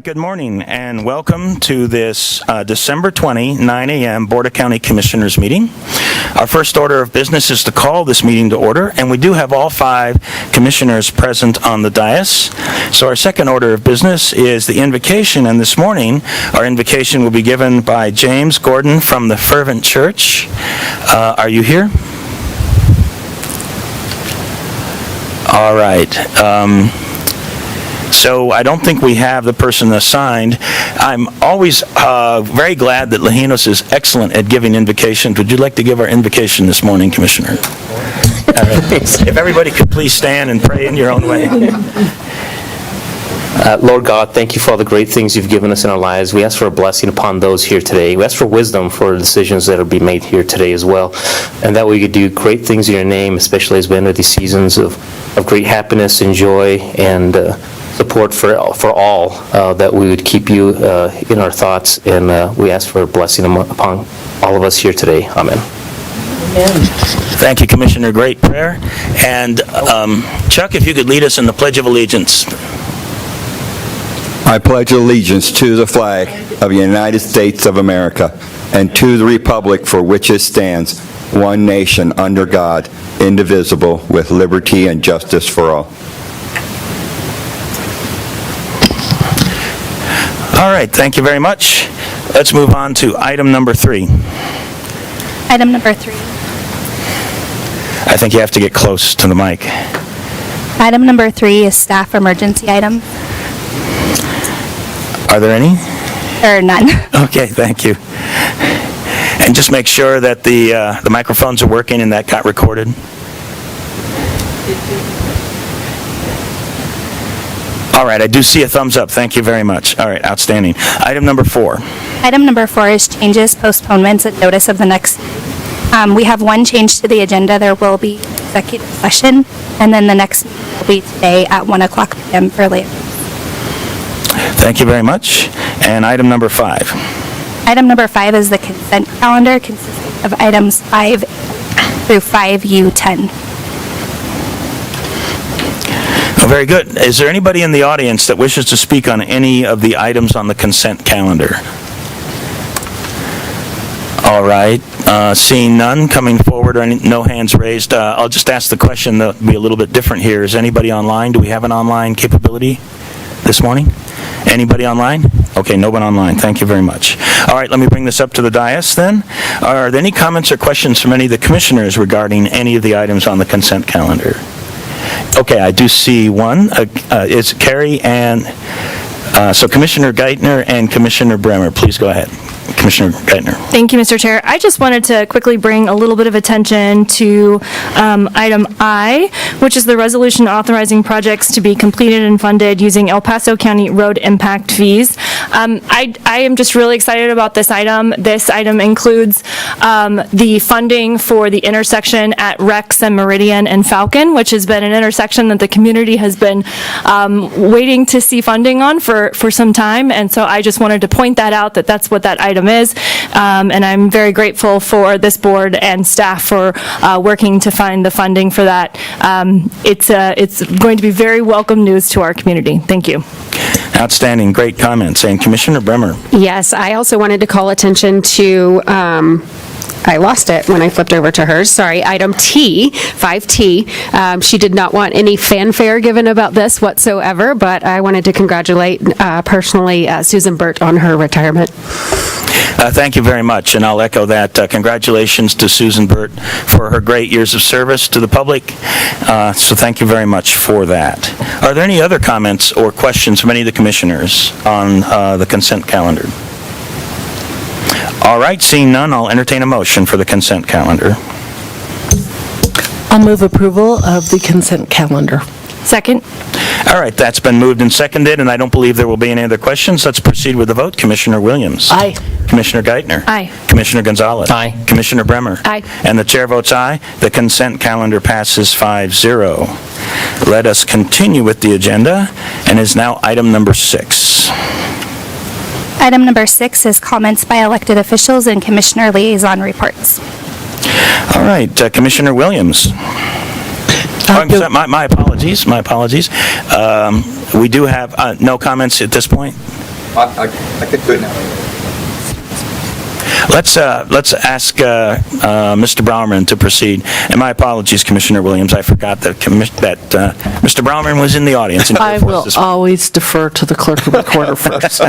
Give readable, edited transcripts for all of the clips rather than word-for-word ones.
Good morning and welcome to this December 20, 9 a.m. Board of County Commissioners meeting. Our first order of business is to call this meeting to order, and we do have all 5 commissioners present on the dais. So our second order of business is the invocation, and this morning our invocation will be given by James Gordon from the Fervent Church. Are you here? All right. So I don't think we have the person assigned. I'm always very glad that Lajinos is excellent at giving invocations. Would you like to give our invocation this morning, Commissioner? If everybody could please stand and pray in your own way. Lord God, thank you for all the great things you've given us in our lives. We ask for a blessing upon those here today. We ask for wisdom for the decisions that are being made here today as well, and that we could do great things in your name, especially as we enter these seasons of great happiness and joy and support for all, that we would keep you in our thoughts, and we ask for a blessing upon all of us here today. Amen. Thank you, Commissioner. Great prayer. And Chuck, if you could lead us in the Pledge of Allegiance. I pledge allegiance to the flag of the United States of America and to the republic for which it stands, one nation under God, indivisible, with liberty and justice for all. All right, thank you very much. Let's move on to item number 3. Item number 3. I think you have to get close to the mic. Item number 3 is staff emergency item. Are there any? Or none. Okay, thank you. And just make sure that the microphones are working and that got recorded. All right, I do see a thumbs up. Thank you very much. All right, outstanding. Item number 4. Item number 4 is changes, postponements, and notice of the next. We have one change to the agenda. There will be executive session, and then the next meeting will be today at 1 o'clock p.m. for later. Thank you very much. And item number 5. Item number 5 is the consent calendar, consisting of items 5 through 5U10. Oh, very good. Is there anybody in the audience that wishes to speak on any of the items on the consent calendar? All right. Seeing none coming forward or no hands raised, I'll just ask the question that will be a little bit different here. Is anybody online? Do we have an online capability this morning? Anybody online? Okay, no one online. Thank you very much. All right, let me bring this up to the dais then. Are there any comments or questions from any of the commissioners regarding any of the items on the consent calendar? Okay, I do see one. It's Carrie and so Commissioner Geithner and Commissioner Bremer. Please go ahead. Commissioner Geithner. Thank you, Mr. Chair. I just wanted to quickly bring a little bit of attention to item I, which is the resolution authorizing projects to be completed and funded using El Paso County road impact fees. I am just really excited about this item. This item includes the funding for the intersection at Rex and Meridian and Falcon, which has been an intersection that the community has been waiting to see funding on for some time. And so I just wanted to point that out, that that's what that item is. And I'm very grateful for this board and staff for working to find the funding for that. It's going to be very welcome news to our community. Thank you. Outstanding. Great comments. And Commissioner Bremer. Yes, I also wanted to call attention to, I lost it when I flipped over to hers. Sorry, item T, 5T. She did not want any fanfare given about this whatsoever, but I wanted to congratulate personally Susan Burt on her retirement. Thank you very much, and I'll echo that. Congratulations to Susan Burt for her great years of service to the public. So thank you very much for that. Are there any other comments or questions from any of the commissioners on the consent calendar? All right, seeing none, I'll entertain a motion for the consent calendar. I'll move approval of the consent calendar. Second? All right, that's been moved and seconded, and I don't believe there will be any other questions. Let's proceed with the vote. Commissioner Williams? Aye. Commissioner Geithner? Aye. Commissioner Gonzalez? Aye. Commissioner Bremer? Aye. And the chair votes aye. The consent calendar passes 5-0. Let us continue with the agenda, and is now item number 6. Item number 6 is comments by elected officials and commissioner liaison reports. All right, Commissioner Williams. My apologies, my apologies. We do have no comments at this point. I could do it now. Let's ask Mr. Browerman to proceed. And my apologies, Commissioner Williams. I forgot that Mr. Browerman was in the audience. And I will always defer to the clerk of recorder first.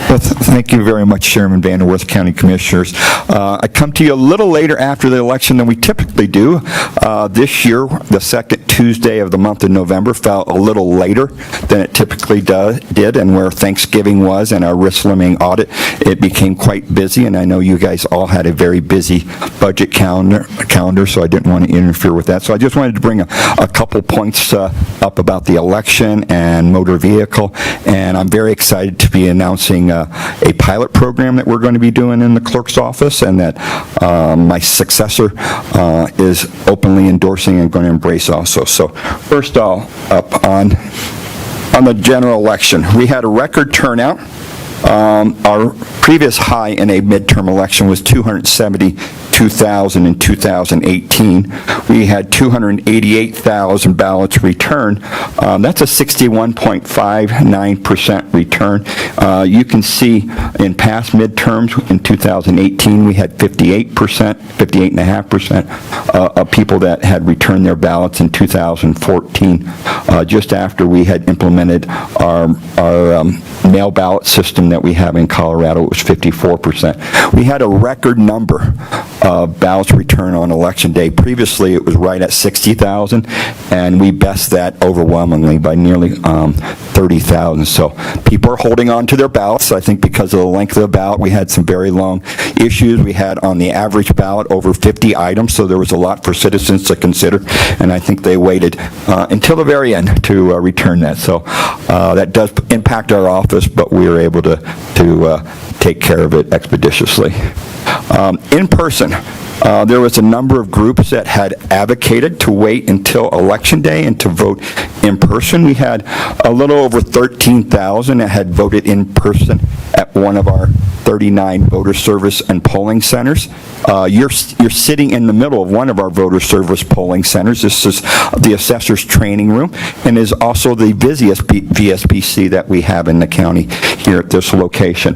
Well, thank you very much, Chairman Vanderworth, County Commissioners. I come to you a little later after the election than we typically do. This year, the second Tuesday of the month of November fell a little later than it typically did, and where Thanksgiving was and our risk limiting audit, it became quite busy, and I know you guys all had a very busy budget calendar, so I didn't want to interfere with that. So I just wanted to bring a couple points up about the election and motor vehicle, and I'm very excited to be announcing a pilot program that we're going to be doing in the clerk's office, and that my successor is openly endorsing and going to embrace also. So first all up on the general election, we had a record turnout. Our previous high in a midterm election was 272,000 in 2018. We had 288,000 ballots returned. That's a 61.59% return. You can see in past midterms in 2018, we had 58.5% of people that had returned their ballots in 2014, just after we had implemented our mail ballot system that we have in Colorado. It was 54%. We had a record number of ballots returned on Election Day. Previously, it was right at 60,000, and we best that overwhelmingly by nearly 30,000. So people are holding on to their ballots. I think because of the length of the ballot, we had some very long issues. We had on the average ballot over 50 items, so there was a lot for citizens to consider, and I think they waited until the very end to return that. So that does impact our office, but we were able to take care of it expeditiously. In person, there was a number of groups that had advocated to wait until Election Day and to vote in person. We had a little over 13,000 that had voted in person at one of our 39 voter service and polling centers. You're sitting in the middle of one of our voter service polling centers. This is the assessor's training room, and is also the busiest VSPC that we have in the county here at this location.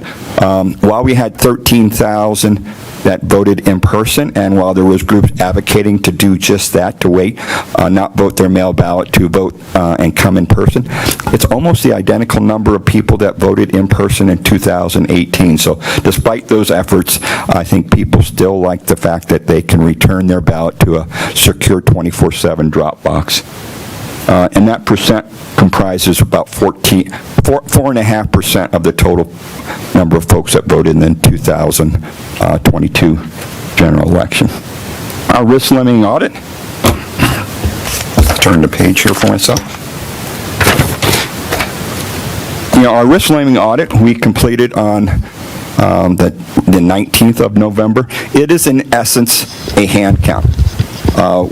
While we had 13,000 that voted in person, and while there was groups advocating to do just that, to wait, not vote their mail ballot, to vote and come in person, it's almost the identical number of people that voted in person in 2018. So despite those efforts, I think people still like the fact that they can return their ballot to a secure 24/7 drop box. And that percent comprises about 4.5% of the total number of folks that voted in the 2022 general election. Our risk limiting audit. Let's turn the page here for myself. Our risk limiting audit we completed on the 19th of November. It is in essence a hand count.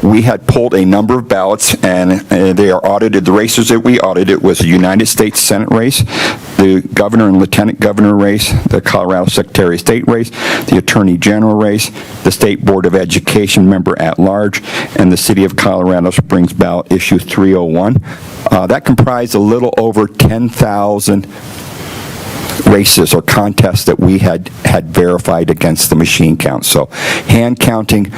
We had pulled a number of ballots, and they are audited. The races that we audited was the United States Senate race, the governor and lieutenant governor race, the Colorado Secretary of State race, the Attorney General race, the State Board of Education member at large, and the City of Colorado Springs ballot issue 301. That comprised a little over 10,000 races or contests that we had verified against the machine count. So hand counting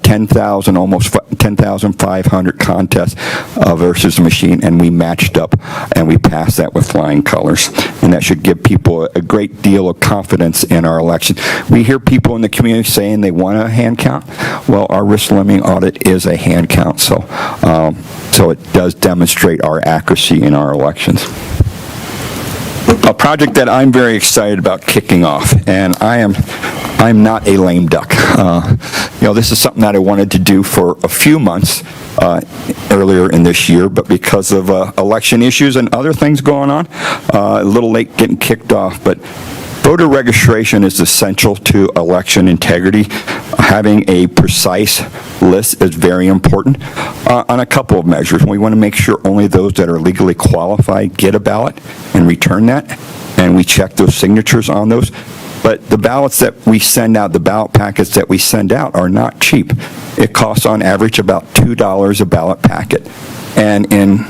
10,000, almost 10,500 contests versus the machine, and we matched up, and we passed that with flying colors. And that should give people a great deal of confidence in our election. We hear people in the community saying they want a hand count. Well, our risk limiting audit is a hand count, so it does demonstrate our accuracy in our elections. A project that I'm very excited about kicking off, and I'm not a lame duck. This is something that I wanted to do for a few months earlier in this year, but because of election issues and other things going on, a little late getting kicked off. But voter registration is essential to election integrity. Having a precise list is very important on a couple of measures. We want to make sure only those that are legally qualified get a ballot and return that, and we check those signatures on those. But the ballots that we send out, the ballot packets that we send out are not cheap. It costs on average about $2 a ballot packet. And in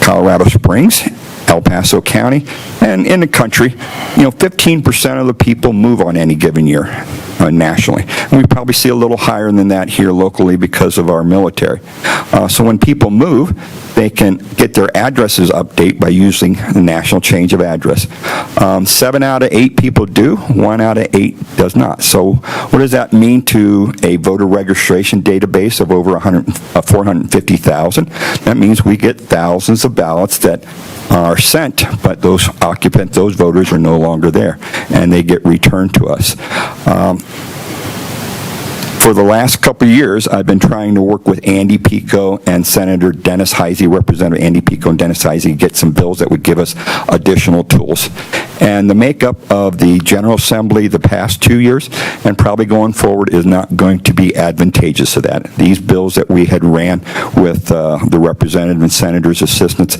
Colorado Springs, El Paso County, and in the country, 15% of the people move on any given year nationally. And we probably see a little higher than that here locally because of our military. So when people move, they can get their addresses updated by using the National Change of Address. 7 out of 8 people do, 1 out of 8 does not. So what does that mean to a voter registration database of over 450,000? That means we get thousands of ballots that are sent, but those occupants, those voters are no longer there, and they get returned to us. For the last couple of years, I've been trying to work with Andy Pico and Senator Dennis Heisey, Representative Andy Pico and Dennis Heisey, get some bills that would give us additional tools. And the makeup of the General Assembly the past 2 years, and probably going forward, is not going to be advantageous to that. These bills that we had ran with the Representative and Senator's assistants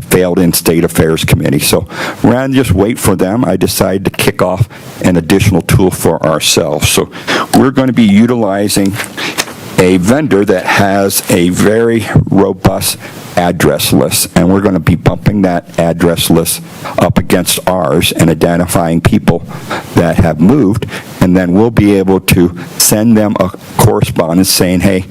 failed in State Affairs Committee. So rather than just wait for them, I decided to kick off an additional tool for ourselves. So we're going to be utilizing a vendor that has a very robust address list, and we're going to be bumping that address list up against ours and identifying people that have moved, and then we'll be able to send them a correspondence saying, hey,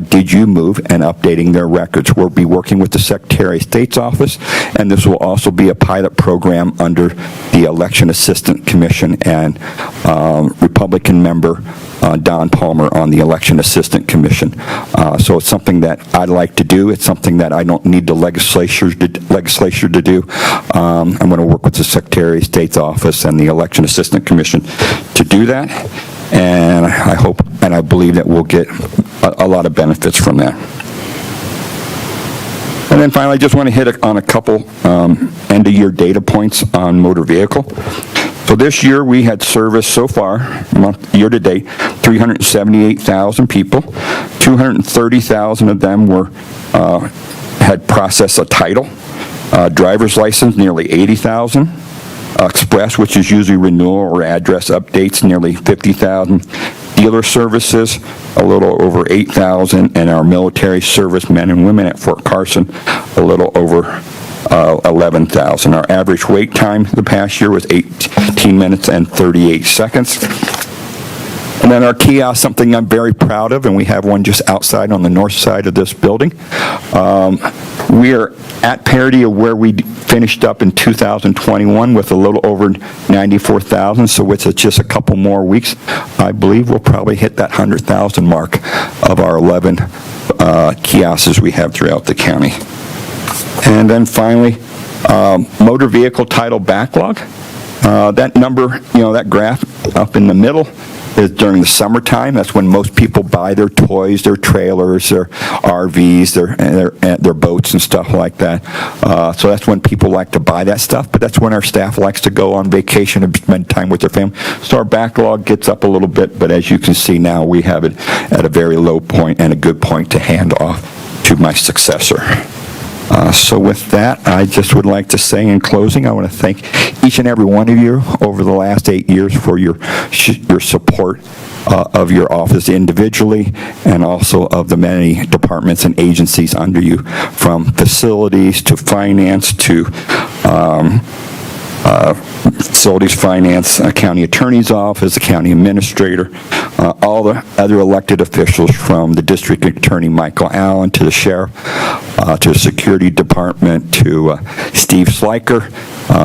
did you move, and updating their records. We'll be working with the Secretary of State's office, and this will also be a pilot program under the Election Assistance Commission and Republican member Don Palmer on the Election Assistance Commission. So it's something that I'd like to do. It's something that I don't need the legislature to do. I'm going to work with the Secretary of State's office and the Election Assistance Commission to do that. And I hope and I believe that we'll get a lot of benefits from that. And then finally, I just want to hit on a couple end-of-year data points on motor vehicle. So this year we had service so far, year to date, 378,000 people. 230,000 of them had processed a title. Driver's license, nearly 80,000. Express, which is usually renewal or address updates, nearly 50,000. Dealer services, a little over 8,000. And our military service men and women at Fort Carson, a little over 11,000. Our average wait time the past year was 18 minutes and 38 seconds. And then our kiosk, something I'm very proud of, and we have one just outside on the north side of this building. We are at parity of where we finished up in 2021 with a little over 94,000, so it's just a couple more weeks. I believe we'll probably hit that 100,000 mark of our 11 kiosks we have throughout the county. And then finally, motor vehicle title backlog. That number, that graph up in the middle is during the summertime. That's when most people buy their toys, their trailers, their RVs, their boats and stuff like that. So that's when people like to buy that stuff, but that's when our staff likes to go on vacation and spend time with their family. So our backlog gets up a little bit, but as you can see now, we have it at a very low point and a good point to hand off to my successor. So with that, I just would like to say in closing, I want to thank each and every one of you over the last 8 years for your support of your office individually and also of the many departments and agencies under you, from facilities to finance to Facilities Finance, County Attorney's Office, the County Administrator, all the other elected officials from the District Attorney Michael Allen to the Sheriff, to the Security Department, to Steve Sliker,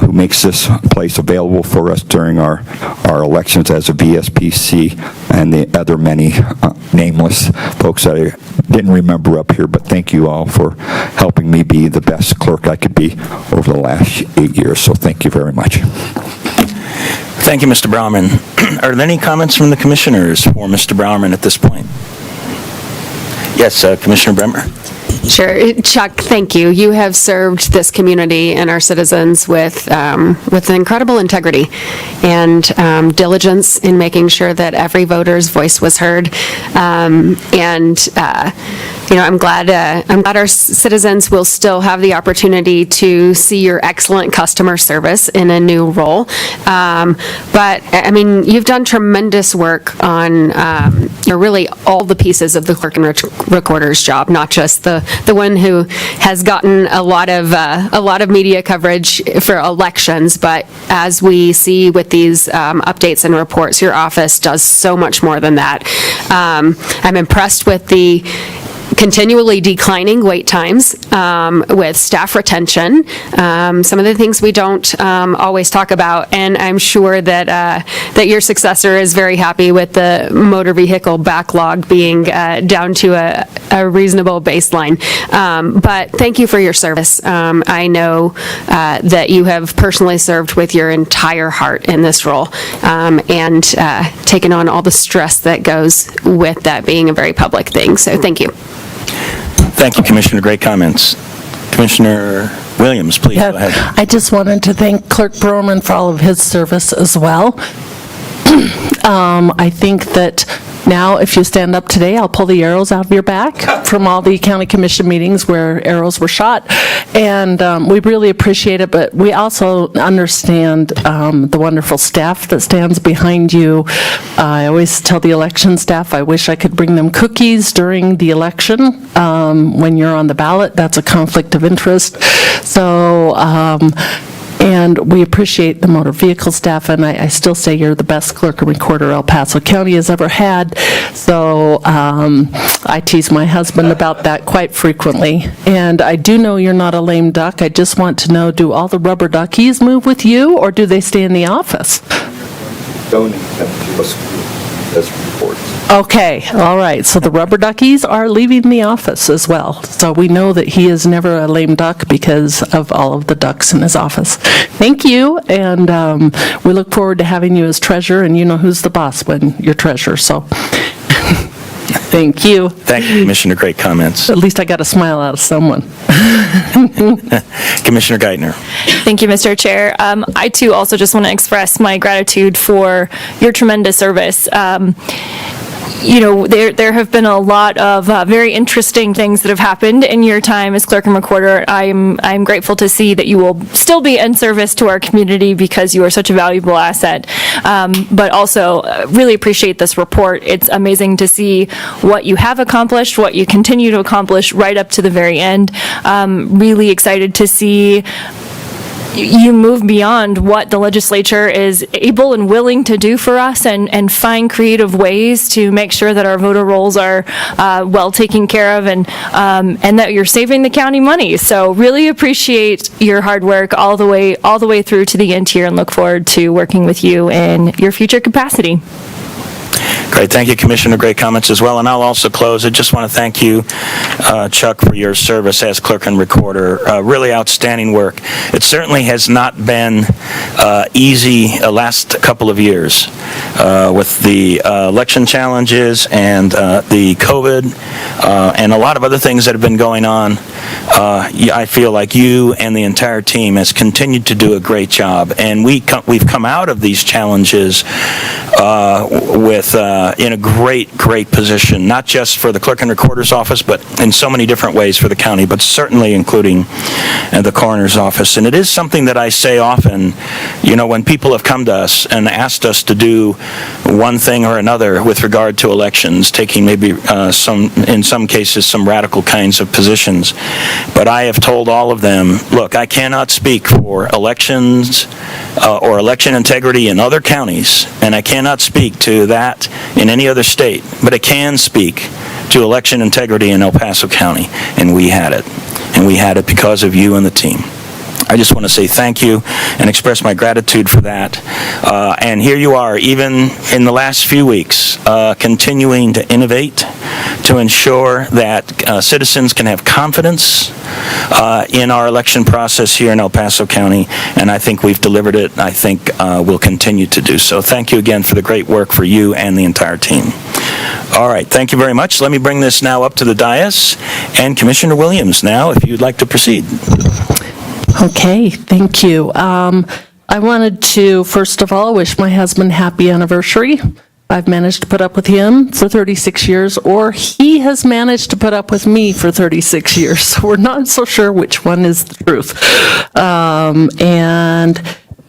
who makes this place available for us during our elections as a VSPC, and the other many nameless folks that I didn't remember up here, but thank you all for helping me be the best clerk I could be over the last 8 years, so thank you very much. Thank you, Mr. Brauerman. Are there any comments from the commissioners for Mr. Brauerman at this point? Yes, Commissioner Bremer. Sure. Chuck, thank you. You have served this community and our citizens with incredible integrity and diligence in making sure that every voter's voice was heard. I'm glad our citizens will still have the opportunity to see your excellent customer service in a new role. But, I mean, you've done tremendous work on really all the pieces of the clerk and recorder's job, not just the one who has gotten a lot of media coverage for elections, but as we see with these updates and reports, your office does so much more than that. I'm impressed with the continually declining wait times, with staff retention, some of the things we don't always talk about, and I'm sure that your successor is very happy with the motor vehicle backlog being down to a reasonable baseline. But thank you for your service. I know that you have personally served with your entire heart in this role, and taken on all the stress that goes with that being a very public thing, so thank you. Thank you, Commissioner. Great comments. Commissioner Williams, please go ahead. I just wanted to thank Clerk Broman for all of his service as well. I think that now, if you stand up today, I'll pull the arrows out of your back from all the county commission meetings where arrows were shot, and we really appreciate it, but we also understand the wonderful staff that stands behind you. I always tell the election staff, I wish I could bring them cookies during the election when you're on the ballot. That's a conflict of interest. So, and we appreciate the motor vehicle staff, and I still say you're the best clerk and recorder El Paso County has ever had. So I tease my husband about that quite frequently. And I do know you're not a lame duck. I just want to know, do all the rubber duckies move with you, or do they stay in the office? Donate them to us as reports. Okay, all right. So the rubber duckies are leaving the office as well. So we know that he is never a lame duck because of all of the ducks in his office. Thank you, and we look forward to having you as treasurer, and you know who's the boss when you're treasurer, so thank you. Thank you, Commissioner. Great comments. At least I got a smile out of someone. Commissioner Geithner. Thank you, Mr. Chair. I, too, also just want to express my gratitude for your tremendous service. There have been a lot of very interesting things that have happened in your time as clerk and recorder. I'm grateful to see that you will still be in service to our community because you are such a valuable asset. But also, really appreciate this report. It's amazing to see what you have accomplished, what you continue to accomplish right up to the very end. Really excited to see you move beyond what the legislature is able and willing to do for us, and find creative ways to make sure that our voter rolls are well taken care of, and that you're saving the county money. So really appreciate your hard work all the way through to the end here, and look forward to working with you in your future capacity. Great. Thank you, Commissioner. Great comments as well. And I'll also close. I just want to thank you, Chuck, for your service as clerk and recorder. Really outstanding work. It certainly has not been easy the last couple of years with the election challenges and the COVID and a lot of other things that have been going on. I feel like you and the entire team has continued to do a great job. And we've come out of these challenges with in a great position, not just for the clerk and recorder's office, but in so many different ways for the county, but certainly including the coroner's office. And it is something that I say often, you know, when people have come to us and asked us to do one thing or another with regard to elections, taking maybe in some cases, some radical kinds of positions. But I have told all of them, look, I cannot speak for elections or election integrity in other counties, and I cannot speak to that in any other state, but I can speak to election integrity in El Paso County, and we had it. And we had it because of you and the team. I just want to say thank you and express my gratitude for that. And here you are, even in the last few weeks, continuing to innovate to ensure that citizens can have confidence in our election process here in El Paso County, and I think we've delivered it. I think we'll continue to do so. Thank you again for the great work for you and the entire team. All right, thank you very much. Let me bring this now up to the dais, and Commissioner Williams now, if you'd like to proceed. Okay, thank you. I wanted to, first of all, wish my husband happy anniversary. I've managed to put up with him for 36 years, or he has managed to put up with me for 36 years. So we're not so sure which one is the truth. And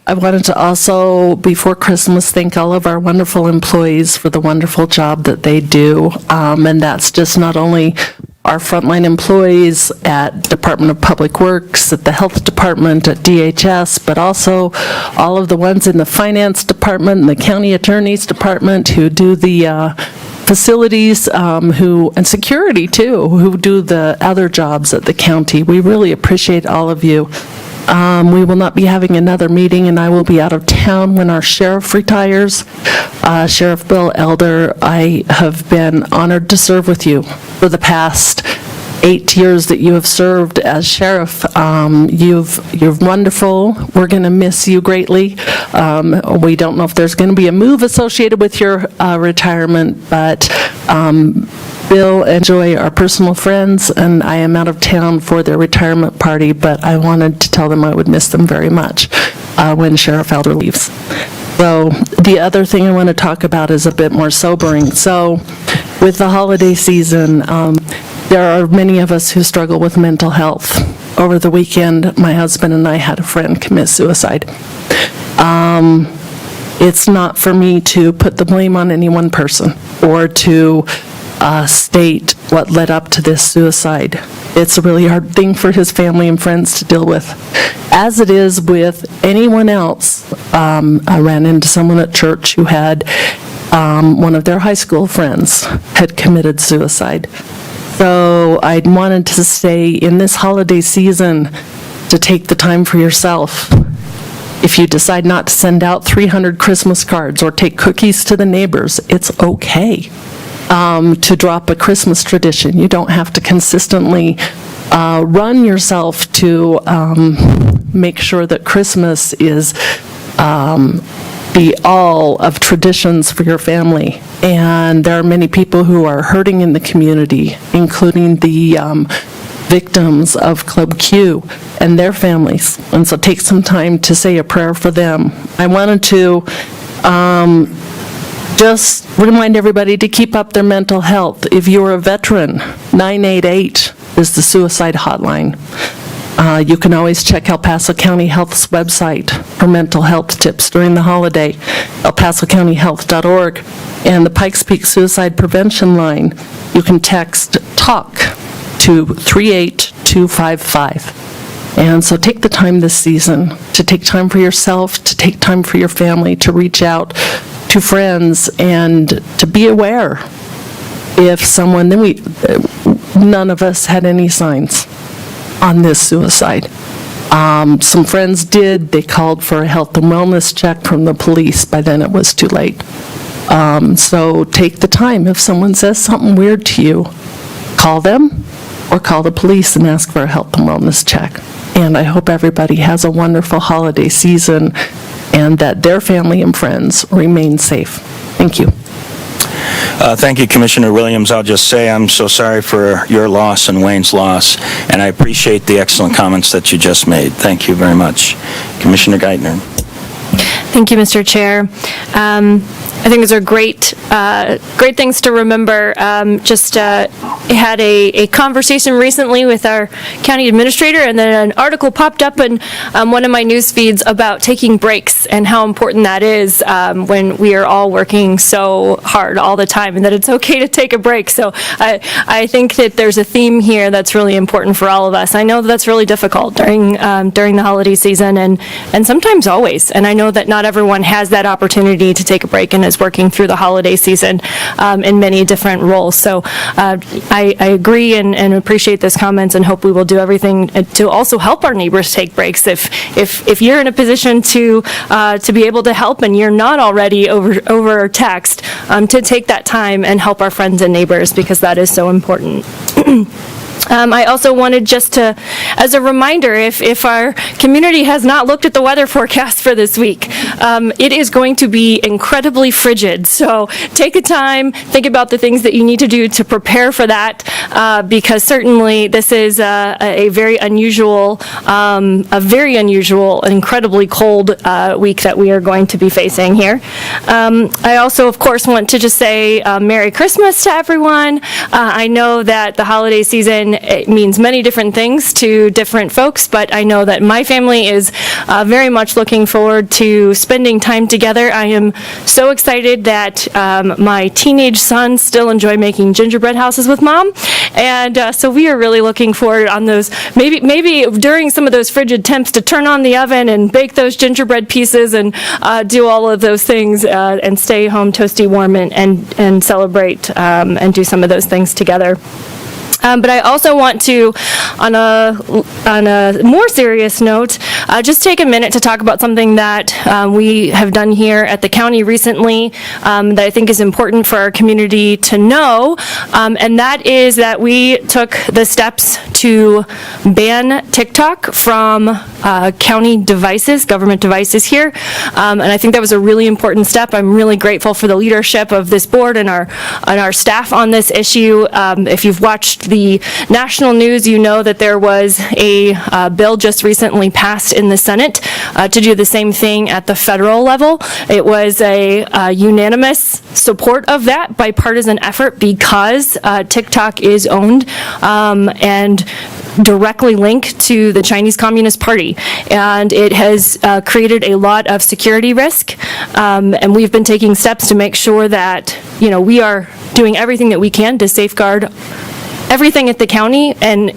I wanted to also, before Christmas, thank all of our wonderful employees for the wonderful job that they do. And that's just not only our frontline employees at Department of Public Works, at the Health Department, at DHS, but also all of the ones in the Finance Department and the County Attorney's Department who do the facilities, and security too, who do the other jobs at the county. We really appreciate all of you. We will not be having another meeting, and I will be out of town when our sheriff retires. Sheriff Bill Elder, I have been honored to serve with you for the past 8 years that you have served as sheriff. You're wonderful. We're going to miss you greatly. We don't know if there's going to be a move associated with your retirement, but Bill and Joy are personal friends, and I am out of town for their retirement party, but I wanted to tell them I would miss them very much when Sheriff Elder leaves. So the other thing I want to talk about is a bit more sobering. So with the holiday season, there are many of us who struggle with mental health. Over the weekend, my husband and I had a friend commit suicide. It's not for me to put the blame on any one person or to state what led up to this suicide. It's a really hard thing for his family and friends to deal with, as it is with anyone else. I ran into someone at church who had one of their high school friends had committed suicide. So I wanted to say in this holiday season to take the time for yourself. If you decide not to send out 300 Christmas cards or take cookies to the neighbors, it's okay. To drop a Christmas tradition. You don't have to consistently run yourself to make sure that Christmas is the all of traditions for your family. And there are many people who are hurting in the community, including the victims of Club Q and their families. And so take some time to say a prayer for them. I wanted to just remind everybody to keep up their mental health. If you're a veteran, 988 is the suicide hotline. You can always check El Paso County Health's website for mental health tips during the holiday, elpasocountyhealth.org. And the Pikes Peak Suicide Prevention Line, you can text TALK to 38255. And so take the time this season to take time for yourself, to take time for your family, to reach out to friends, and to be aware if someone, none of us had any signs on this suicide. Some friends did. They called for a health and wellness check from the police. By then it was too late. So take the time. If someone says something weird to you, call them or call the police and ask for a health and wellness check. And I hope everybody has a wonderful holiday season and that their family and friends remain safe. Thank you. Thank you, Commissioner Williams. I'll just say I'm so sorry for your loss and Wayne's loss, and I appreciate the excellent comments that you just made. Thank you very much. Commissioner Geithner. Thank you, Mr. Chair. I think those are great things to remember. Had a conversation recently with our county administrator, and then an article popped up in one of my news feeds about taking breaks and how important that is when we are all working so hard all the time, and that it's okay to take a break. So I think that there's a theme here that's really important for all of us. I know that's really difficult during the holiday season, and sometimes always. And I know that not everyone has that opportunity to take a break and is working through the holiday season in many different roles. So I agree and appreciate those comments, and hope we will do everything to also help our neighbors take breaks. If you're in a position to be able to help and you're not already overtaxed, to take that time and help our friends and neighbors, because that is so important. I also wanted just to, as a reminder, if our community has not looked at the weather forecast for this week, it is going to be incredibly frigid. So take the time, think about the things that you need to do to prepare for that, because certainly this is a very unusual, incredibly cold week that we are going to be facing here. I also, of course, want to just say Merry Christmas to everyone. I know that the holiday season, it means many different things to different folks, but I know that my family is very much looking forward to spending time together. I am so excited that my teenage sons still enjoy making gingerbread houses with Mom, and so we are really looking forward on those, maybe during some of those frigid temps, to turn on the oven and bake those gingerbread pieces and do all of those things and stay home toasty warm and celebrate and do some of those things together. But I also want to, on a more serious note, just take a minute to talk about something that we have done here at the county recently that I think is important for our community to know, and that is that we took the steps to ban TikTok from county devices, government devices here, and I think that was a really important step. I'm really grateful for the leadership of this board and our staff on this issue. If you've watched the national news, you know that there was a bill just recently passed in the Senate to do the same thing at the federal level. It was a unanimous support of that bipartisan effort, because TikTok is owned and directly linked to the Chinese Communist Party, and it has created a lot of security risk, and we've been taking steps to make sure that we are doing everything that we can to safeguard everything at the county, and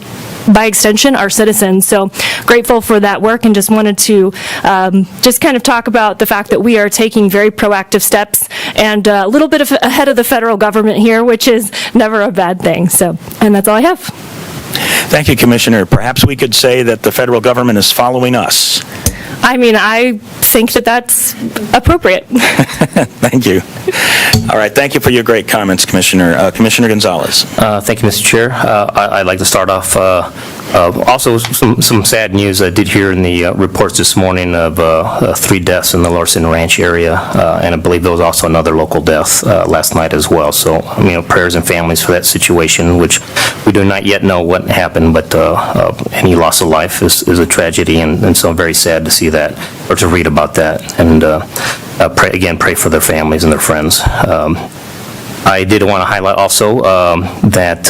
by extension, our citizens. So grateful for that work, and just wanted to just kind of talk about the fact that we are taking very proactive steps and a little bit ahead of the federal government here, which is never a bad thing. So, and that's all I have. Thank you, Commissioner. Perhaps we could say that the federal government is following us. I mean, I think that that's appropriate. Thank you. All right, thank you for your great comments, Commissioner. Commissioner Gonzalez. Thank you, Mr. Chair. I'd like to start off, also some sad news I did hear in the reports this morning of 3 deaths in the Larson Ranch area, and I believe there was also another local death last night as well. So, prayers and families for that situation, which we do not yet know what happened, but any loss of life is a tragedy, and so I'm very sad to see that, or to read about that, and pray for their families and their friends. I did want to highlight also that,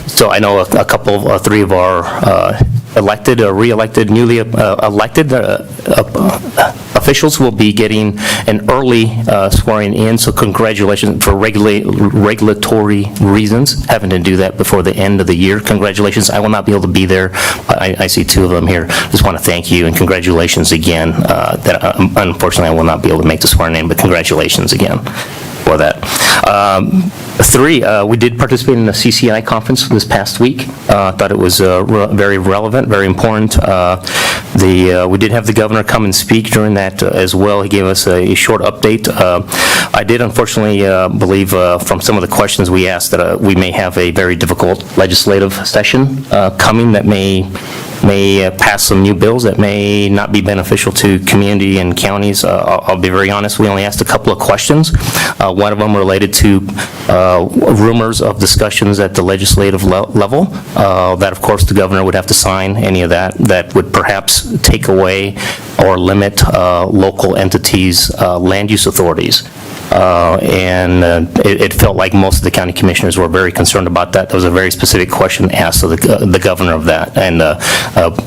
so I know a couple of 3 of our elected or re-elected, newly elected officials will be getting an early swearing in, so congratulations for regulatory reasons, having to do that before the end of the year. Congratulations. I will not be able to be there, but I see 2 of them here. Just want to thank you, and congratulations again. That unfortunately I will not be able to make the swearing in, but congratulations again for that. 3, we did participate in the CCI conference this past week. Thought it was very relevant, very important. We did have the governor come and speak during that as well. He gave us a short update. I did unfortunately believe from some of the questions we asked that we may have a very difficult legislative session coming that may may pass some new bills that may not be beneficial to community and counties. I'll be very honest, we only asked a couple of questions. One of them related to rumors of discussions at the legislative level, that of course the governor would have to sign any of that would perhaps take away or limit local entities' land use authorities. It felt like most of the county commissioners were very concerned about that. There was a very specific question asked of the governor of that, and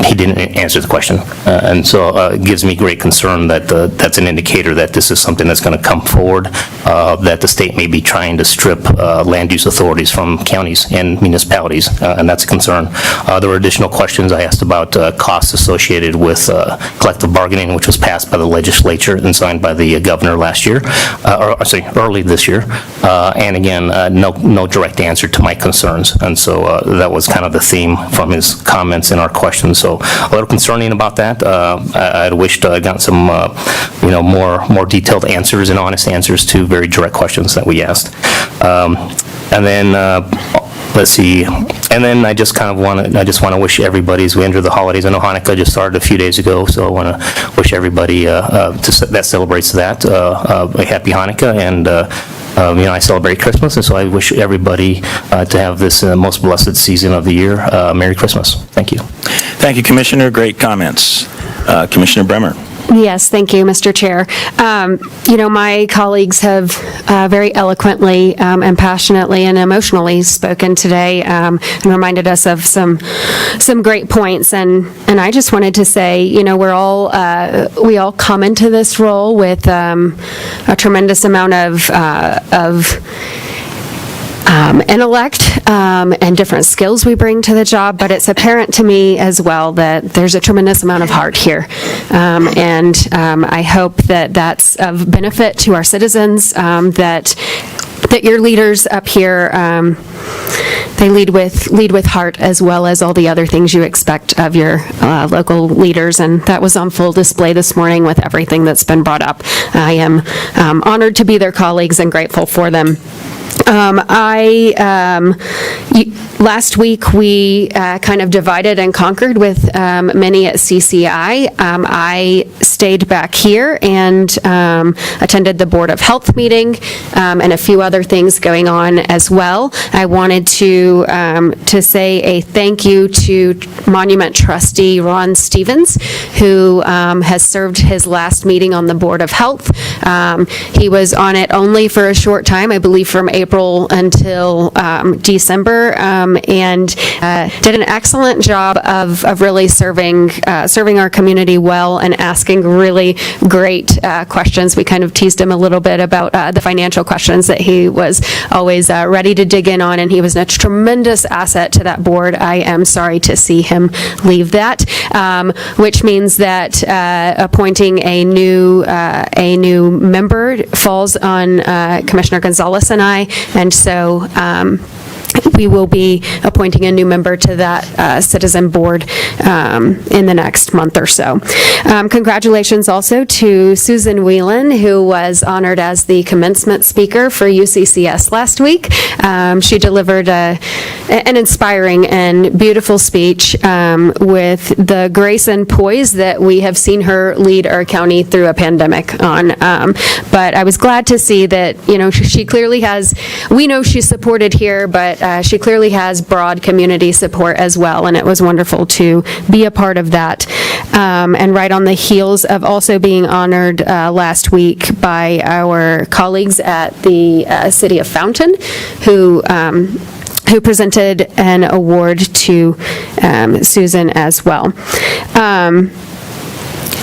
he didn't answer the question. And so it gives me great concern that that's an indicator that this is something that's going to come forward, that the state may be trying to strip land use authorities from counties and municipalities, and that's a concern. There were additional questions I asked about costs associated with collective bargaining, which was passed by the legislature and signed by the governor last year, early this year, and again, no direct answer to my concerns, and so that was kind of the theme from his comments and our questions. So a little concerning about that. I'd wished I got some, more detailed answers and honest answers to very direct questions that we asked, and then. Let's see, and then I just want to wish everybody, as we enter the holidays, I know Hanukkah just started a few days ago, so I want to wish everybody that celebrates that a happy Hanukkah, and I celebrate Christmas, and so I wish everybody to have this most blessed season of the year. Merry Christmas. Thank you. Thank you, Commissioner. Great comments. Commissioner Bremer. Yes, thank you, Mr. Chair. My colleagues have very eloquently and passionately and emotionally spoken today and reminded us of some great points. And I just wanted to say, we all come into this role with a tremendous amount of intellect and different skills we bring to the job, but it's apparent to me as well that there's a tremendous amount of heart here. I hope that that's of benefit to our citizens, that your leaders up here, they lead with heart as well as all the other things you expect of your local leaders, and that was on full display this morning with everything that's been brought up. I am honored to be their colleagues and grateful for them. Last week, we kind of divided and conquered with many at CCI. I stayed back here and attended the Board of Health meeting and a few other things going on as well. I wanted to say a thank you to Monument Trustee Ron Stevens, who has served his last meeting on the Board of Health. He was on it only for a short time, I believe from April until December, and did an excellent job of really serving our community well and asking really great questions. We kind of teased him a little bit about the financial questions that he was always ready to dig in on, and he was a tremendous asset to that board. I am sorry to see him leave that, which means that appointing a new member falls on Commissioner Gonzalez and I, and so we will be appointing a new member to that citizen board in the next month or so. Congratulations also to Susan Whelan, who was honored as the commencement speaker for UCCS last week. She delivered an inspiring and beautiful speech with the grace and poise that we have seen her lead our county through a pandemic on. But I was glad to see that, she clearly has, we know she's supported here, but she clearly has broad community support as well, and it was wonderful to be a part of that. And right on the heels of also being honored last week by our colleagues at the City of Fountain, who presented an award to Susan as well.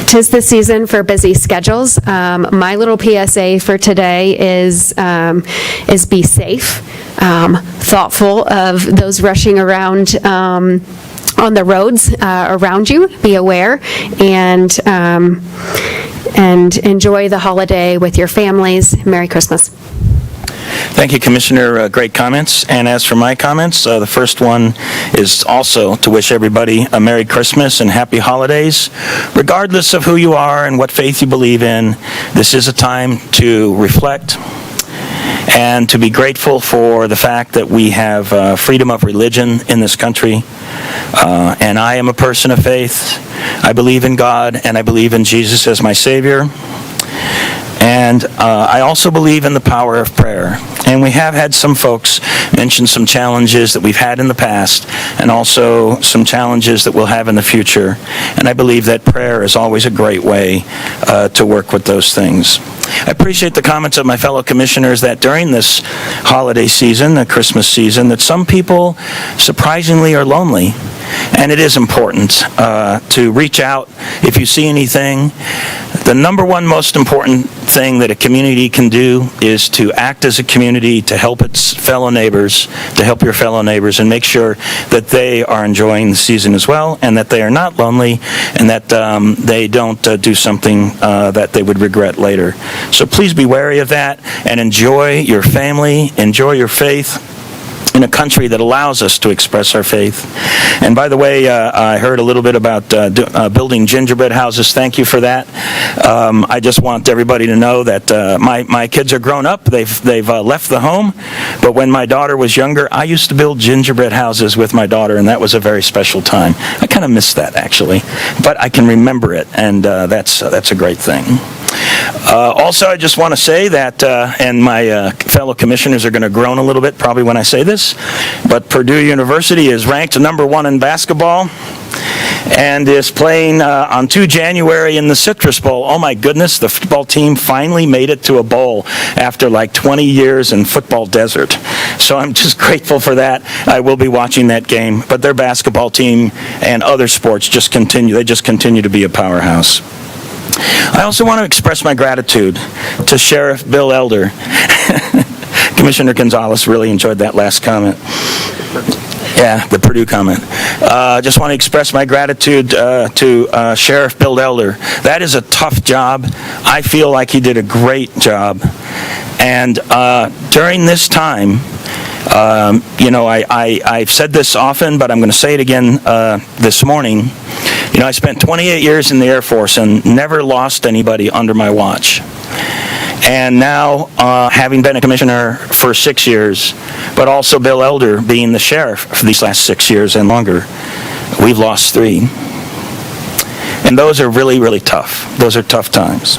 'Tis the season for busy schedules. My little PSA for today is be safe, thoughtful of those rushing around on the roads around you. Be aware and enjoy the holiday with your families. Merry Christmas. Thank you, Commissioner. Great comments. And as for my comments, the first one is also to wish everybody a Merry Christmas and Happy Holidays. Regardless of who you are and what faith you believe in, this is a time to reflect and to be grateful for the fact that we have freedom of religion in this country. And I am a person of faith. I believe in God, and I believe in Jesus as my Savior. And I also believe in the power of prayer. And we have had some folks mention some challenges that we've had in the past, and also some challenges that we'll have in the future. And I believe that prayer is always a great way to work with those things. I appreciate the comments of my fellow commissioners that during this holiday season, the Christmas season, that some people surprisingly are lonely. And it is important to reach out if you see anything. The number one most important thing that a community can do is to act as a community to help its fellow neighbors, to help your fellow neighbors, and make sure that they are enjoying the season as well, and that they are not lonely, and that they don't do something that they would regret later. So please be wary of that, and enjoy your family, enjoy your faith, in a country that allows us to express our faith. And by the way, I heard a little bit about building gingerbread houses. Thank you for that. I just want everybody to know that my kids are grown up. They've left the home. But when my daughter was younger, I used to build gingerbread houses with my daughter, and that was a very special time. I kind of miss that, actually. But I can remember it, and that's a great thing. Also, I just want to say that, and my fellow commissioners are going to groan a little bit probably when I say this, but Purdue University is ranked number 1 in basketball and is playing on 2 January in the Citrus Bowl. Oh my goodness, the football team finally made it to a bowl after like 20 years in football desert. So I'm just grateful for that. I will be watching that game, but their basketball team and other sports just continue to be a powerhouse. I also want to express my gratitude to Sheriff Bill Elder. Commissioner Gonzalez really enjoyed that last comment. Yeah, the Purdue comment. Just want to express my gratitude to Sheriff Bill Elder. That is a tough job. I feel like he did a great job. And during this time, I've said this often, but I'm going to say it again this morning. I spent 28 years in the Air Force and never lost anybody under my watch. And now, having been a commissioner for 6 years, but also Bill Elder being the sheriff for these last 6 years and longer, we've lost 3. And those are really, really tough. Those are tough times.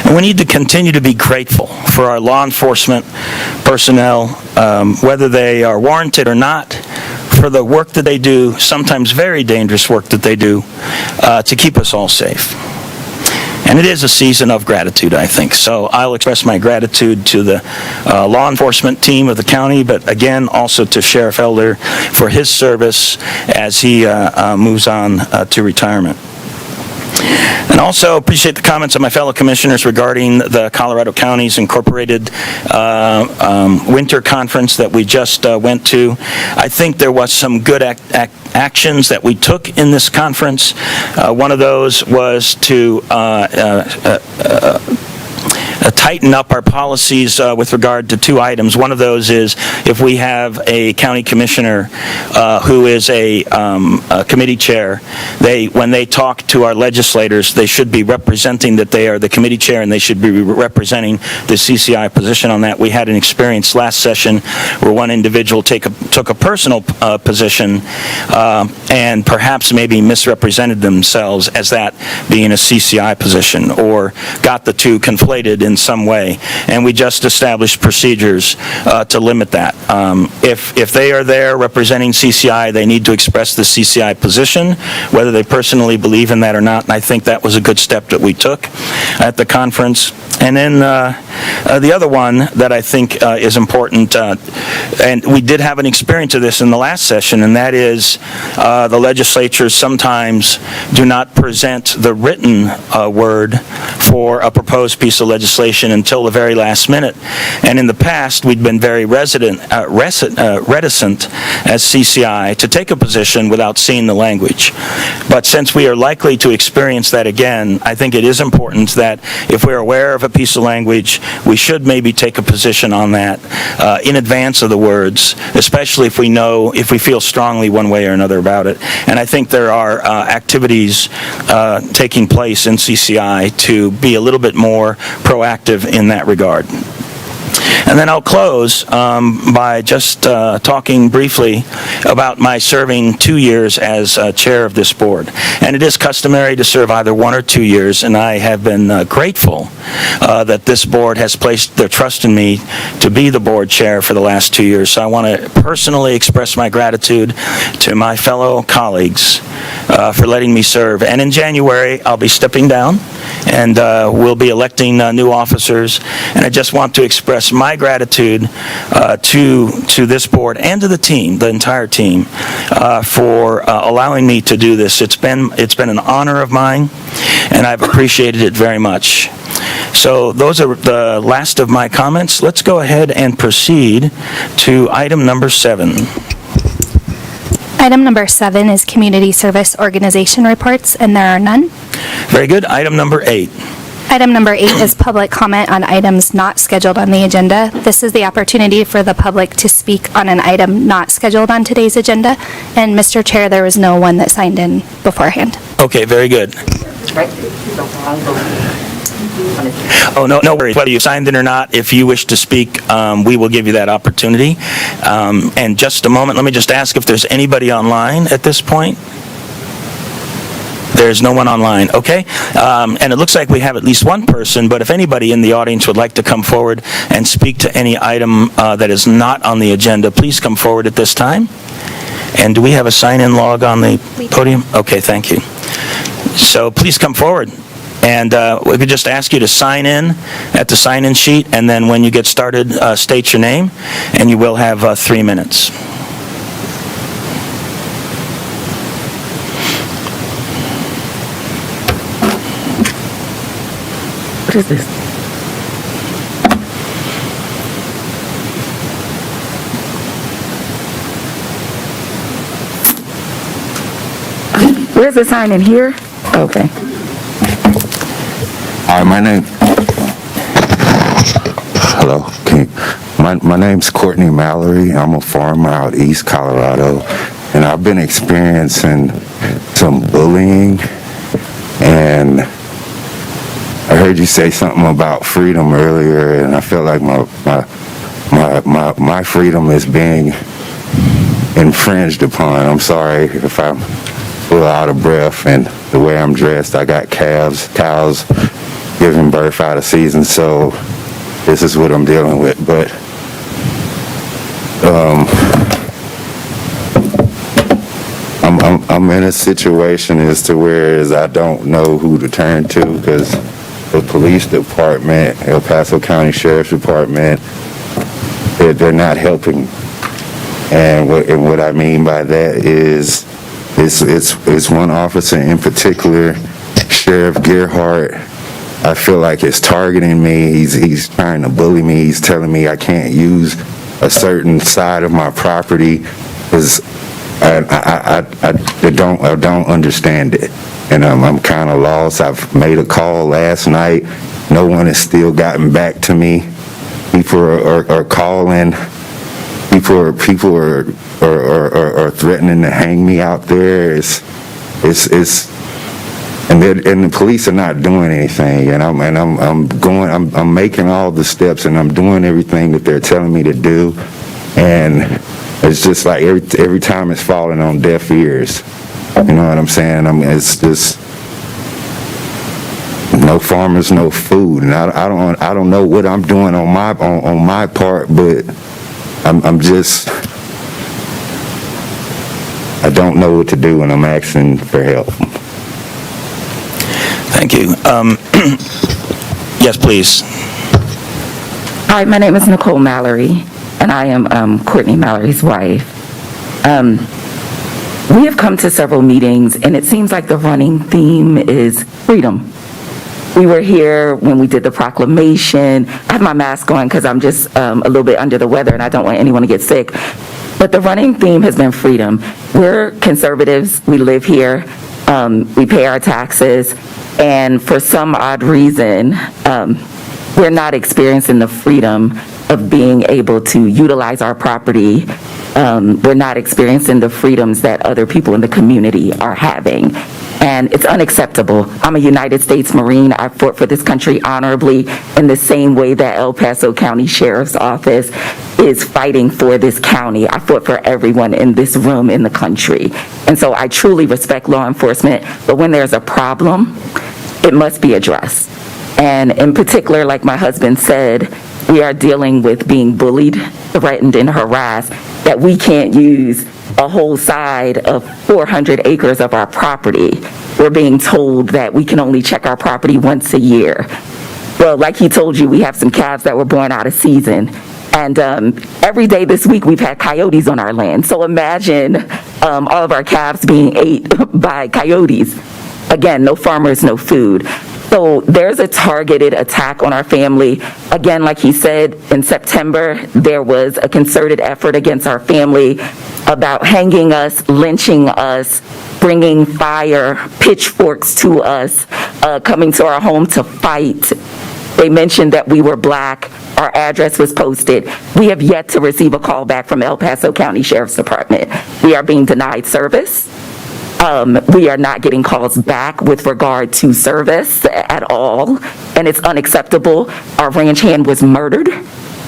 And we need to continue to be grateful for our law enforcement personnel, whether they are warranted or not, for the work that they do, sometimes very dangerous work that they do, to keep us all safe. And it is a season of gratitude, I think. So I'll express my gratitude to the law enforcement team of the county, but again, also to Sheriff Elder for his service as he moves on to retirement. And also appreciate the comments of my fellow commissioners regarding the Colorado Counties Incorporated winter conference that we just went to. I think there was some good actions that we took in this conference. One of those was to tighten up our policies with regard to 2 items. One of those is if we have a county commissioner who is a committee chair, when they talk to our legislators, they should be representing that they are the committee chair, and they should be representing the CCI position on that. We had an experience last session where one individual took a personal position and perhaps maybe misrepresented themselves as that being a CCI position, or got the 2 conflated in some way, and we just established procedures to limit that. If they are there representing CCI, they need to express the CCI position, whether they personally believe in that or not, and I think that was a good step that we took at the conference. And then the other one that I think is important, and we did have an experience of this in the last session, and that is the legislatures sometimes do not present the written word for a proposed piece of legislation until the very last minute. And in the past, we'd been very reticent as CCI to take a position without seeing the language. But since we are likely to experience that again, I think it is important that if we're aware of a piece of language, we should maybe take a position on that in advance of the words, especially if we feel strongly one way or another about it. And I think there are activities taking place in CCI to be a little bit more proactive in that regard. And then I'll close by just talking briefly about my serving 2 years as chair of this board. And it is customary to serve either 1 or 2 years, and I have been grateful that this board has placed their trust in me to be the board chair for the last 2 years. So I want to personally express my gratitude to my fellow colleagues for letting me serve. And in January, I'll be stepping down, and we'll be electing new officers. And I just want to express my gratitude to this board and to the team, the entire team, for allowing me to do this. It's been an honor of mine, and I've appreciated it very much. So those are the last of my comments. Let's go ahead and proceed to item number 7. Item number 7 is community service organization reports, and there are none. Very good. Item number 8. Item number 8 is public comment on items not scheduled on the agenda. This is the opportunity for the public to speak on an item not scheduled on today's agenda. And Mr. Chair, there was no one that signed in beforehand. Okay, very good. Oh, no worries. Whether you signed in or not, if you wish to speak, we will give you that opportunity. And just a moment, let me just ask if there's anybody online at this point. There's no one online, okay? And it looks like we have at least one person, but if anybody in the audience would like to come forward and speak to any item that is not on the agenda, please come forward at this time. And do we have a sign-in log on the podium? Okay, thank you. So please come forward. And we could just ask you to sign in at the sign-in sheet, and then when you get started, state your name, and you will have 3 minutes. What is this? Where's the sign in here? Okay. Hi, my name. Hello. My name's Courtney Mallory. I'm a farmer out East Colorado, and I've been experiencing some bullying. And I heard you say something about freedom earlier, and I feel like my freedom is being infringed upon. I'm sorry if I'm a little out of breath, and the way I'm dressed, I got cows giving birth out of season, so this is what I'm dealing with. But I'm in a situation as to where I don't know who to turn to, because the police department, El Paso County Sheriff's Department, they're not helping. And what I mean by that is it's one officer in particular, Sheriff Gerhardt. I feel like it's targeting me. He's trying to bully me. He's telling me I can't use a certain side of my property because I don't understand it, and I'm kind of lost. I've made a call last night. No one has still gotten back to me. People are calling. People are threatening to hang me out there. And the police are not doing anything, and I'm making all the steps, and I'm doing everything that they're telling me to do, and it's just like every time it's falling on deaf ears. You know what I'm saying? It's just no farmers, no food, and I don't know what I'm doing on my part, but I'm just, I don't know what to do, and I'm asking for help. Thank you. Yes, please. Hi, my name is Nicole Mallory, and I am Courtney Mallory's wife. We have come to several meetings, and it seems like the running theme is freedom. We were here when we did the proclamation. I have my mask on because I'm just a little bit under the weather, and I don't want anyone to get sick. But the running theme has been freedom. We're conservatives. We live here. We pay our taxes. And for some odd reason, we're not experiencing the freedom of being able to utilize our property. We're not experiencing the freedoms that other people in the community are having. and it's unacceptable. I'm a United States Marine. I fought for this country honorably in the same way that El Paso County Sheriff's Office is fighting for this county. I fought for everyone in this room in the country. And so I truly respect law enforcement, but when there's a problem, it must be addressed. And in particular, like my husband said, we are dealing with being bullied, threatened, and harassed, that we can't use a whole side of 400 acres of our property. We're being told that we can only check our property once a year. Well, like he told you, we have some calves that were born out of season. And every day this week, we've had coyotes on our land. So imagine all of our calves being ate by coyotes. Again, no farmers, no food. So there's a targeted attack on our family. Again, like he said, in September, there was a concerted effort against our family about hanging us, lynching us, bringing fire, pitchforks to us, coming to our home to fight. They mentioned that we were black. Our address was posted. We have yet to receive a call back from El Paso County Sheriff's Department. We are being denied service. We are not getting calls back with regard to service at all, and it's unacceptable. Our ranch hand was murdered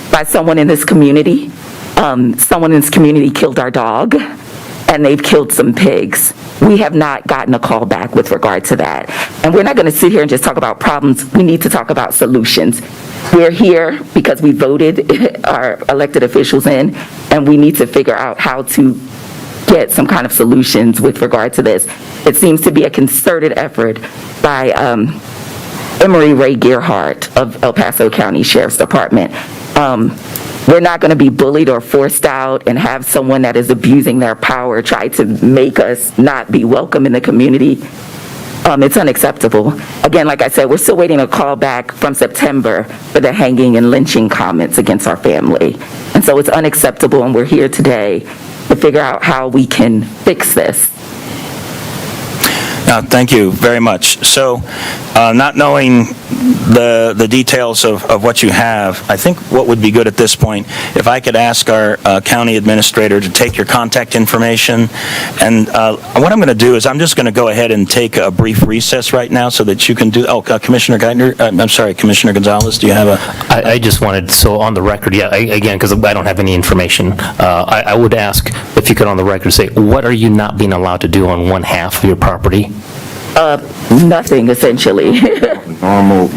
by someone in this community. Someone in this community killed our dog, and they've killed some pigs. We have not gotten a call back with regard to that. And we're not going to sit here and just talk about problems. We need to talk about solutions. We're here because we voted our elected officials in, and we need to figure out how to get some kind of solutions with regard to this. It seems to be a concerted effort by Emery Ray Gearhart of El Paso County Sheriff's Department. We're not going to be bullied or forced out and have someone that is abusing their power try to make us not be welcome in the community. It's unacceptable. Again, like I said, we're still waiting a call back from September for the hanging and lynching comments against our family. And so it's unacceptable, and we're here today to figure out how we can fix this. Thank you very much. So, not knowing the details of what you have, I think what would be good at this point, if I could ask our county administrator to take your contact information, and what I'm going to do is I'm just going to go ahead and take a brief recess right now so that you can do, Commissioner Geithner, I'm sorry, Commissioner Gonzalez, do you have a? I just wanted, so on the record, again, because I don't have any information, I would ask if you could on the record say, what are you not being allowed to do on one half of your property? Nothing, essentially. Normal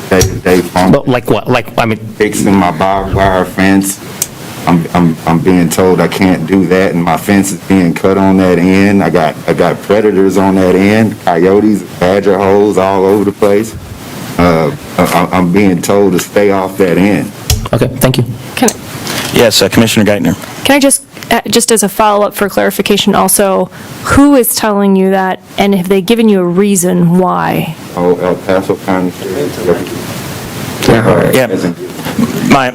day-to-day function. But like what? Like, I mean, Fixing my barbed wire fence. I'm being told I can't do that, and my fence is being cut on that end. I got predators on that end, coyotes, badger holes all over the place. I'm being told to stay off that end. okay, thank you. Yes, Commissioner Geithner. Can I just as a follow-up for clarification also, who is telling you that, and have they given you a reason why? Oh, El Paso County Sheriff. Yeah.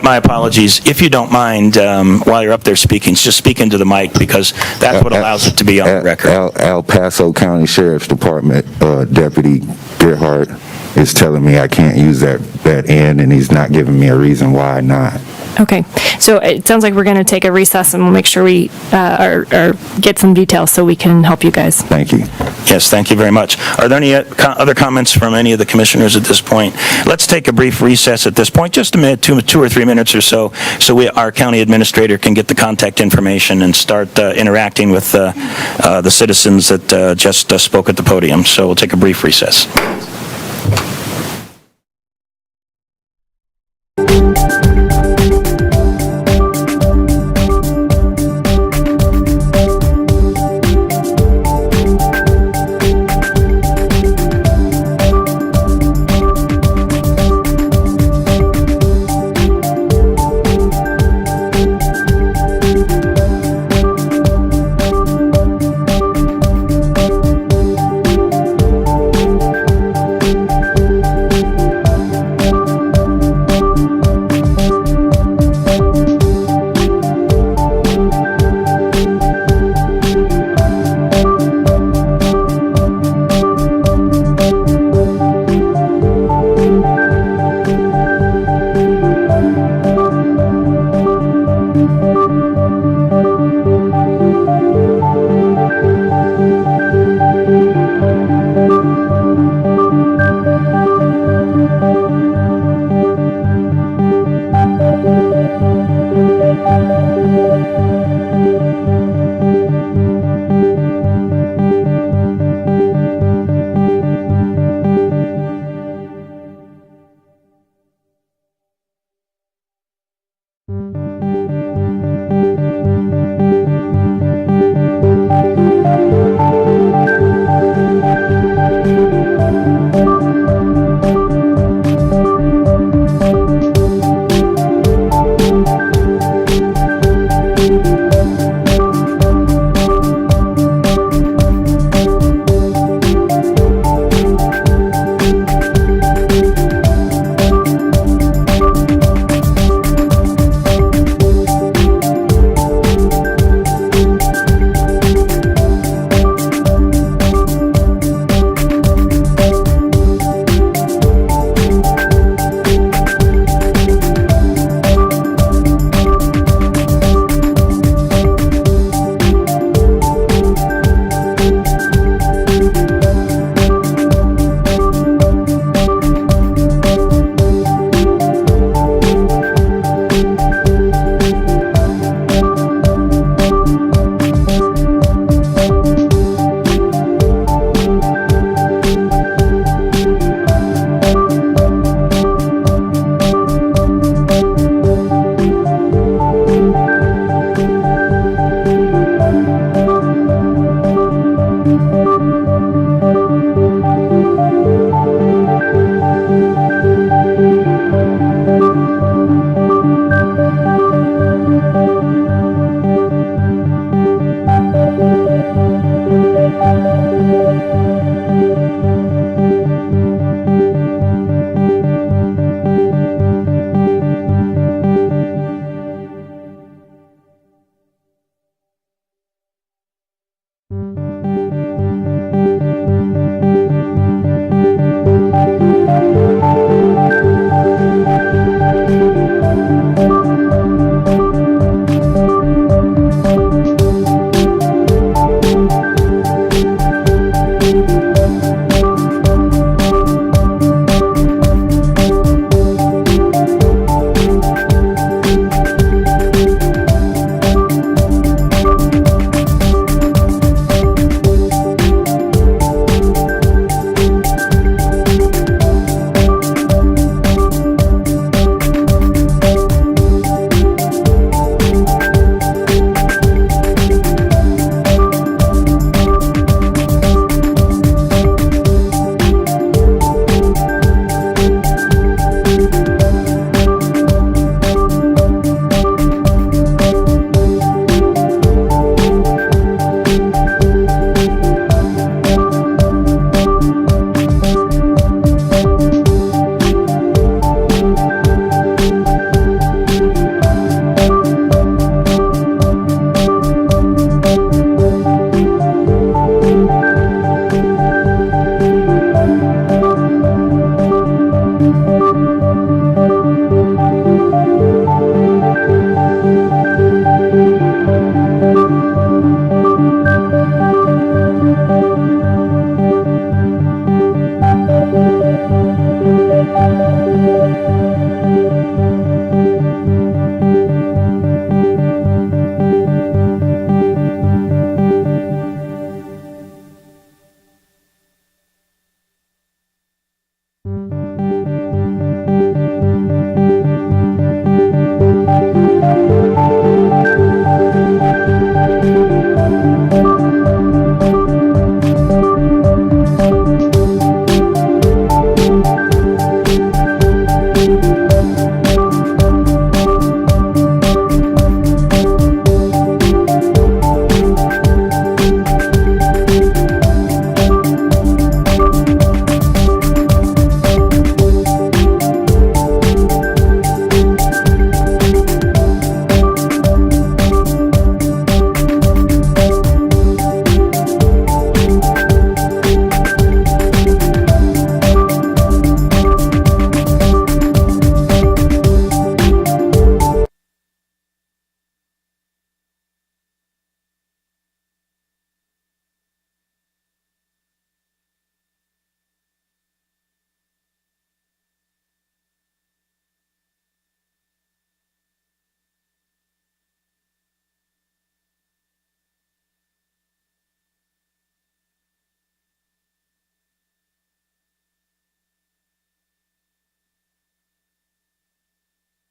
My apologies. If you don't mind, while you're up there speaking, just speak into the mic, because that's what allows it to be on the record. El Paso County Sheriff's Department Deputy Gearhart is telling me I can't use that end, and he's not giving me a reason why not. Okay, so it sounds like we're going to take a recess, and we'll make sure we or get some details so we can help you guys. Thank you. Yes, thank you very much. Are there any other comments from any of the commissioners at this point? Let's take a brief recess at this point, just a minute, two or 3 minutes or so our county administrator can get the contact information and start interacting with the citizens that just spoke at the podium. So we'll take a brief recess.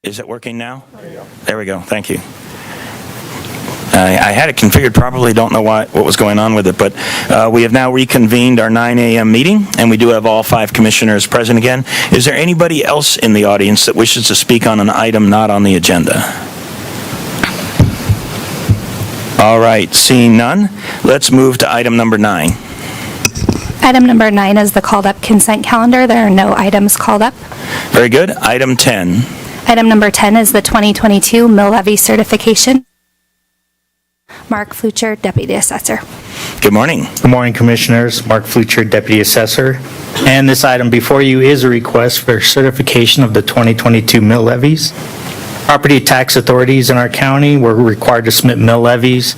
Is it working now? There we go. Thank you. I had it configured properly, don't know what was going on with it, but we have now reconvened our 9 a.m. meeting, and we do have all 5 commissioners present again. Is there anybody else in the audience that wishes to speak on an item not on the agenda? All right, seeing none, let's move to item number 9. Item number 9 is the called-up consent calendar. There are no items called up. Very good. Item 10. Item number 10 is the 2022 mill levy certification. Mark Flucher, Deputy Assessor. Good morning. Good morning, Commissioners. Mark Flucher, Deputy Assessor. And this item before you is a request for certification of the 2022 mill levies. Property tax authorities in our county were required to submit mill levies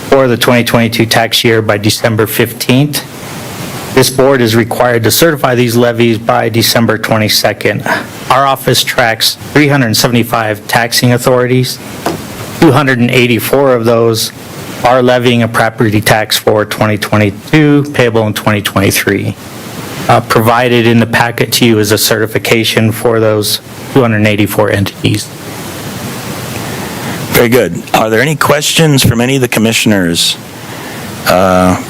for the 2022 tax year by December 15th. This board is required to certify these levies by December 22nd. Our office tracks 375 taxing authorities. 284 of those are levying a property tax for 2022, payable in 2023. Provided in the packet to you is a certification for those 284 entities. Very good. Are there any questions from any of the commissioners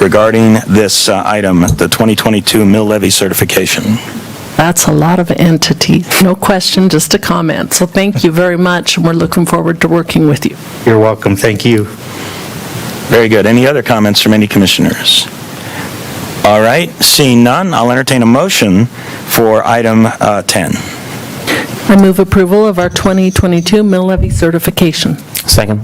regarding this item, the 2022 mill levy certification? That's a lot of entities. No question, just a comment. So thank you very much, and we're looking forward to working with you. You're welcome. Thank you. Very good. Any other comments from any commissioners? All right, seeing none, I'll entertain a motion for item 10. I move approval of our 2022 mill levy certification. Second.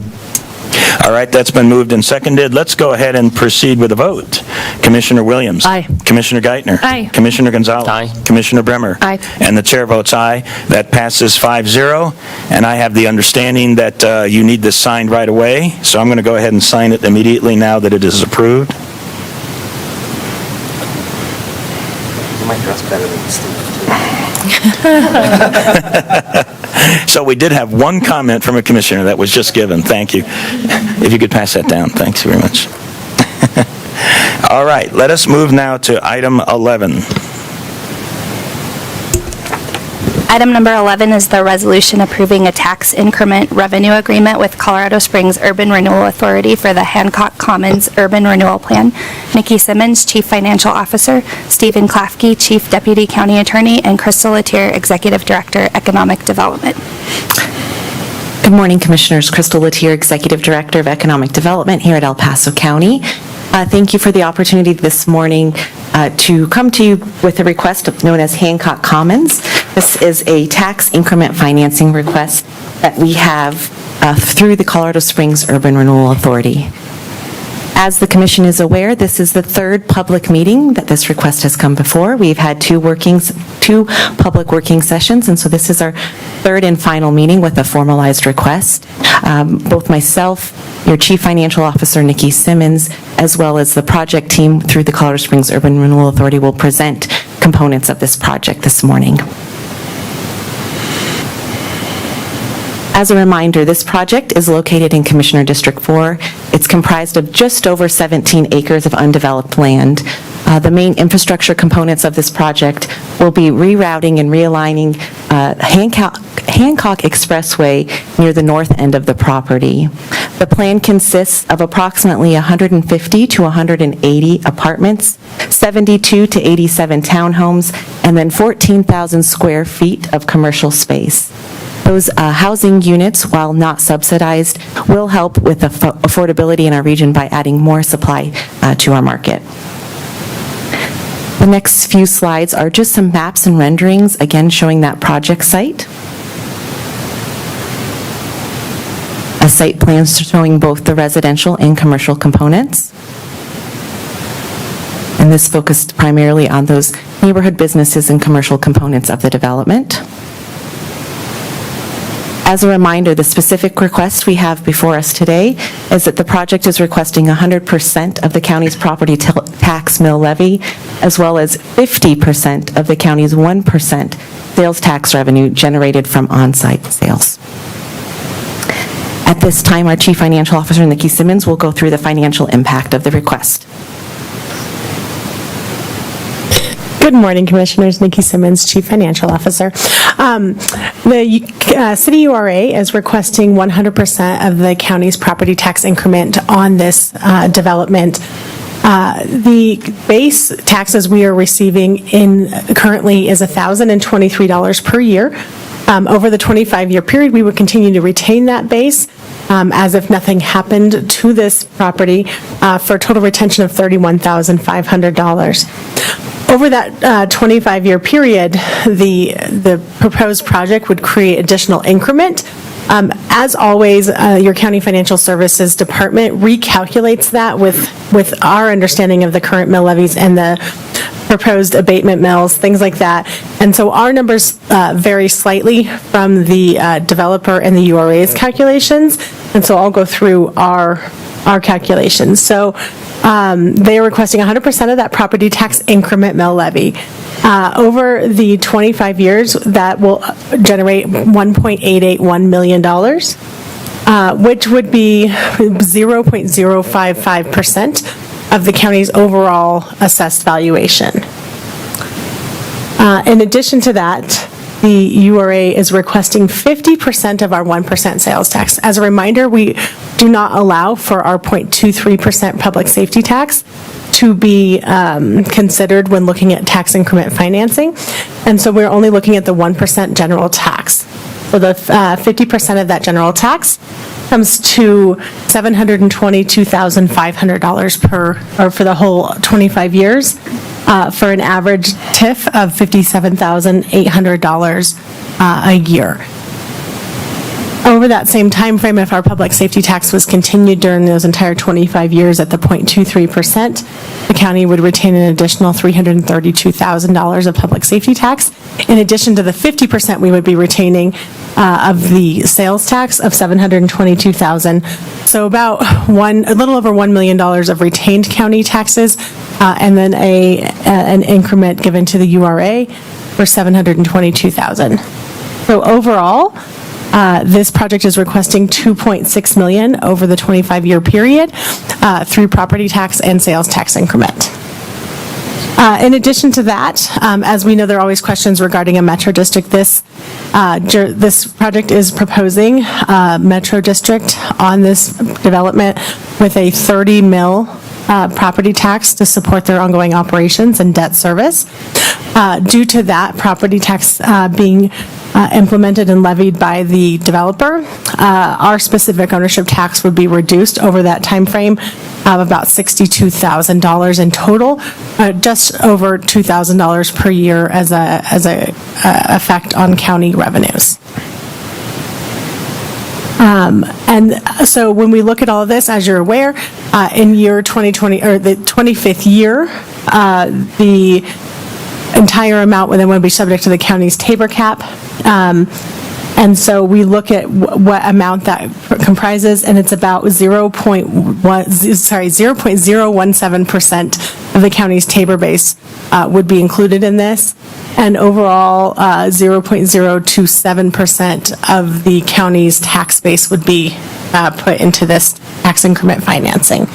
All right, that's been moved and seconded. Let's go ahead and proceed with a vote. Commissioner Williams. Aye. Commissioner Geithner. Aye. Commissioner Gonzalez. Aye. Commissioner Bremer. Aye. And the chair votes aye. That passes 5-0. And I have the understanding that you need this signed right away, so I'm going to go ahead and sign it immediately now that it is approved. You might dress better than Steve. So we did have one comment from a commissioner that was just given. Thank you. If you could pass that down. Thanks very much. All right, let us move now to item 11. Item number 11 is the resolution approving a tax increment revenue agreement with Colorado Springs Urban Renewal Authority for the Hancock Commons Urban Renewal Plan. Nikki Simmons, Chief Financial Officer, Stephen Klafke, Chief Deputy County Attorney, and Crystal Latier, Executive Director, Economic Development. Good morning, Commissioners. Crystal Latier, Executive Director of Economic Development here at El Paso County. Thank you for the opportunity this morning to come to you with a request known as Hancock Commons. This is a tax increment financing request that we have through the Colorado Springs Urban Renewal Authority. As the Commission is aware, this is the third public meeting that this request has come before. We've had two public working sessions, and so this is our third and final meeting with a formalized request. Both myself, your Chief Financial Officer, Nikki Simmons, as well as the project team through the Colorado Springs Urban Renewal Authority will present components of this project this morning. As a reminder, this project is located in Commissioner District 4. It's comprised of just over 17 acres of undeveloped land. The main infrastructure components of this project will be rerouting and realigning Hancock Expressway near the north end of the property. The plan consists of approximately 150 to 180 apartments, 72 to 87 townhomes, and then 14,000 square feet of commercial space. Those housing units, while not subsidized, will help with affordability in our region by adding more supply to our market. The next few slides are just some maps and renderings, again showing that project site. A site plan showing both the residential and commercial components. And this focused primarily on those neighborhood businesses and commercial components of the development. As a reminder, the specific request we have before us today is that the project is requesting 100% of the county's property tax mill levy, as well as 50% of the county's 1% sales tax revenue generated from on-site sales. At this time, our Chief Financial Officer, Nikki Simmons, will go through the financial impact of the request. Good morning, Commissioners. Nikki Simmons, Chief Financial Officer. The city URA is requesting 100% of the county's property tax increment on this development. The base taxes we are receiving currently is $1,023 per year. Over the 25-year period, we would continue to retain that base as if nothing happened to this property for a total retention of $31,500. Over that 25-year period, the proposed project would create additional increment. As always, your County Financial Services Department recalculates that with our understanding of the current mill levies and the proposed abatement mills, things like that. And so our numbers vary slightly from the developer and the URA's calculations. And so I'll go through our calculations. So they are requesting 100% of that property tax increment mill levy. Over the 25 years, that will generate $1.881 million, which would be 0.055% of the county's overall assessed valuation. In addition to that, the URA is requesting 50% of our 1% sales tax. As a reminder, we do not allow for our 0.23% public safety tax to be considered when looking at tax increment financing. And so we're only looking at the 1% general tax. So the 50% of that general tax comes to $722,500 for the whole 25 years, for an average TIF of $57,800 a year. Over that same time frame, if our public safety tax was continued during those entire 25 years at the 0.23%, the county would retain an additional $332,000 of public safety tax, in addition to the 50% we would be retaining of the sales tax of $722,000. So about a little over $1 million of retained county taxes, and then an increment given to the URA for $722,000. So overall, this project is requesting $2.6 million over the 25-year period through property tax and sales tax increment. In addition to that, as we know, there are always questions regarding a metro district. This project is proposing a metro district on this development with a 30 mil property tax to support their ongoing operations and debt service. Due to that property tax being implemented and levied by the developer, our specific ownership tax would be reduced over that time frame of about $62,000 in total, just over $2,000 per year as a effect on county revenues. And so when we look at all of this, as you're aware, in year 2020, or the 25th year, the entire amount would then be subject to the county's Tabor cap. And so we look at what amount that comprises, and it's about 0.017% of the county's Tabor base would be included in this. And overall, 0.027% of the county's tax base would be put into this tax increment financing.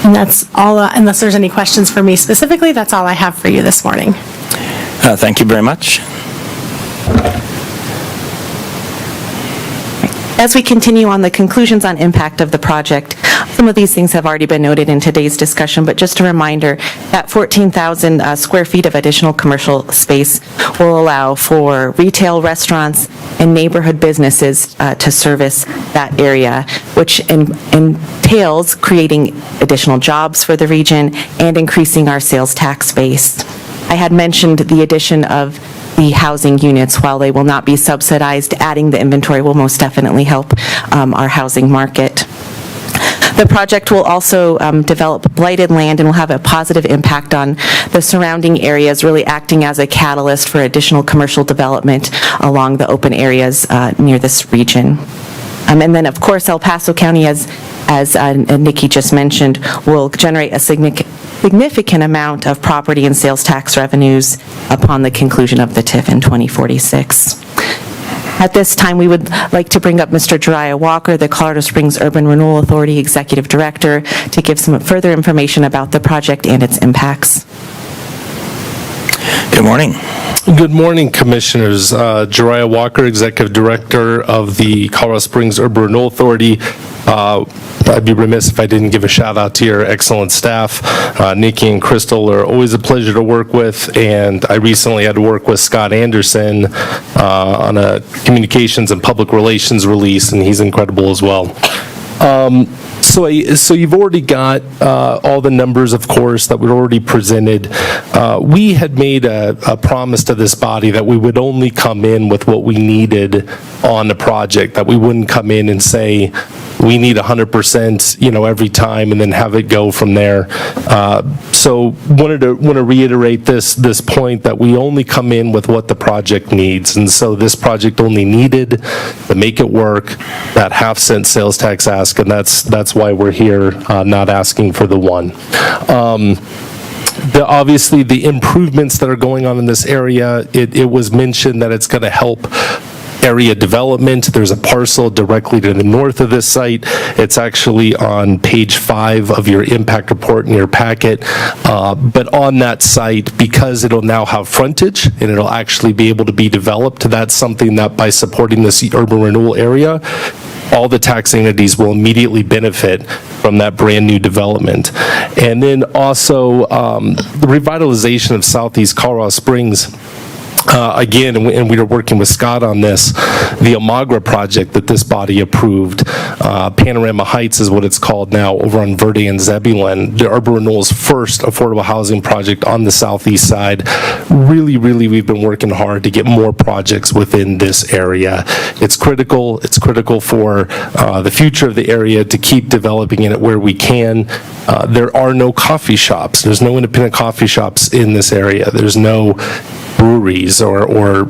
And that's all, unless there's any questions for me specifically, that's all I have for you this morning. Thank you very much. As we continue on the conclusions on impact of the project, some of these things have already been noted in today's discussion, but just a reminder that 14,000 square feet of additional commercial space will allow for retail, restaurants, and neighborhood businesses to service that area, which entails creating additional jobs for the region and increasing our sales tax base. I had mentioned the addition of the housing units. While they will not be subsidized, adding the inventory will most definitely help our housing market. The project will also develop blighted land and will have a positive impact on the surrounding areas, really acting as a catalyst for additional commercial development along the open areas near this region. And then, of course, El Paso County, as Nikki just mentioned, will generate a significant amount of property and sales tax revenues upon the conclusion of the TIF in 2046. At this time, we would like to bring up Mr. Jariah Walker, the Colorado Springs Urban Renewal Authority Executive Director, to give some further information about the project and its impacts. Good morning. Good morning, Commissioners. Jariah Walker, Executive Director of the Colorado Springs Urban Renewal Authority. I'd be remiss if I didn't give a shout out to your excellent staff. Nikki and Crystal are always a pleasure to work with, and I recently had to work with Scott Anderson on a communications and public relations release, and he's incredible as well. So you've already got all the numbers, of course, that were already presented. We had made a promise to this body that we would only come in with what we needed on the project, that we wouldn't come in and say, we need 100%, every time, and then have it go from there. So want to reiterate this point that we only come in with what the project needs. And so this project only needed to make it work that half-cent sales tax ask, and that's why we're here, not asking for the one. Obviously, the improvements that are going on in this area, it was mentioned that it's going to help area development. There's a parcel directly to the north of this site. It's actually on page 5 of your impact report in your packet. But on that site, because it'll now have frontage and it'll actually be able to be developed, that's something that by supporting this urban renewal area, all the tax entities will immediately benefit from that brand new development. And then also the revitalization of Southeast Colorado Springs. Again, and we were working with Scott on this, the Amagra project that this body approved, Panorama Heights is what it's called now, over on Verde and Zebulon, the Urban Renewal's first affordable housing project on the southeast side. Really, we've been working hard to get more projects within this area. It's critical for the future of the area to keep developing in it where we can. There are no coffee shops. There's no independent coffee shops in this area. There's no breweries or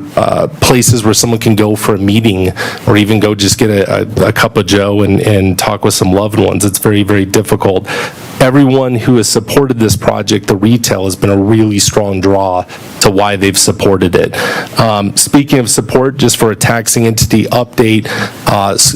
places where someone can go for a meeting or even go just get a cup of joe and talk with some loved ones. It's very, very difficult. Everyone who has supported this project, the retail, has been a really strong draw to why they've supported it. Speaking of support, just for a taxing entity update,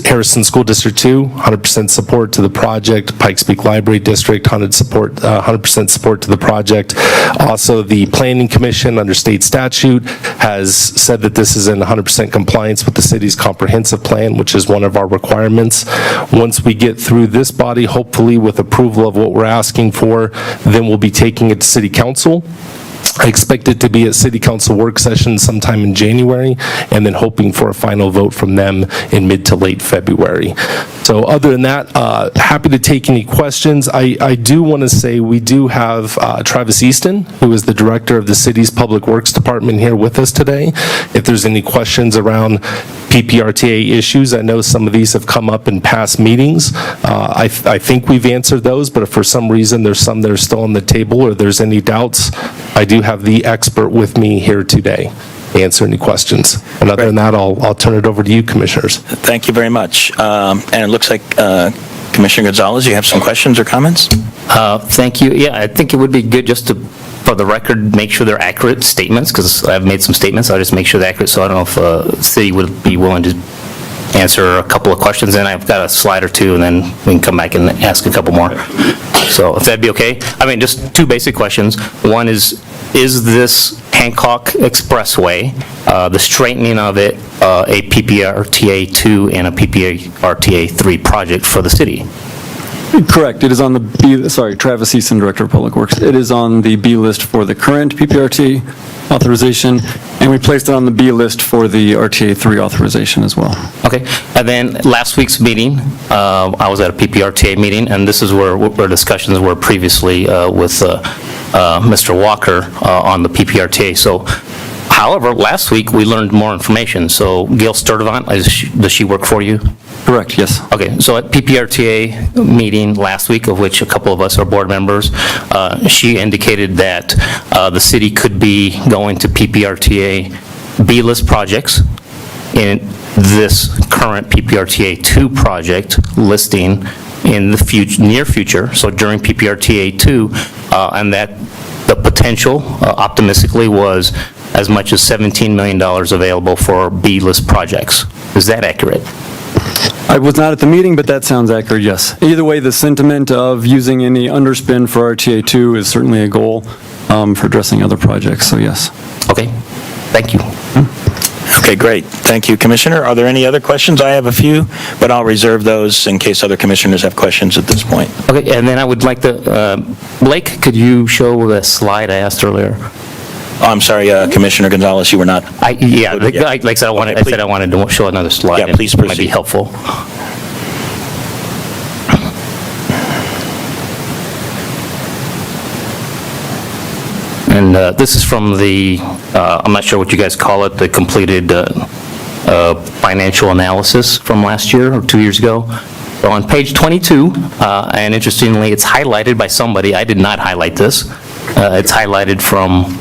Harrison School District 2, 100% support to the project. Pikes Peak Library District, 100% support to the project. Also, the Planning Commission, under state statute, has said that this is in 100% compliance with the city's comprehensive plan, which is one of our requirements. Once we get through this body, hopefully with approval of what we're asking for, then we'll be taking it to City Council. I expect it to be at City Council work session sometime in January, and then hoping for a final vote from them in mid to late February. So other than that, happy to take any questions. I do want to say we do have Travis Easton, who is the director of the city's Public Works Department, here with us today. If there's any questions around PPRTA issues, I know some of these have come up in past meetings. I think we've answered those, but if for some reason there's some that are still on the table or there's any doubts, I do have the expert with me here today to answer any questions. And other than that, I'll turn it over to you, Commissioners. Thank you very much. And it looks like Commissioner Gonzalez, you have some questions or comments? Thank you. Yeah, I think it would be good just to, for the record, make sure they're accurate statements, because I've made some statements. I'll just make sure they're accurate. So I don't know if the city would be willing to answer a couple of questions, and I've got a slide or two, and then we can come back and ask a couple more. So if that'd be okay? I mean, just two basic questions. One is this Hancock Expressway, the straightening of it, a PPRTA 2 and a PPRTA 3 project for the city? Correct. It is on the Travis Easton, Director of Public Works. It is on the B list for the current PPRT authorization, and we placed it on the B list for the RTA 3 authorization as well. Okay. And then last week's meeting, I was at a PPRTA meeting, and this is where discussions were previously with Mr. Walker on the PPRTA. So, however, last week we learned more information. So Gail Sturdivant, does she work for you? Correct, yes. Okay, so at PPRTA meeting last week, of which a couple of us are board members, she indicated that the city could be going to PPRTA B-list projects in this current PPRTA 2 project listing in the near future, so during PPRTA 2, and that the potential, optimistically, was as much as $17 million available for B-list projects. Is that accurate? I was not at the meeting, but that sounds accurate, yes. Either way, the sentiment of using any underspend for RTA 2 is certainly a goal for addressing other projects, so yes. Okay. Thank you. Okay, great. Thank you, Commissioner. Are there any other questions? I have a few, but I'll reserve those in case other commissioners have questions at this point. Okay, and then I would like to, Blake, could you show the slide I asked earlier? Oh, I'm sorry, Commissioner Gonzalez, you were not. Like I said, I said I wanted to show another slide. Yeah, please It might be proceed. helpful. And this is from the, I'm not sure what you guys call it, the completed financial analysis from last year or 2 years ago. So on page 22, and interestingly, it's highlighted by somebody. I did not highlight this. It's highlighted from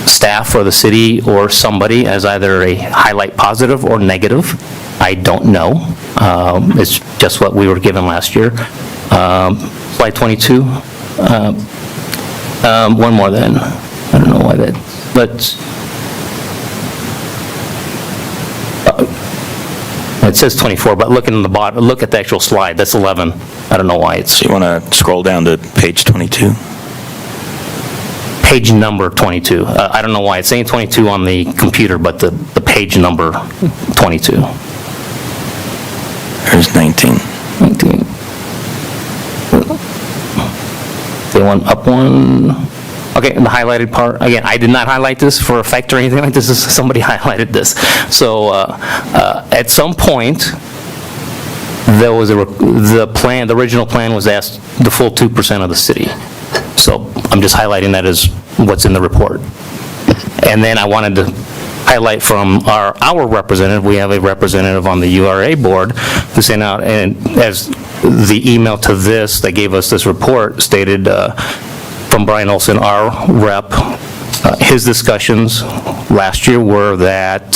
staff or the city or somebody as either a highlight positive or negative. I don't know. It's just what we were given last year. Slide 22. One more then. I don't know why that, but it says 24, but look in the bottom, look at the actual slide, that's 11. I don't know why it's. So you want to scroll down to page 22? Page number 22. I don't know why it's saying 22 on the computer, but the page number 22. There's 19. 19. They want up one. Okay, the highlighted part, again, I did not highlight this for effect or anything like this, somebody highlighted this. So at some point, there was the original plan was asked the full 2% of the city. So I'm just highlighting that as what's in the report. And then I wanted to highlight from our representative, we have a representative on the URA board who sent out, and as the email to this that gave us this report stated from Brian Olson, our rep, his discussions last year were that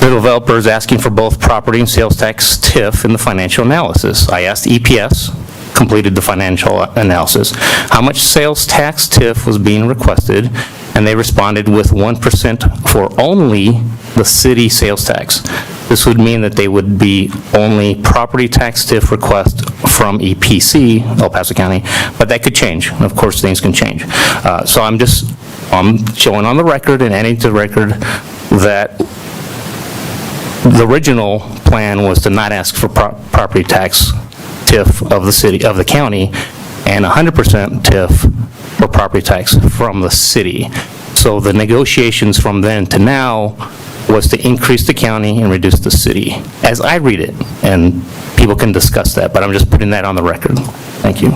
the developer is asking for both property and sales tax TIF in the financial analysis. I asked EPS, completed the financial analysis, how much sales tax TIF was being requested, and they responded with 1% for only the city sales tax. This would mean that they would be only property tax TIF request from EPC, El Paso County, but that could change. Of course, things can change. So I'm showing on the record and adding to the record that the original plan was to not ask for property tax TIF of the city, of the county, and 100% TIF for property tax from the city. So the negotiations from then to now was to increase the county and reduce the city, as I read it, and people can discuss that, but I'm just putting that on the record. Thank you.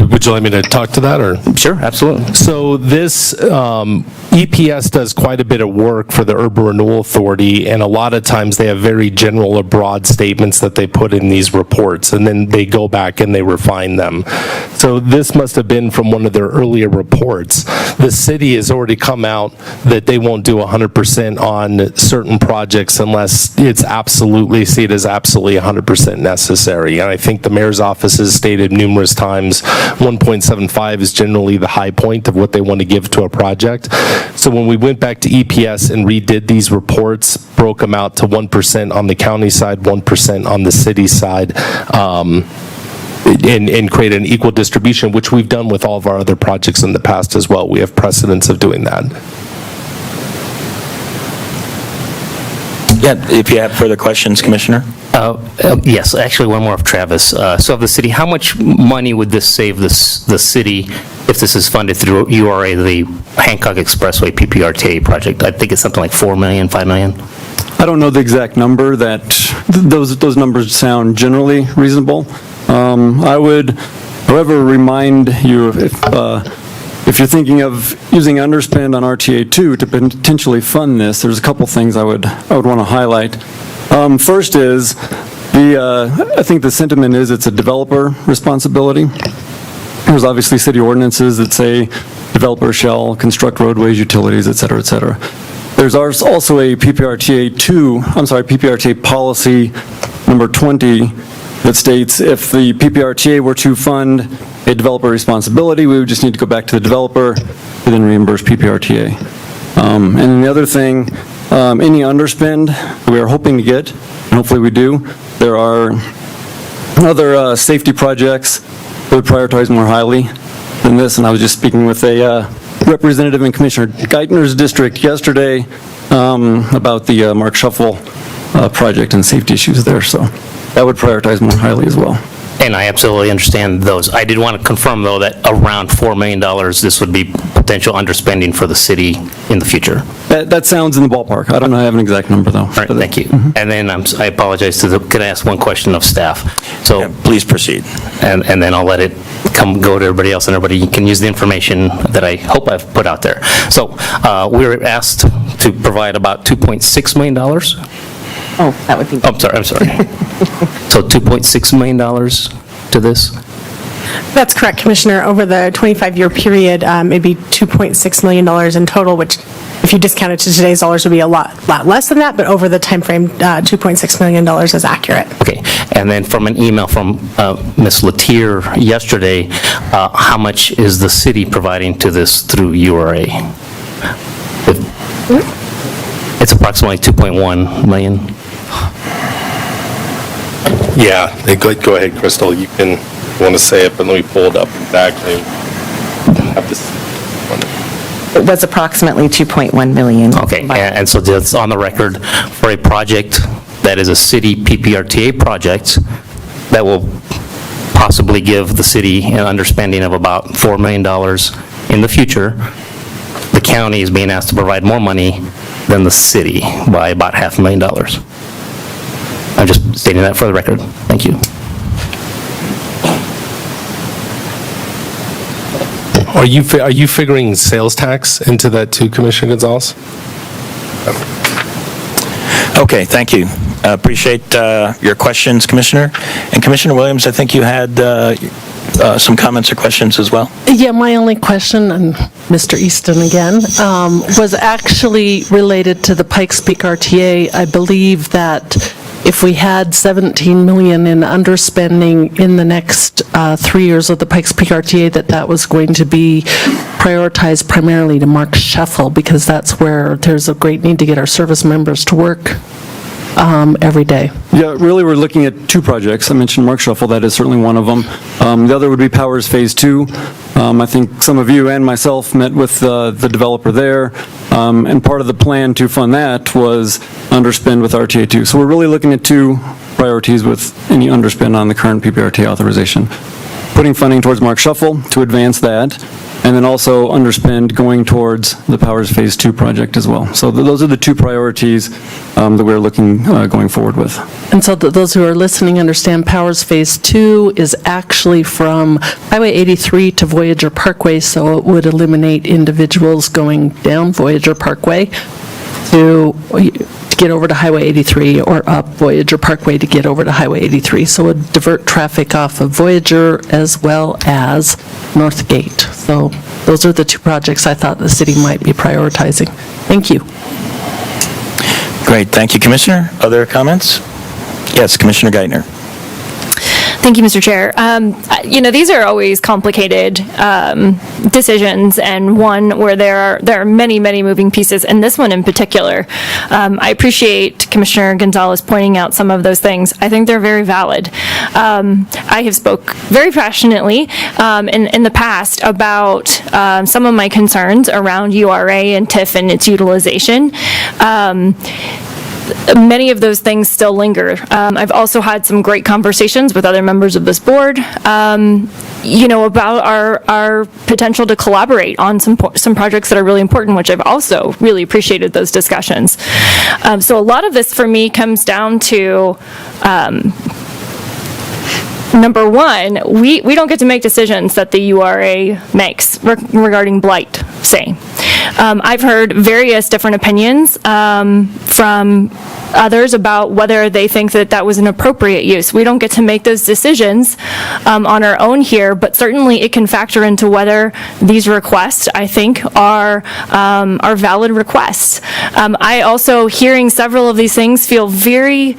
Would you like me to talk to that, or? Sure, absolutely. So this, EPS does quite a bit of work for the Urban Renewal Authority, and a lot of times they have very general or broad statements that they put in these reports, and then they go back and they refine them. So this must have been from one of their earlier reports. The city has already come out that they won't do 100% on certain projects unless it's absolutely, see it as absolutely 100% necessary. And I think the mayor's office has stated numerous times 1.75 is generally the high point of what they want to give to a project. So when we went back to EPS and redid these reports, broke them out to 1% on the county side, 1% on the city side, and create an equal distribution, which we've done with all of our other projects in the past as well. We have precedents of doing that. Yeah, if you have further questions, Commissioner? Yes, actually, one more of Travis. So of the city, how much money would this save the city if this is funded through URA, the Hancock Expressway PPRTA project? I think it's something like 4 million, 5 million? I don't know the exact number. Those numbers sound generally reasonable. I would, however, remind you if you're thinking of using underspend on RTA2 to potentially fund this, there's a couple things I would want to highlight. First is I think the sentiment is it's a developer responsibility. There's obviously city ordinances that say developer shall construct roadways, utilities, et cetera, et cetera. There's also a PPRTA policy number 20 that states if the PPRTA were to fund a developer responsibility, we would just need to go back to the developer and then reimburse PPRTA. And then the other thing, any underspend we are hoping to get, and hopefully we do, there are other safety projects that would prioritize more highly than this, and I was just speaking with a representative in Commissioner Geithner's district yesterday about the Mark Shuffle project and safety issues there, so that would prioritize more highly as well. And I absolutely understand those. I did want to confirm, though, that around $4 million, this would be potential underspending for the city in the future. That sounds in the ballpark. I don't have an exact number, though. All right, thank you. And then I apologize can I ask one question of staff? So, Yeah, please proceed. and then I'll let it go to everybody else, and everybody can use the information that I hope I've put out there. So, we were asked to provide about $2.6 million. Oh, that would be. Oh, I'm sorry. So $2.6 million to this? That's correct, Commissioner. Over the 25-year period, it'd be $2.6 million in total, which, if you discount it to today's dollars, would be a lot less than that, but over the time frame, $2.6 million is accurate. Okay. And then from an email from Ms. Latier yesterday, how much is the city providing to this through URA? It's approximately 2.1 million. Yeah, go ahead, Crystal, you want to say it, but let me pull it up exactly. Have this It was approximately 2.1 million. Okay, and so that's on the record for a project that is a city PPRTA project that will possibly give the city an underspending of about $4 million in the future. The county is being asked to provide more money than the city by about $500,000. I'm just stating that for the record. Thank you. Are you figuring sales tax into that too, Commissioner Gonzalez? Okay, thank you. Appreciate your questions, Commissioner. And Commissioner Williams, I think you had some comments or questions as well. Yeah, my only question, and Mr. Easton again, was actually related to the Pikes Peak RTA. I believe that if we had 17 million in underspending in the next 3 years of the Pikes Peak RTA, that was going to be prioritized primarily to Mark Shuffle, because that's where there's a great need to get our service members to work every day. Yeah, really, we're looking at two projects. I mentioned Mark Shuffle, that is certainly one of them. The other would be Powers Phase 2. I think some of you and myself met with the developer there, and part of the plan to fund that was underspend with RTA 2. So we're really looking at two priorities with any underspend on the current PPRTA authorization. Putting funding towards Mark Shuffle to advance that, and then also underspend going towards the Powers Phase 2 project as well. So those are the two priorities that we're looking going forward with. And so those who are listening understand Powers Phase 2 is actually from Highway 83 to Voyager Parkway, so it would eliminate individuals going down Voyager Parkway to get over to Highway 83 or up Voyager Parkway to get over to Highway 83. So it would divert traffic off of Voyager as well as North Gate. So those are the two projects I thought the city might be prioritizing. Thank you. Great, thank you, Commissioner. Other comments? Yes, Commissioner Geithner. Thank you, Mr. Chair. These are always complicated decisions, and one where there are many, many moving pieces, and this one in particular. I appreciate Commissioner Gonzalez pointing out some of those things. I think they're very valid. I have spoke very passionately in the past about some of my concerns around URA and TIF and its utilization. Many of those things still linger. I've also had some great conversations with other members of this board, about our potential to collaborate on some projects that are really important, which I've also really appreciated those discussions. So a lot of this for me comes down to number one, we don't get to make decisions that the URA makes regarding blight, say. I've heard various different opinions from others about whether they think that was an appropriate use. We don't get to make those decisions on our own here, but certainly it can factor into whether these requests, I think, are valid requests. I also, hearing several of these things, feel very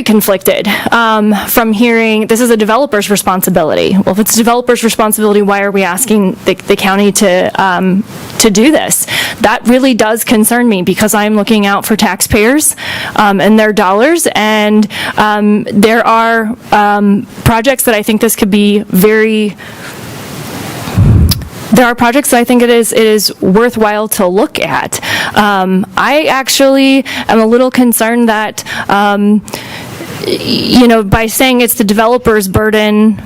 conflicted from hearing this is a developer's responsibility. Well, if it's a developer's responsibility, why are we asking the county to do this? That really does concern me, because I'm looking out for taxpayers and their dollars, and there are projects that I think this could be very there are projects that I think it is worthwhile to look at. I actually am a little concerned that, by saying it's the developer's burden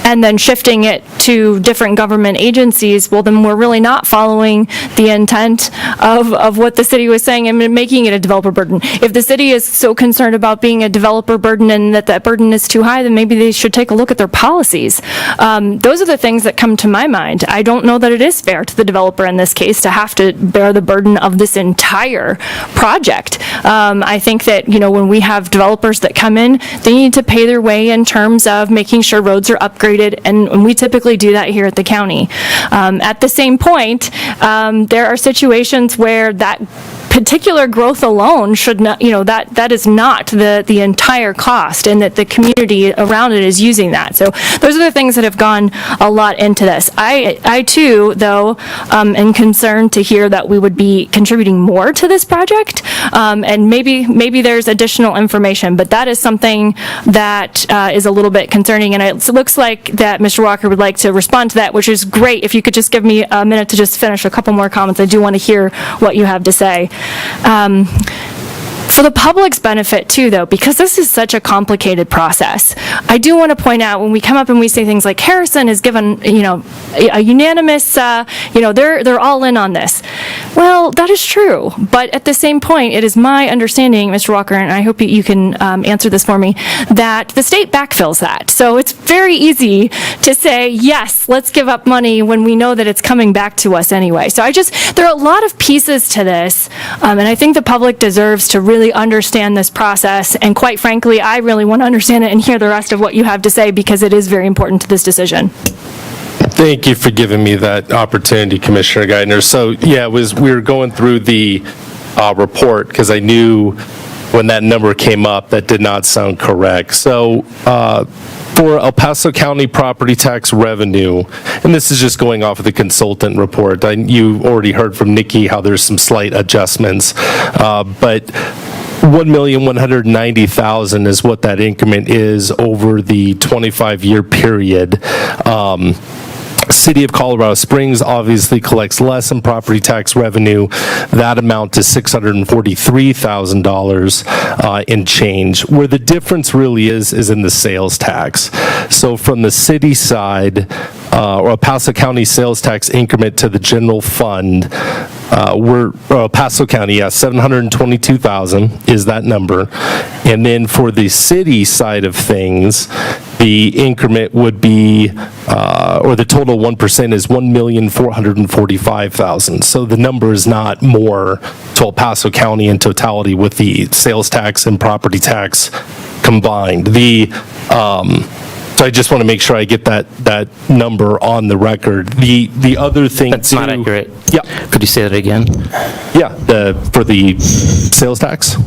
and then shifting it to different government agencies, well, then we're really not following the intent of what the city was saying and making it a developer burden. If the city is so concerned about being a developer burden and that burden is too high, then maybe they should take a look at their policies. Those are the things that come to my mind. I don't know that it is fair to the developer in this case to have to bear the burden of this entire project. I think that, when we have developers that come in, they need to pay their way in terms of making sure roads are upgraded, and we typically do that here at the county. At the same point, there are situations where that particular growth alone should not, that is not the entire cost, and that the community around it is using that. So those are the things that have gone a lot into this. I too, though, am concerned to hear that we would be contributing more to this project, and maybe there's additional information, but that is something that is a little bit concerning, and it looks like that Mr. Walker would like to respond to that, which is great. If you could just give me a minute to just finish a couple more comments. I do want to hear what you have to say. For the public's benefit too, though, because this is such a complicated process, I do want to point out when we come up and we say things like Harrison is given, a unanimous, they're all in on this. Well, that is true, but at the same point, it is my understanding, Mr. Walker, and I hope you can answer this for me, that the state backfills that. So it's very easy to say, yes, let's give up money when we know that it's coming back to us anyway. So there are a lot of pieces to this, and I think the public deserves to really understand this process, and quite frankly, I really want to understand it and hear the rest of what you have to say, because it is very important to this decision. Thank you for giving me that opportunity, Commissioner Geithner. So, yeah, we were going through the report because I knew when that number came up, that did not sound correct. So, for El Paso County property tax revenue, and this is just going off of the consultant report. You already heard from Nikki how there's some slight adjustments, but $1,190,000 is what that increment is over the 25-year period. City of Colorado Springs obviously collects less in property tax revenue. That amount to $643,000 in change. Where the difference really is in the sales tax. So from the city side, or El Paso County sales tax increment to the general fund, El Paso County, $722,000 is that number. And then for the city side of things, the increment would be, or the total 1% is $1,445,000. So the number is not more to El Paso County in totality with the sales tax and property tax combined. So I just want to make sure I get that number on the record. The other thing That's not accurate. Yeah. Could you say that again? Yeah, for the sales tax.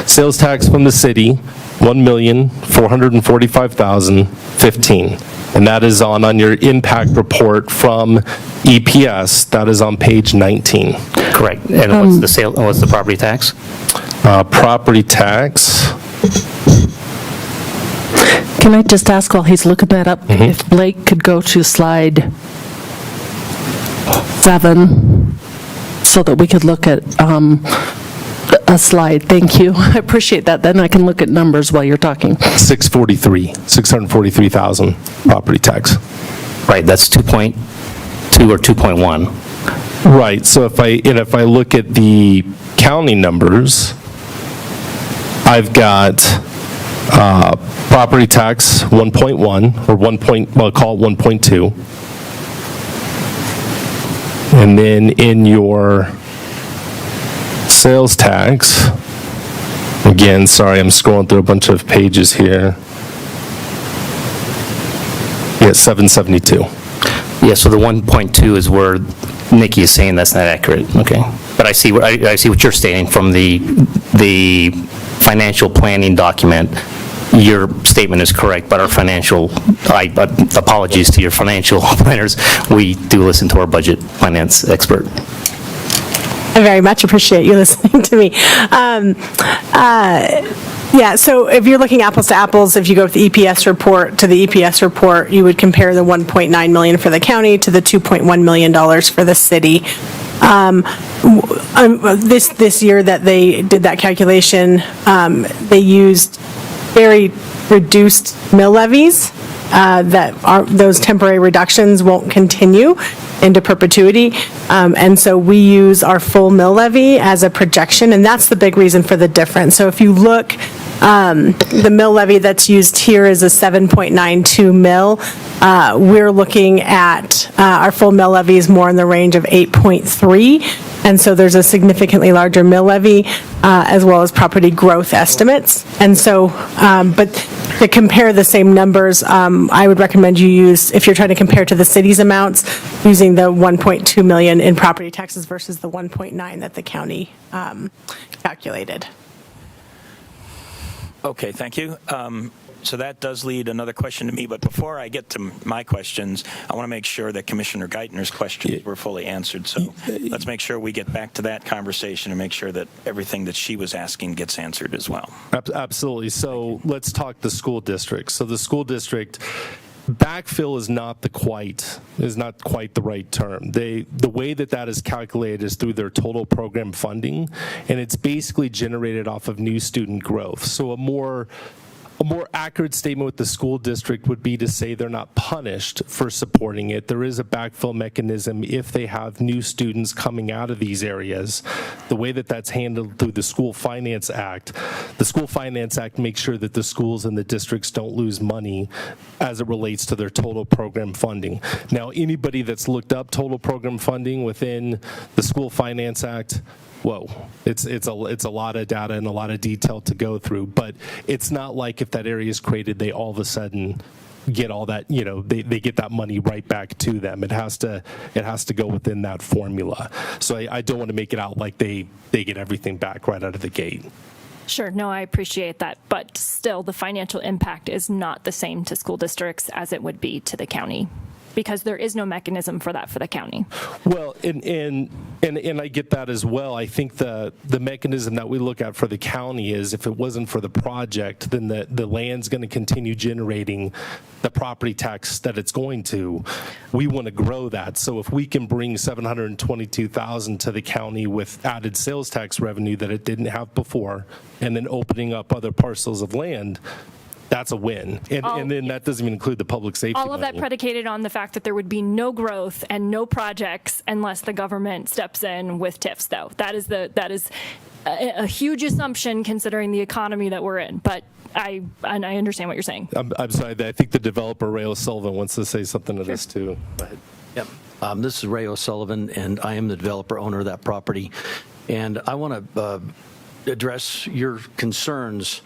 Sales tax from the city, $1,445,015, and that is on your impact report from EPS. That is on page 19. Correct. And what's the property tax? Property tax. Can I just ask while he's looking that up, if Blake could go to slide 7 so that we could look at a slide. Thank you. I appreciate that. Then I can look at numbers while you're talking. 643,000 property tax. Right, that's 2.2 or 2.1. Right, so if I look at the county numbers, I've got property tax 1.1, or I'll call it 1.2. And then in your sales tax, again, sorry, I'm scrolling through a bunch of pages here. Yeah, 772. Yeah, so the 1.2 is where Nikki is saying that's not accurate. Okay, but I see what you're stating from the financial planning document. Your statement is correct, but our apologies to your financial planners, we do listen to our budget finance expert. I very much appreciate you listening to me. Yeah, so if you're looking apples to apples, if you go with the EPS report to the EPS report, you would compare the 1.9 million for the county to the $2.1 million for the city. This year that they did that calculation, they used very reduced mill levies those temporary reductions won't continue into perpetuity. And so we use our full mill levy as a projection, and that's the big reason for the difference. So if you look, the mill levy that's used here is a 7.92 mil. We're looking at our full mill levy is more in the range of 8.3. And so there's a significantly larger mill levy, as well as property growth estimates. And so, but to compare the same numbers, I would recommend you use, if you're trying to compare to the city's amounts, using the 1.2 million in property taxes versus the 1.9 that the county calculated. Okay, thank you. So that does lead another question to me, but before I get to my questions, I want to make sure that Commissioner Geithner's questions were fully answered. So let's make sure we get back to that conversation and make sure that everything that she was asking gets answered as well. Absolutely. So let's talk the school district. So the school district, backfill is not quite the right term. The way that is calculated is through their total program funding, and it's basically generated off of new student growth. So a more accurate statement with the school district would be to say they're not punished for supporting it. There is a backfill mechanism if they have new students coming out of these areas. The way that's handled through the School Finance Act, the School Finance Act makes sure that the schools and the districts don't lose money as it relates to their total program funding. Now, anybody that's looked up total program funding within the School Finance Act, whoa, it's a lot of data and a lot of detail to go through, but it's not like if that area is created, they all of a sudden get all that, they get that money right back to them. It has to go within that formula. So I don't want to make it out like they get everything back right out of the gate. Sure, no, I appreciate that, but still, the financial impact is not the same to school districts as it would be to the county, because there is no mechanism for that for the county. Well, and I get that as well. I think the mechanism that we look at for the county is if it wasn't for the project, then the land's going to continue generating the property tax that it's going to. We want to grow that. So if we can bring $722,000 to the county with added sales tax revenue that it didn't have before, and then opening up other parcels of land, that's a win. And then that doesn't even include the public safety All of that money. predicated on the fact that there would be no growth and no projects unless the government steps in with TIFs, though. That is a huge assumption considering the economy that we're in. But I understand what you're saying. I'm sorry, I think the developer, Ray O'Sullivan, wants to say something to this too. Go ahead. Yep. This is Ray O'Sullivan, and I am the developer owner of that property. And I want to address your concerns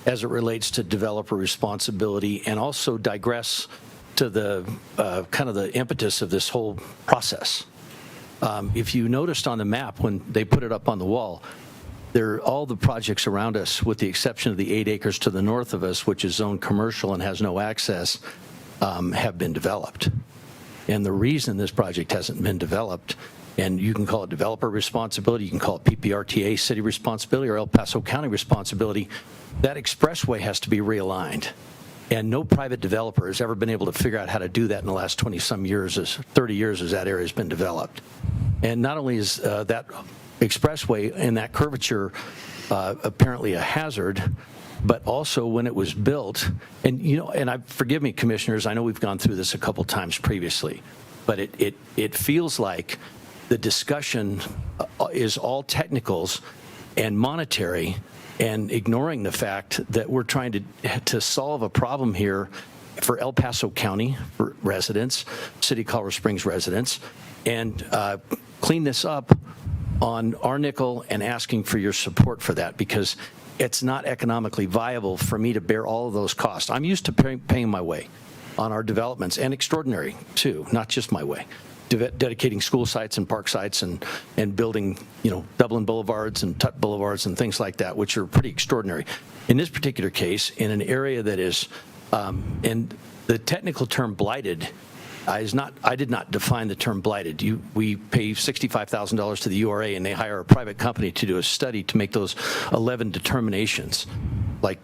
as it relates to developer responsibility, and also digress to the kind of the impetus of this whole process. If you noticed on the map when they put it up on the wall, all the projects around us, with the exception of the 8 acres to the north of us, which is zoned commercial and has no access, have been developed. And the reason this project hasn't been developed, and you can call it developer responsibility, you can call it PPRTA city responsibility or El Paso County responsibility, that expressway has to be realigned. And no private developer has ever been able to figure out how to do that in the last 20-some years, 30 years as that area has been developed. And not only is that expressway and that curvature apparently a hazard, but also when it was built, and forgive me, commissioners, I know we've gone through this a couple times previously, but it feels like the discussion is all technicals and monetary, and ignoring the fact that we're trying to solve a problem here for El Paso County for residents, City of Colorado Springs residents, and clean this up on our nickel, and asking for your support for that, because it's not economically viable for me to bear all of those costs. I'm used to paying my way on our developments, and extraordinary too, not just my way. Dedicating school sites and park sites and building, Dublin Boulevards and Tut Boulevards and things like that, which are pretty extraordinary. In this particular case, in an area that is, and the technical term blighted, I did not define the term blighted. We pay $65,000 to the URA, and they hire a private company to do a study to make those 11 determinations. like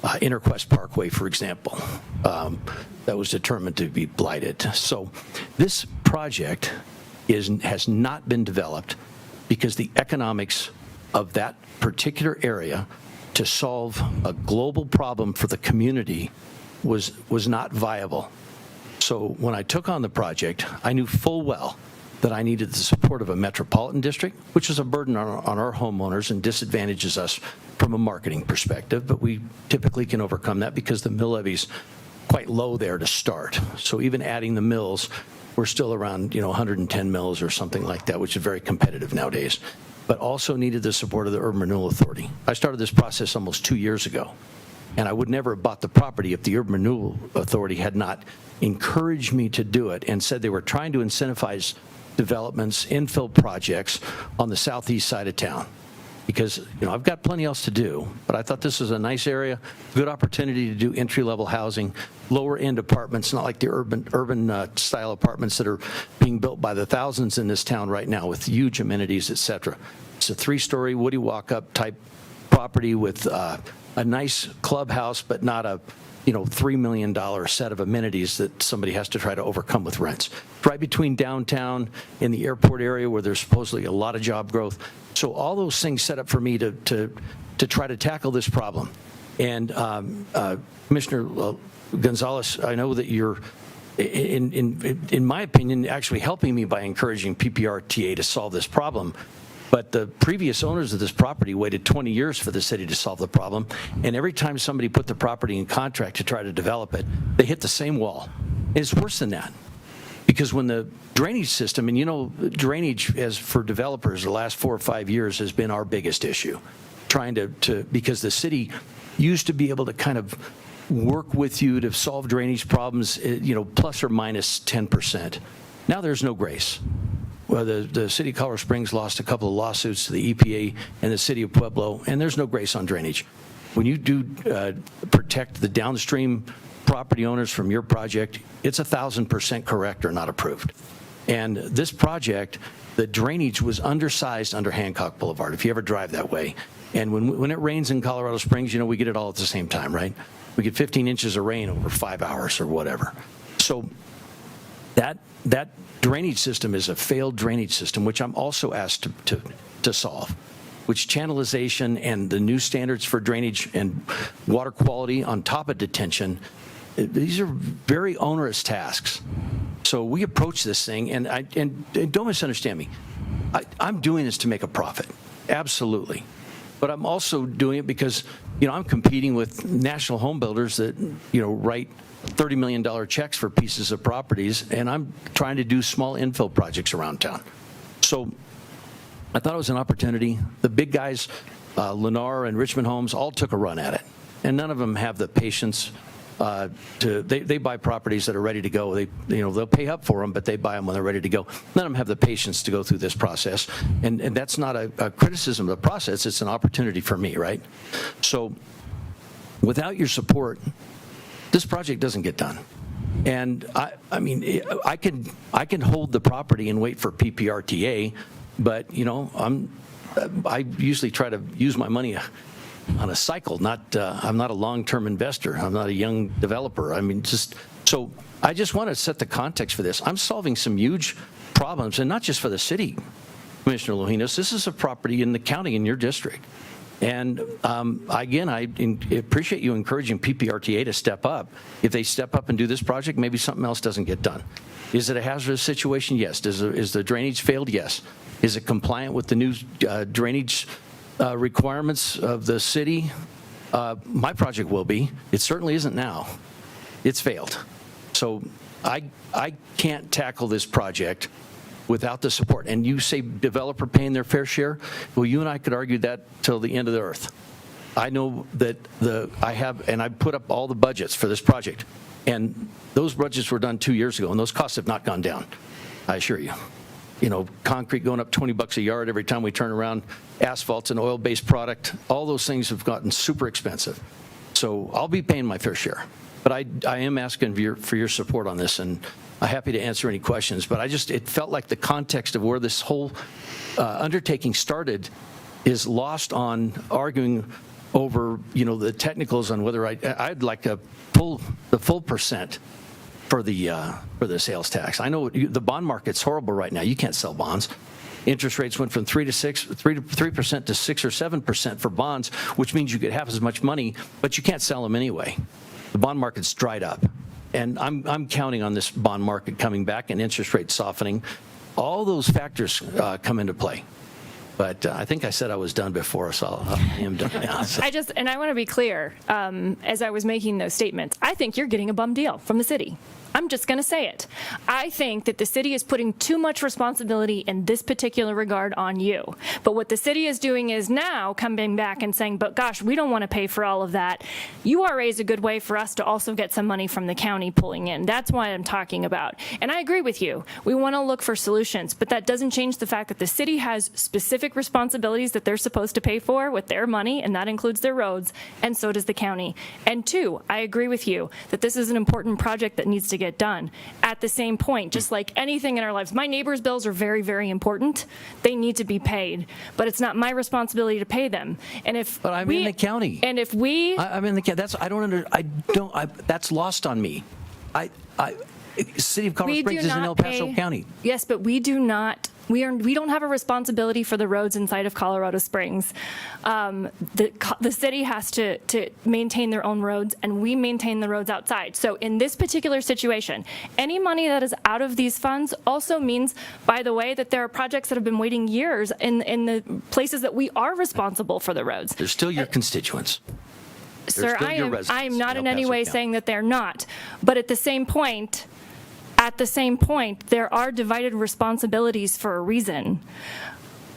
Interquest Parkway, for example, that was determined to be blighted. So this project has not been developed because the economics of that particular area to solve a global problem for the community was not viable. So when I took on the project, I knew full well that I needed the support of a metropolitan district, which is a burden on our homeowners and disadvantages us from a marketing perspective, but we typically can overcome that because the mill levy's quite low there to start. So even adding the mills, we're still around 110 mills or something like that, which is very competitive nowadays, but also needed the support of the Urban Renewal Authority. I started this process almost 2 years ago, and I would never have bought the property if the Urban Renewal Authority had not encouraged me to do it and said they were trying to incentivize developments, infill projects on the southeast side of town. Because, I've got plenty else to do, but I thought this was a nice area, good opportunity to do entry-level housing, lower-end apartments, not like the urban style apartments that are being built by the thousands in this town right now with huge amenities, et cetera. It's a 3-story Woody Walkup type property with a nice clubhouse, but not a $3 million set of amenities that somebody has to try to overcome with rents. Right between downtown and the airport area where there's supposedly a lot of job growth. So all those things set up for me to try to tackle this problem. And Commissioner Gonzalez, I know that you're, in my opinion, actually helping me by encouraging PPRTA to solve this problem. But the previous owners of this property waited 20 years for the city to solve the problem, and every time somebody put the property in contract to try to develop it, they hit the same wall. And it's worse than that, because when the drainage system, and drainage as for developers the last 4 or 5 years has been our biggest issue, trying to because the city used to be able to kind of work with you to solve drainage problems, plus or minus 10%. Now there's no grace. Well, the city of Colorado Springs lost a couple of lawsuits to the EPA and the city of Pueblo, and there's no grace on drainage. When you do protect the downstream property owners from your project, it's 1,000% correct or not approved. And this project, the drainage was undersized under Hancock Boulevard, if you ever drive that way. And when it rains in Colorado Springs, we get it all at the same time, right? We get 15 inches of rain over 5 hours or whatever. So that drainage system is a failed drainage system, which I'm also asked to solve, which channelization and the new standards for drainage and water quality on top of detention, these are very onerous tasks. So we approach this thing, and don't misunderstand me. I'm doing this to make a profit, absolutely. But I'm also doing it because, I'm competing with national home builders that, write $30 million checks for pieces of properties, and I'm trying to do small infill projects around town. So I thought it was an opportunity. The big guys, Lennar and Richmond Homes, all took a run at it, and none of them have the patience they buy properties that are ready to go. They'll pay up for them, but they buy them when they're ready to go. None of them have the patience to go through this process, and that's not a criticism of the process. It's an opportunity for me, right? So without your support, this project doesn't get done. And I can hold the property and wait for PPRTA, but I usually try to use my money on a cycle. I'm not a long-term investor. I'm not a young developer. So I just want to set the context for this. I'm solving some huge problems, and not just for the city, Commissioner Lojinos. This is a property in the county in your district. And again, I appreciate you encouraging PPRTA to step up. If they step up and do this project, maybe something else doesn't get done. Is it a hazardous situation? Yes. Is the drainage failed? Yes. Is it compliant with the new drainage requirements of the city? My project will be. It certainly isn't now. It's failed. So I can't tackle this project without the support. And you say developer paying their fair share? Well, you and I could argue that till the end of the earth. I know that I put up all the budgets for this project, and those budgets were done 2 years ago, and those costs have not gone down, I assure you. Concrete going up $20 a yard every time we turn around, asphalt's an oil-based product, all those things have gotten super expensive. So I'll be paying my fair share. But I am asking for your support on this, and I'm happy to answer any questions. But it felt like the context of where this whole undertaking started is lost on arguing over, the technicals on whether I'd like to pull the full percent for the sales tax. I know the bond market's horrible right now. You can't sell bonds. Interest rates went from 3% to 6 or 7% for bonds, which means you get half as much money, but you can't sell them anyway. The bond market's dried up. And I'm counting on this bond market coming back and interest rates softening. All those factors come into play. But I think I said I was done before, so I am done now. So. I want to be clear, as I was making those statements, I think you're getting a bum deal from the city. I'm just going to say it. I think that the city is putting too much responsibility in this particular regard on you. But what the city is doing is now coming back and saying, but gosh, we don't want to pay for all of that. URA is a good way for us to also get some money from the county pulling in. That's what I'm talking about. And I agree with you. We want to look for solutions, but that doesn't change the fact that the city has specific responsibilities that they're supposed to pay for with their money, and that includes their roads, and so does the county. And two, I agree with you that this is an important project that needs to get done. At the same point, just like anything in our lives, my neighbors' bills are very, very important. They need to be paid, but it's not my responsibility to pay them. And if but I'm in the county, and if we, I'm in the county. That's lost on me. City of Colorado Springs is in El Paso County. Yes, but we do not. We don't have a responsibility for the roads inside of Colorado Springs. The city has to maintain their own roads, and we maintain the roads outside. So in this particular situation, any money that is out of these funds also means, by the way, that there are projects that have been waiting years in the places that we are responsible for the roads. They're still your constituents. Sir, I am not in any way saying that they're not. But at the same point, there are divided responsibilities for a reason.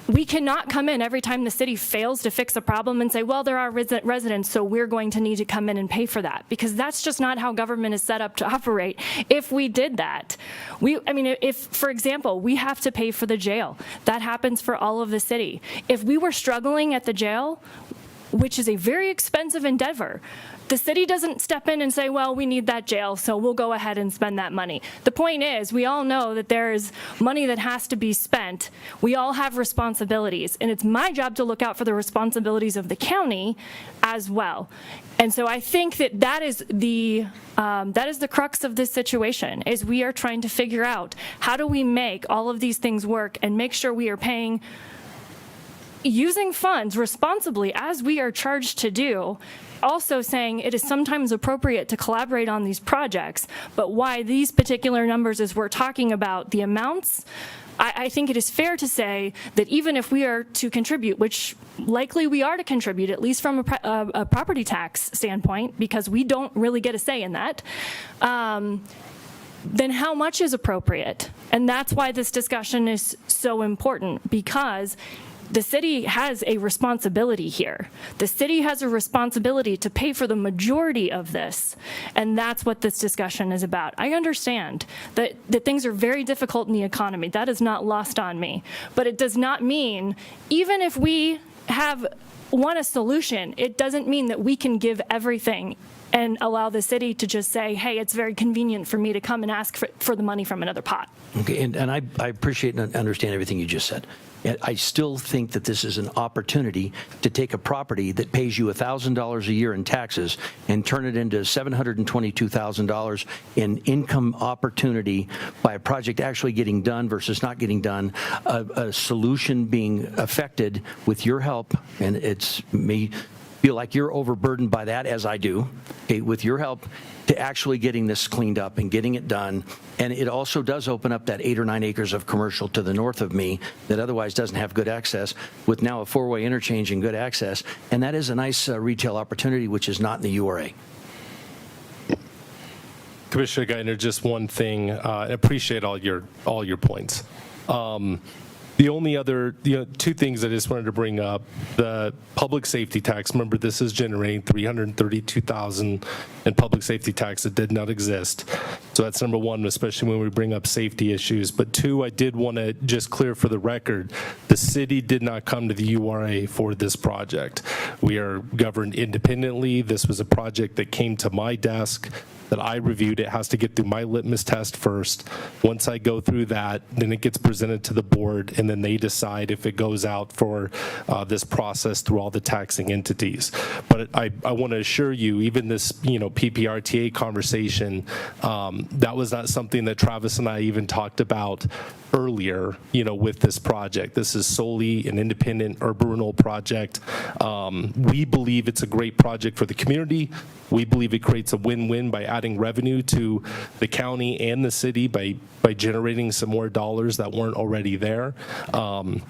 We cannot come in every time the city fails to fix a problem and say, well, there are residents, so we're going to need to come in and pay for that, because that's just not how government is set up to operate. If we did that, if, for example, we have to pay for the jail, that happens for all of the city. If we were struggling at the jail, which is a very expensive endeavor, the city doesn't step in and say, well, we need that jail, so we'll go ahead and spend that money. The point is, we all know that there is money that has to be spent. We all have responsibilities, and it's my job to look out for the responsibilities of the county as well. And so I think that is the crux of this situation, is we are trying to figure out how do we make all of these things work and make sure we are paying using funds responsibly as we are charged to do, also saying it is sometimes appropriate to collaborate on these projects, but why these particular numbers as we're talking about the amounts, I think it is fair to say that even if we are to contribute, which likely we are to contribute, at least from a property tax standpoint, because we don't really get a say in that, then how much is appropriate? And that's why this discussion is so important, because the city has a responsibility here. The city has a responsibility to pay for the majority of this, and that's what this discussion is about. I understand that things are very difficult in the economy. That is not lost on me. But it does not mean, even if we want a solution, it doesn't mean that we can give everything and allow the city to just say, hey, it's very convenient for me to come and ask for the money from another pot. Okay, and I appreciate and understand everything you just said. And I still think that this is an opportunity to take a property that pays you $1,000 a year in taxes and turn it into $722,000 in income opportunity by a project actually getting done versus not getting done, a solution being affected with your help, and it's me. Feel like you're overburdened by that, as I do, okay, with your help, to actually getting this cleaned up and getting it done. And it also does open up that 8 or 9 acres of commercial to the north of me that otherwise doesn't have good access, with now a 4-way interchange and good access. And that is a nice retail opportunity, which is not in the URA. Commissioner Geithner, just one thing. I appreciate all your points. The only other, two things I just wanted to bring up: the public safety tax. Remember, this is generating $332,000 in public safety tax that did not exist. So that's number one, especially when we bring up safety issues. But two, I did want to just clear for the record, the city did not come to the URA for this project. We are governed independently. This was a project that came to my desk that I reviewed. It has to get through my litmus test first. Once I go through that, then it gets presented to the board, and then they decide if it goes out for this process through all the taxing entities. But I want to assure you, even this, PPRTA conversation, that was not something that Travis and I even talked about earlier, with this project. This is solely an independent urban renewal project. We believe it's a great project for the community. We believe it creates a win-win by adding revenue to the county and the city by generating some more dollars that weren't already there. And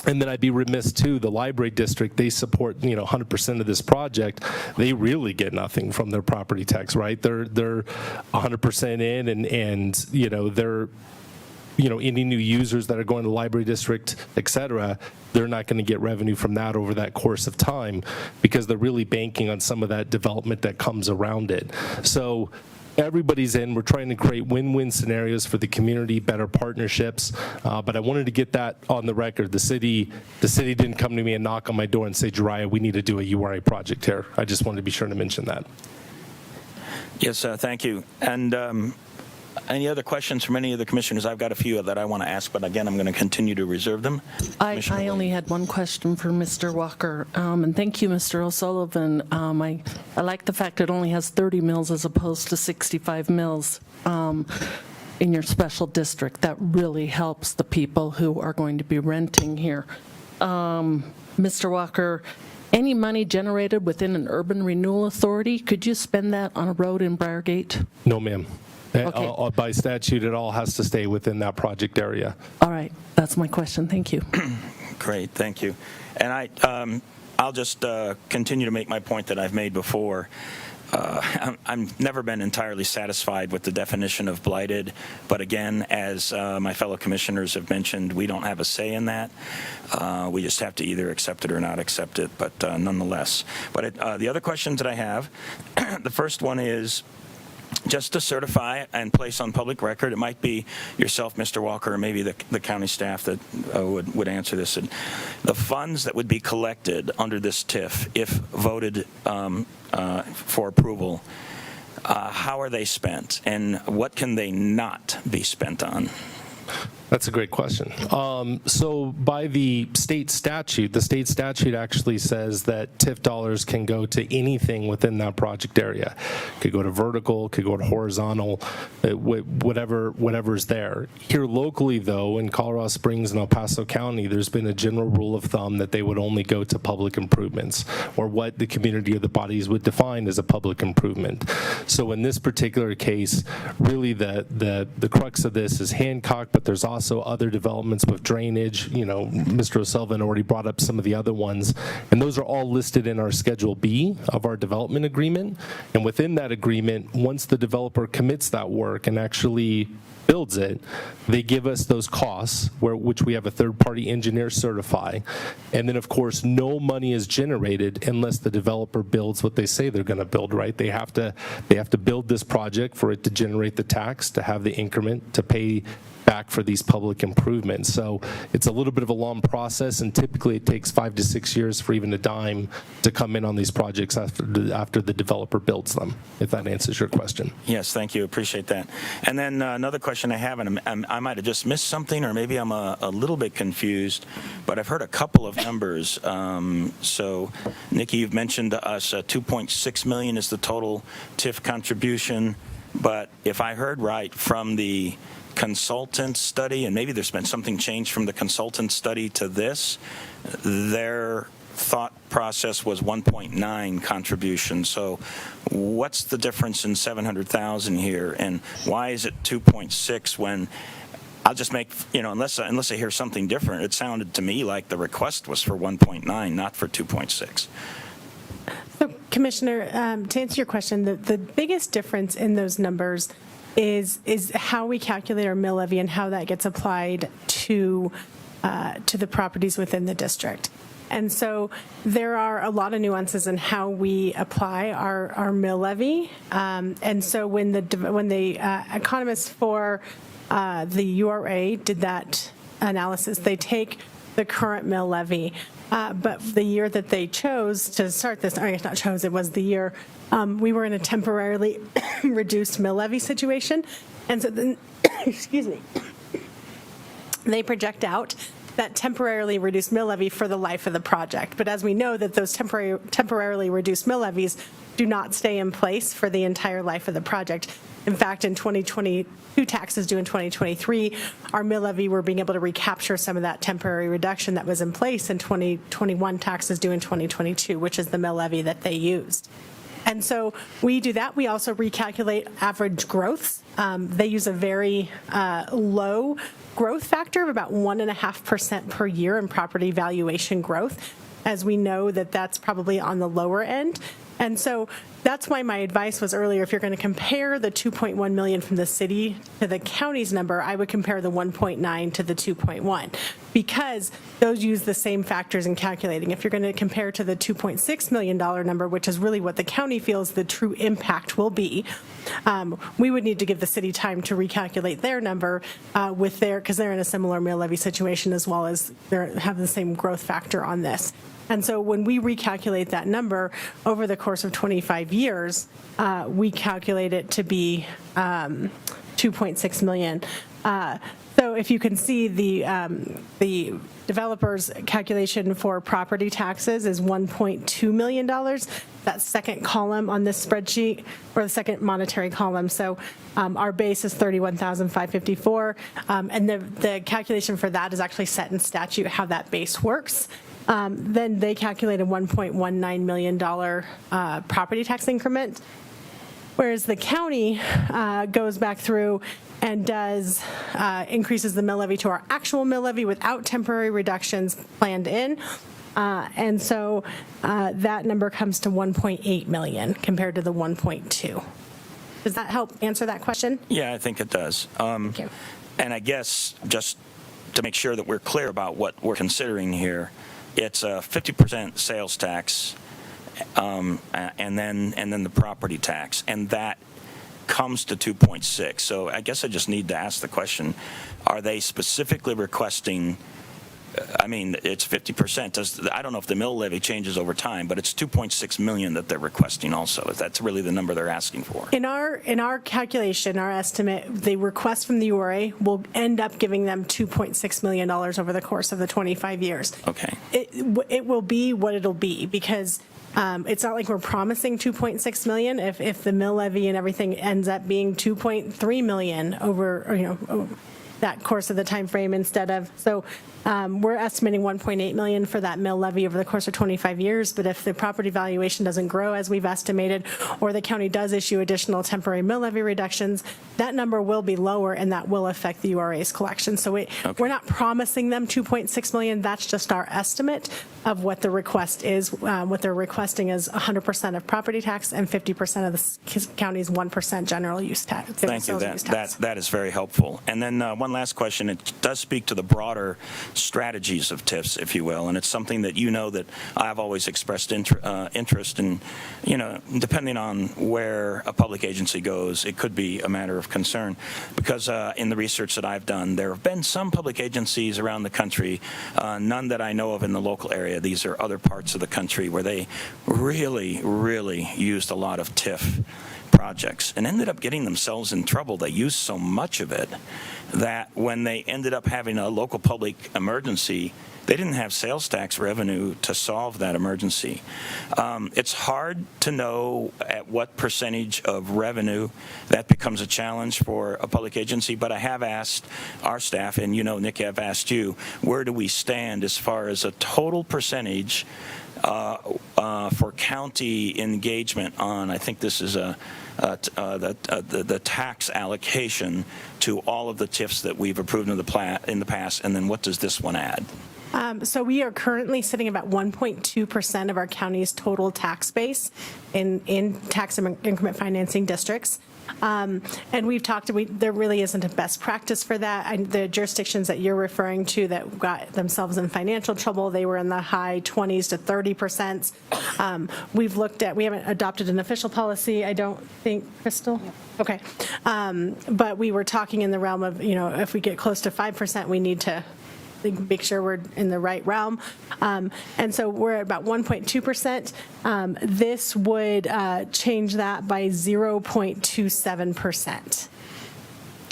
then I'd be remiss too, the library district, they support, 100% of this project. They really get nothing from their property tax, right? They're 100% in and they're, any new users that are going to the library district, et cetera, they're not going to get revenue from that over that course of time because they're really banking on some of that development that comes around it. So everybody's in. We're trying to create win-win scenarios for the community, better partnerships. But I wanted to get that on the record. The city didn't come to me and knock on my door and say, Jariah, we need to do a URA project here. I just wanted to be sure to mention that. Yes, thank you. And any other questions from any of the commissioners? I've got a few that I want to ask, but again, I'm going to continue to reserve them. I only had one question for Mr. Walker, and thank you, Mr. O'Sullivan. I like the fact it only has 30 mills as opposed to 65 mills in your special district. That really helps the people who are going to be renting here. Mr. Walker, any money generated within an urban renewal authority, could you spend that on a road in Briargate? No, ma'am. Okay. By statute, it all has to stay within that project area. All right. That's my question. Thank you. Great, thank you. And I'll just continue to make my point that I've made before. I've never been entirely satisfied with the definition of blighted, but again, as my fellow commissioners have mentioned, we don't have a say in that. We just have to either accept it or not accept it, but nonetheless. But the other questions that I have, the first one is, just to certify and place on public record, it might be yourself, Mr. Walker, or maybe the county staff that would answer this. And the funds that would be collected under this TIF, if voted for approval, how are they spent, and what can they not be spent on? That's a great question. So by the state statute actually says that TIF dollars can go to anything within that project area. Could go to vertical, could go to horizontal, whatever's there. Here locally, though, in Colorado Springs and El Paso County, there's been a general rule of thumb that they would only go to public improvements, or what the community or the bodies would define as a public improvement. So in this particular case, really the crux of this is Hancock, but there's also other developments with drainage. Mr. O'Sullivan already brought up some of the other ones, and those are all listed in our Schedule B of our development agreement. And within that agreement, once the developer commits that work and actually builds it, they give us those costs, which we have a third-party engineer certify. And then, of course, no money is generated unless the developer builds what they say they're going to build, right? They have to build this project for it to generate the tax, to have the increment, to pay back for these public improvements. So it's a little bit of a long process, and typically it takes 5 to 6 years for even a dime to come in on these projects after the developer builds them, if that answers your question. Yes, thank you. Appreciate that. And then another question I have, and I might have just missed something, or maybe I'm a little bit confused, but I've heard a couple of numbers. So, Nikki, you've mentioned to us $2.6 million is the total TIF contribution, but if I heard right from the consultant study, and maybe there's been something changed from the consultant study to this, their thought process was 1.9 contribution. So what's the difference in 700,000 here, and why is it 2.6 when I'll just make, unless I hear something different, it sounded to me like the request was for 1.9, not for 2.6. So, Commissioner, to answer your question, the biggest difference in those numbers is how we calculate our mill levy and how that gets applied to to the properties within the district. And so there are a lot of nuances in how we apply our mill levy. And so when the economists for the URA did that analysis, they take the current mill levy, but the year that they chose to start this, or not chose, it was the year we were in a temporarily reduced mill levy situation. And so then, excuse me, they project out that temporarily reduced mill levy for the life of the project. But as we know that those temporarily reduced mill levies do not stay in place for the entire life of the project. In fact, in 2022 taxes due in 2023, our mill levy, we're being able to recapture some of that temporary reduction that was in place in 2021 taxes due in 2022, which is the mill levy that they used. And so we do that. We also recalculate average growths. They use a very low growth factor of about 1.5% per year in property valuation growth, as we know that that's probably on the lower end. And so that's why my advice was earlier, if you're going to compare the 2.1 million from the city to the county's number, I would compare the 1.9 to the 2.1, because those use the same factors in calculating. If you're going to compare to the $2.6 million number, which is really what the county feels the true impact will be, we would need to give the city time to recalculate their number with their, because they're in a similar mill levy situation as well as they have the same growth factor on this. And so when we recalculate that number over the course of 25 years, we calculate it to be 2.6 million. So if you can see, the developer's calculation for property taxes is $1.2 million. That second column on this spreadsheet, or the second monetary column. So our base is $31,554, and the calculation for that is actually set in statute how that base works. Then they calculate a $1.19 million property tax increment, whereas the county goes back through and does increases the mill levy to our actual mill levy without temporary reductions planned in. And so that number comes to 1.8 million compared to the 1.2. Does that help answer that question? Yeah, I think it does. Thank you. And I guess just to make sure that we're clear about what we're considering here, it's a 50% sales tax, and then the property tax, and that comes to 2.6. So I guess I just need to ask the question: are they specifically requesting? I mean, it's 50%. I don't know if the mill levy changes over time, but it's 2.6 million that they're requesting also. If that's really the number they're asking for. In our calculation, our estimate, the request from the URA will end up giving them $2.6 million over the course of the 25 years. Okay. It will be what it'll be, because it's not like we're promising 2.6 million. If the mill levy and everything ends up being 2.3 million over, that course of the time frame instead of, so we're estimating 1.8 million for that mill levy over the course of 25 years. But if the property valuation doesn't grow as we've estimated, or the county does issue additional temporary mill levy reductions, that number will be lower, and that will affect the URA's collection. So we're not promising them 2.6 million. That's just our estimate of what the request is. What they're requesting is 100% of property tax and 50% of the county's 1% general use tax. Thank you. That is very helpful. And then one last question. It does speak to the broader strategies of TIFs, if you will, and it's something that that I've always expressed interest in. Depending on where a public agency goes, it could be a matter of concern, because in the research that I've done, there have been some public agencies around the country, none that I know of in the local area. These are other parts of the country where they really, really used a lot of TIF projects and ended up getting themselves in trouble. They used so much of it that when they ended up having a local public emergency, they didn't have sales tax revenue to solve that emergency. It's hard to know at what percentage of revenue that becomes a challenge for a public agency, but I have asked our staff, and Nikki, I've asked you, where do we stand as far as a total percentage for county engagement on, I think this is the tax allocation to all of the TIFs that we've approved in the past, and then what does this one add? So we are currently sitting about 1.2% of our county's total tax base in tax increment financing districts. And we've talked, there really isn't a best practice for that. The jurisdictions that you're referring to that got themselves in financial trouble, they were in the high 20s to 30%. We've looked at, we haven't adopted an official policy, I don't think, Crystal? Okay. But we were talking in the realm of, if we get close to 5%, we need to make sure we're in the right realm. And so we're at about 1.2%. This would change that by 0.27%.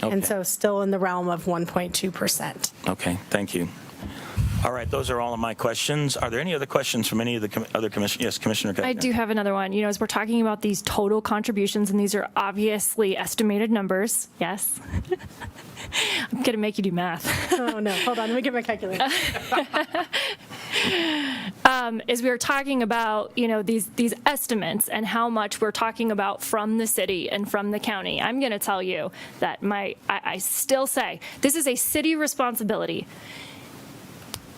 Okay. And so still in the realm of 1.2%. Okay, thank you. All right, those are all of my questions. Are there any other questions from any of the other commissioners? Yes, Commissioner Geithner. I do have another one. As we're talking about these total contributions, and these are obviously estimated numbers, yes? I'm going to make you do math. Oh, no. Hold on. Let me get my calculator. As we were talking about, these estimates and how much we're talking about from the city and from the county, I'm going to tell you that I still say this is a city responsibility.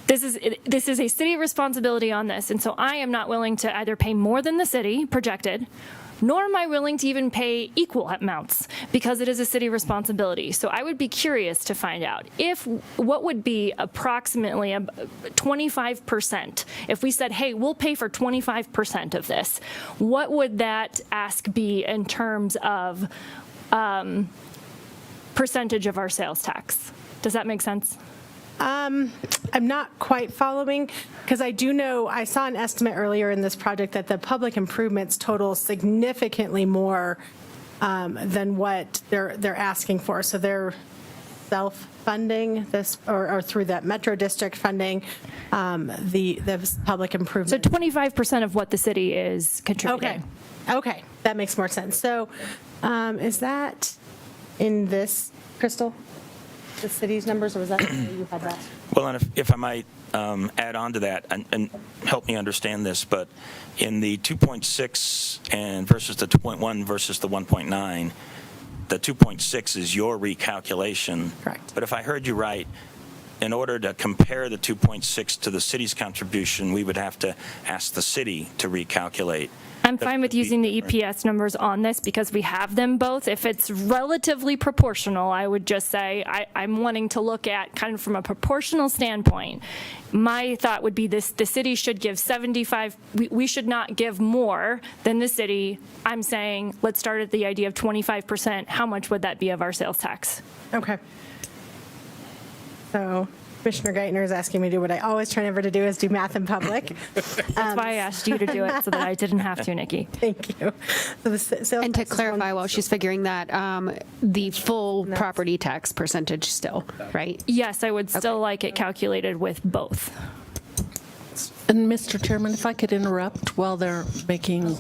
This is a city responsibility on this, and so I am not willing to either pay more than the city projected, nor am I willing to even pay equal amounts because it is a city responsibility. So I would be curious to find out what would be approximately 25%. If we said, hey, we'll pay for 25% of this, what would that ask be in terms of percentage of our sales tax? Does that make sense? I'm not quite following, because I do know, I saw an estimate earlier in this project that the public improvements total significantly more than what they're asking for. So they're self-funding this, or through that Metro District funding, the public improvements. So 25% of what the city is contributing. Okay, that makes more sense. So is that in this, Crystal? The city's numbers, or was that you had that? Well, and if I might add on to that and help me understand this, but in the 2.6 and versus the 2.1 versus the 1.9, the 2.6 is your recalculation. Correct. But if I heard you right, in order to compare the 2.6 to the city's contribution, we would have to ask the city to recalculate. I'm fine with using the EPS numbers on this because we have them both. If it's relatively proportional, I would just say I'm wanting to look at kind of from a proportional standpoint. My thought would be this: the city should give 75. We should not give more than the city. I'm saying let's start at the idea of 25%. How much would that be of our sales tax? Okay. So Commissioner Geithner is asking me to do what I always try never to do, is do math in public. That's why I asked you to do it so that I didn't have to, Nikki. Thank you. So the sales And to tax is clarify, while she's figuring that, the full property tax percentage still, right? Yes, I would still like it calculated with both. And Mr. Chairman, if I could interrupt while they're making,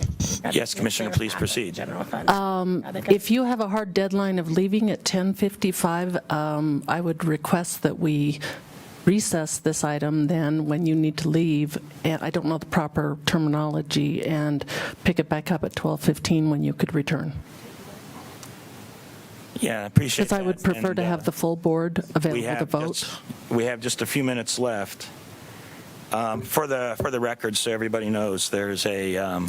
Yes, Commissioner, please proceed. if you have a hard deadline of leaving at 10:55, I would request that we recess this item then when you need to leave, and I don't know the proper terminology, and pick it back up at 12:15 when you could return. Yeah, I appreciate that. Because I would prefer And, to have the full board available to have vote. we have just a few minutes left. For the record, so everybody knows, there's a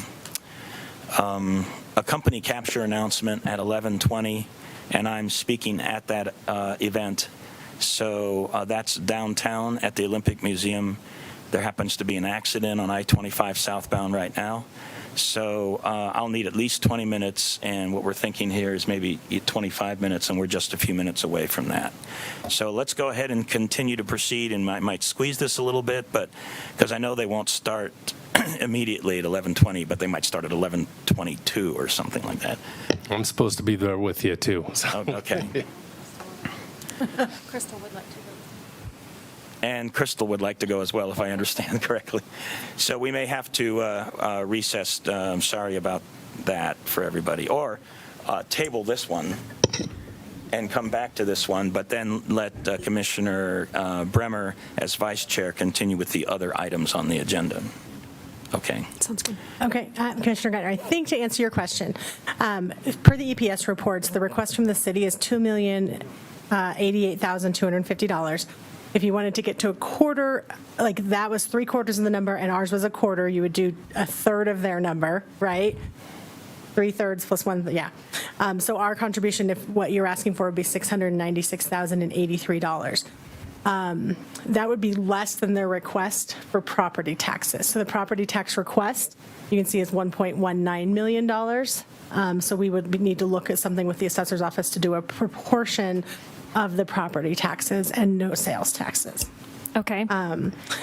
company capture announcement at 11:20, and I'm speaking at that event. So that's downtown at the Olympic Museum. There happens to be an accident on I-25 southbound right now. So I'll need at least 20 minutes, and what we're thinking here is maybe 25 minutes, and we're just a few minutes away from that. So let's go ahead and continue to proceed, and I might squeeze this a little bit, but because I know they won't start immediately at 11:20, but they might start at 11:22 or something like that. I'm supposed to be there with you, too. So. Okay. Crystal would like to go. And Crystal would like to go as well, if I understand correctly. So we may have to recess. I'm sorry about that for everybody. Or table this one and come back to this one, but then let Commissioner Bremer, as vice chair, continue with the other items on the agenda. Okay. Sounds good. Okay, Commissioner Geithner, I think to answer your question, per the EPS reports, the request from the city is $2,088,250. If you wanted to get to a quarter, like that was 3/4 of the number and ours was a quarter, you would do a third of their number, right? 3/3 plus 1, yeah. So our contribution, if what you're asking for, would be $696,083. That would be less than their request for property taxes. So the property tax request, you can see, is $1.19 million. So we would need to look at something with the assessor's office to do a proportion of the property taxes and no sales taxes. Okay.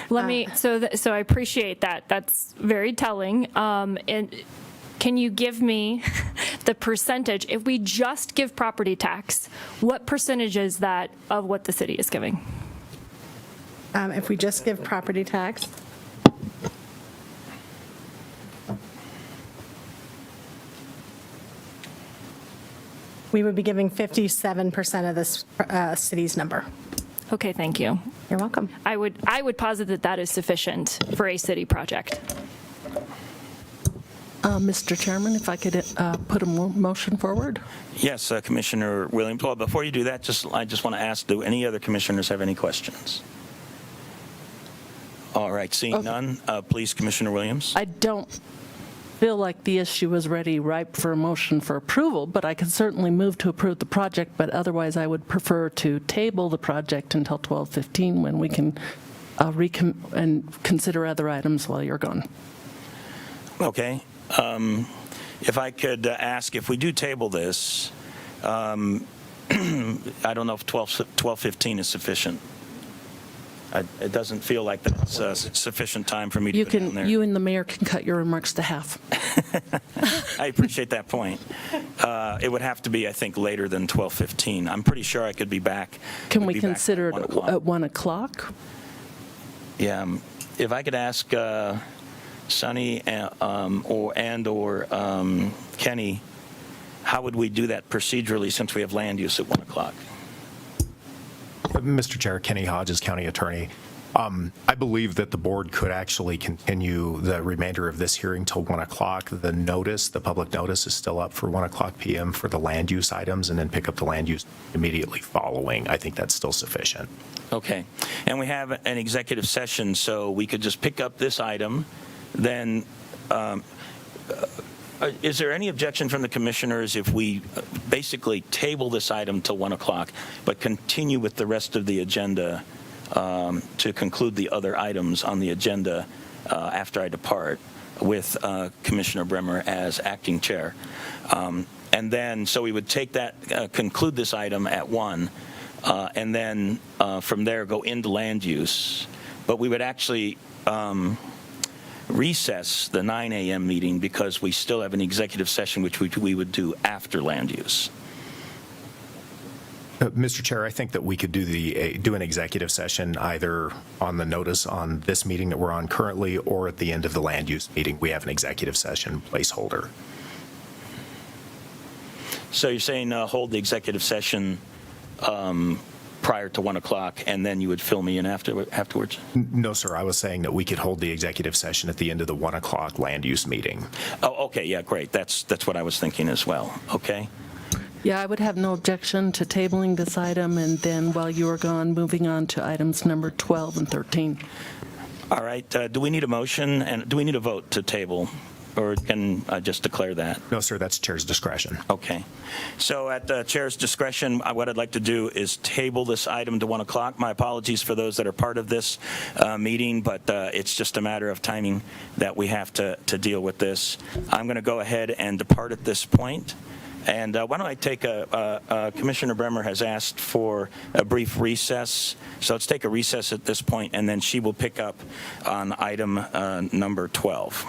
Let me, so I appreciate that. That's very telling. And can you give me the percentage, if we just give property tax, what percentage is that of what the city is giving? If we just give property tax, we would be giving 57% of this city's number. Okay, thank you. You're welcome. I would posit that that is sufficient for a city project. Mr. Chairman, if I could put a motion forward? Yes, Commissioner Williams. Well, before you do that, I just want to ask, do any other commissioners have any questions? All right, seeing none, please, Commissioner Williams. I don't feel like the issue is ripe for a motion for approval, but I could certainly move to approve the project, but otherwise I would prefer to table the project until 12:15 when we can and consider other items while you're gone. Okay. If I could ask, if we do table this, I don't know if 12:15 is sufficient. It doesn't feel like that's sufficient time for me to put it in there. You and the mayor can cut your remarks to half. I appreciate that point. It would have to be, I think, later than 12:15. I'm pretty sure I could be back. Can we consider it at 1 o'clock? Yeah. If I could ask Sonny or Kenny, how would we do that procedurally since we have land use at 1 o'clock? Mr. Chair, Kenny Hodges, County Attorney. I believe that the board could actually continue the remainder of this hearing till 1 o'clock. The public notice is still up for 1 o'clock p.m. for the land use items, and then pick up the land use immediately following. I think that's still sufficient. Okay. And we have an executive session, so we could just pick up this item. Then, is there any objection from the commissioners if we basically table this item till 1 o'clock, but continue with the rest of the agenda to conclude the other items on the agenda after I depart with Commissioner Bremer as acting chair? And then, so we would take that, conclude this item at 1, and then from there go into land use. But we would actually recess the 9 a.m. meeting because we still have an executive session which we would do after land use. Mr. Chair, I think that we could do an executive session either on the notice on this meeting that we're on currently or at the end of the land use meeting. We have an executive session placeholder. So you're saying hold the executive session prior to 1 o'clock, and then you would fill me in afterwards? No, sir. I was saying that we could hold the executive session at the end of the 1 o'clock land use meeting. Oh, okay. Yeah, great. That's what I was thinking as well. Okay. Yeah, I would have no objection to tabling this item, and then while you are gone, moving on to items number 12 and 13. All right. Do we need a motion, and do we need a vote to table? Or can I just declare that? No, sir, that's chair's discretion. Okay. So at the chair's discretion, what I'd like to do is table this item to 1 o'clock. My apologies for those that are part of this meeting, but it's just a matter of timing that we have to deal with this. I'm going to go ahead and depart at this point. And why don't I take Commissioner Bremer has asked for a brief recess. So let's take a recess at this point, and then she will pick up on item number 12.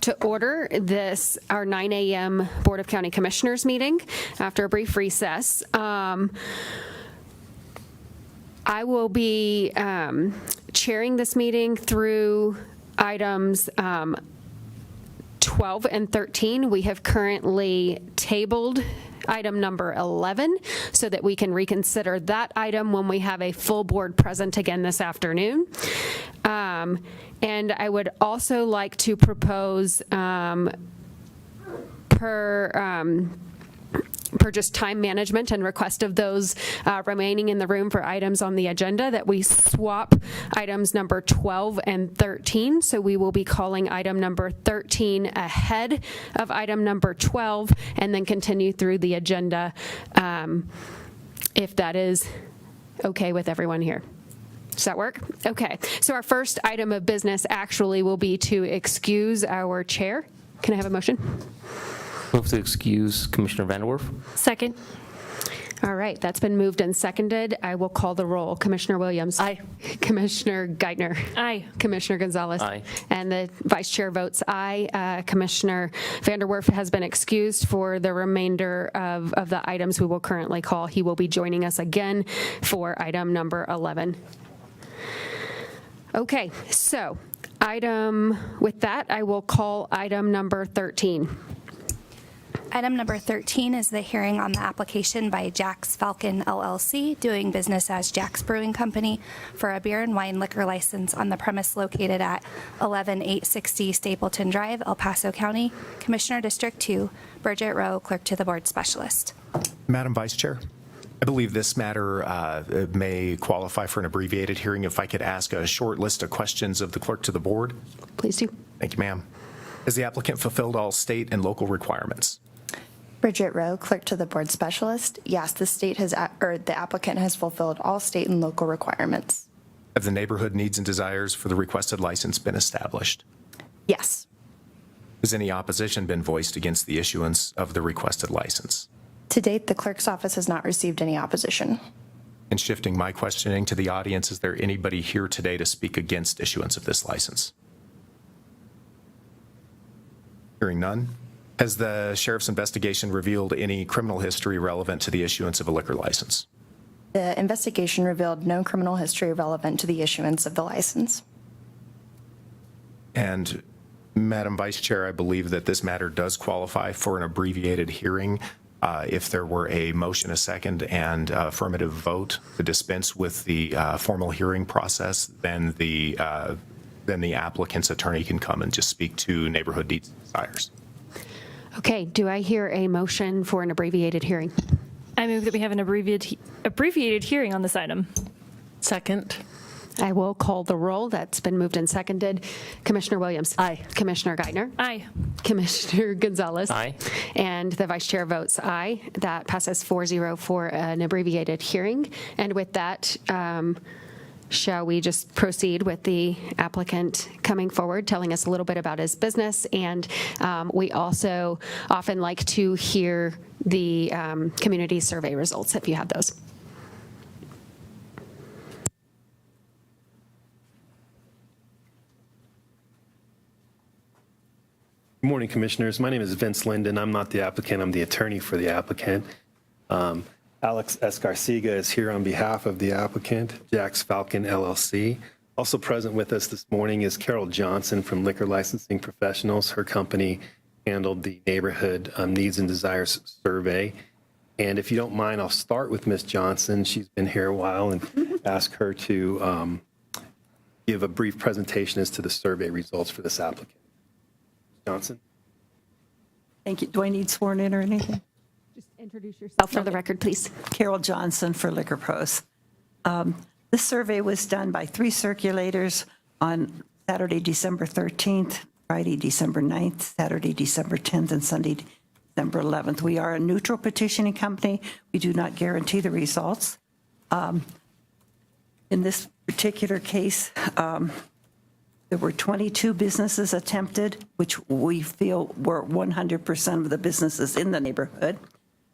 to order our 9 a.m. Board of County Commissioners meeting after a brief recess. I will be chairing this meeting through items 12 and 13. We have currently tabled item number 11 so that we can reconsider that item when we have a full board present again this afternoon. And I would also like to propose per just time management and request of those remaining in the room for items on the agenda that we swap items number 12 and 13. So we will be calling item number 13 ahead of item number 12 and then continue through the agenda if that is okay with everyone here. Does that work? Okay. So our first item of business actually will be to excuse our chair. Can I have a motion? Move to excuse Commissioner Vanderwerf. Second. All right, that's been moved and seconded. I will call the roll. Commissioner Williams. Aye. Commissioner Geithner. Aye. Commissioner Gonzalez. Aye. And the vice chair votes aye. Commissioner Vanderwerf has been excused for the remainder of the items we will currently call. He will be joining us again for item number 11. Okay, so with that, I will call item number 13. Item number 13 is the hearing on the application by Jack's Falcon LLC, doing business as Jack's Brewing Company, for a beer and wine liquor license on the premise located at 11860 Stapleton Drive, El Paso County. Commissioner District 2, Bridget Rowe, Clerk to the Board Specialist. Madam Vice Chair, I believe this matter may qualify for an abbreviated hearing. If I could ask a short list of questions of the Clerk to the Board. Please do. Thank you, ma'am. Has the applicant fulfilled all state and local requirements? Bridget Rowe, Clerk to the Board Specialist. Yes, the applicant has fulfilled all state and local requirements. Have the neighborhood needs and desires for the requested license been established? Yes. Has any opposition been voiced against the issuance of the requested license? To date, the clerk's office has not received any opposition. In shifting my questioning to the audience, is there anybody here today to speak against issuance of this license? Hearing none. Has the sheriff's investigation revealed any criminal history relevant to the issuance of a liquor license? The investigation revealed no criminal history relevant to the issuance of the license. And Madam Vice Chair, I believe that this matter does qualify for an abbreviated hearing. If there were a motion, a second, and affirmative vote to dispense with the formal hearing process, then the applicant's attorney can come and just speak to neighborhood needs and desires. Okay, do I hear a motion for an abbreviated hearing? I move that we have an abbreviated hearing on this item. Second. I will call the roll. That's been moved and seconded. Commissioner Williams. Aye. Commissioner Geithner. Aye. Commissioner Gonzalez. Aye. And the vice chair votes aye. That passes 4-0 for an abbreviated hearing. And with that, shall we just proceed with the applicant coming forward, telling us a little bit about his business? And we also often like to hear the community survey results, if you have those. Good morning, Commissioners. My name is Vince Linden. I'm not the applicant. I'm the attorney for the applicant. Alex Escarcega is here on behalf of the applicant, Jack's Falcon LLC. Also present with us this morning is Carol Johnson from Liquor Licensing Professionals. Her company handled the neighborhood needs and desires survey. And if you don't mind, I'll start with Ms. Johnson. She's been here a while, and ask her to give a brief presentation as to the survey results for this applicant. Johnson. Thank you. Do I need sworn in or anything? Just introduce yourself for the record, please. Carol Johnson for Liquor Pros. This survey was done by 3 circulators on Saturday, December 13th, Friday, December 9th, Saturday, December 10th, and Sunday, December 11th. We are a neutral petitioning company. We do not guarantee the results. In this particular case, there were 22 businesses attempted, which we feel were 100% of the businesses in the neighborhood.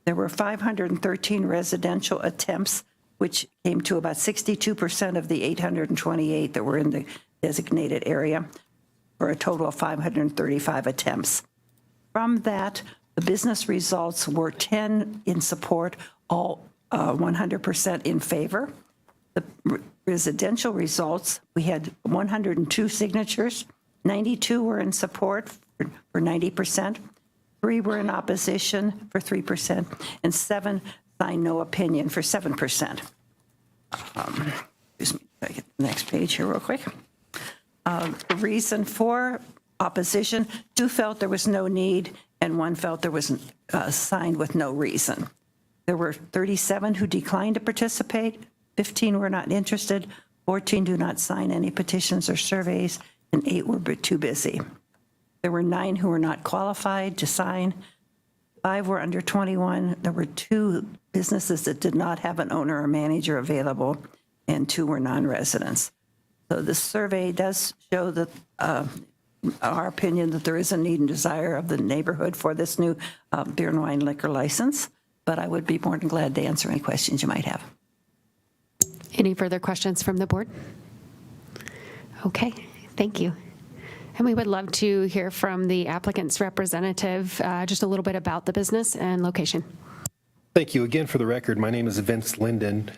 There were 513 residential attempts, which came to about 62% of the 828 that were in the designated area, for a total of 535 attempts. From that, the business results were 10 in support, all 100% in favor. The residential results, we had 102 signatures, 92 were in support for 90%, 3 were in opposition for 3%, and 7 signed no opinion for 7%. Excuse me, I get the next page here real quick. The reason for opposition, 2 felt there was no need, and 1 felt there was signed with no reason. There were 37 who declined to participate, 15 were not interested, 14 do not sign any petitions or surveys, and 8 were too busy. There were 9 who were not qualified to sign, 5 were under 21, there were 2 businesses that did not have an owner or manager available, and 2 were non-residents. So this survey does show that, our opinion, that there is a need and desire of the neighborhood for this new beer and wine liquor license, but I would be more than glad to answer any questions you might have. Any further questions from the board? Okay, thank you. And we would love to hear from the applicant's representative, just a little bit about the business and location. Thank you. Again, for the record, my name is Vince Linden.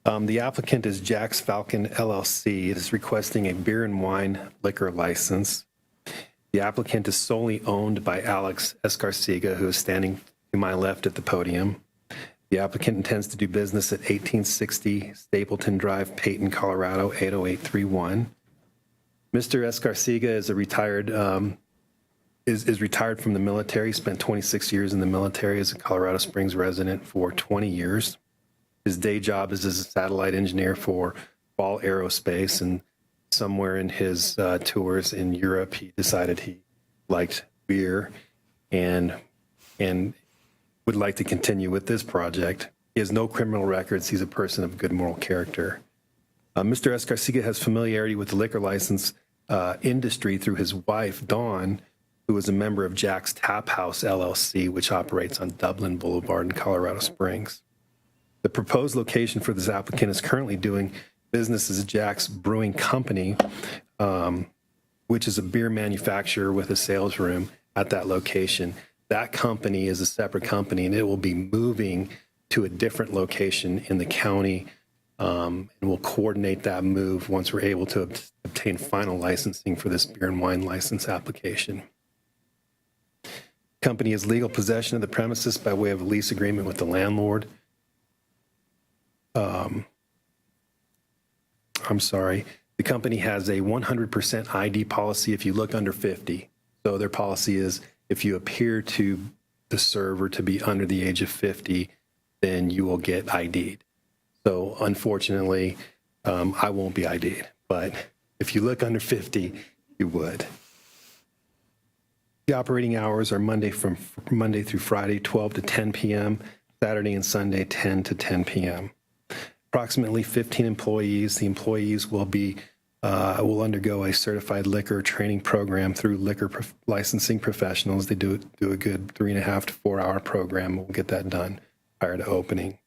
The applicant is Jack's Falcon LLC. It is requesting a beer and wine liquor license. The applicant is solely owned by Alex Escarcega, who is standing to my left at the podium. The applicant intends to do business at 1860 Stapleton Drive, Peyton, Colorado, 80831. Mr. Escarcega is a retired is retired from the military. Spent 26 years in the military as a Colorado Springs resident for 20 years. His day job is as a satellite engineer for Ball Aerospace, and somewhere in his tours in Europe, he decided he liked beer and would like to continue with this project. He has no criminal records. He's a person of good moral character. Mr. Escarcega has familiarity with the liquor license industry through his wife, Dawn, who is a member of Jack's Tap House LLC, which operates on Dublin Boulevard in Colorado Springs. The proposed location for this applicant is currently doing business as Jack's Brewing Company, which is a beer manufacturer with a sales room at that location. That company is a separate company, and it will be moving to a different location in the county and we'll coordinate that move once we're able to obtain final licensing for this beer and wine license application. Company has legal possession of the premises by way of a lease agreement with the landlord. I'm sorry. The company has a 100% ID policy if you look under 50. So their policy is if you appear to serve or to be under the age of 50, then you will get ID'd. So unfortunately, I won't be ID'd, but if you look under 50, you would. The operating hours are Monday through Friday, 12 to 10 p.m., Saturday and Sunday, 10 to 10 p.m. Approximately 15 employees. The employees will undergo a certified liquor training program through liquor licensing professionals. They do a good 3.5 to 4 hour program. We'll get that done prior to opening.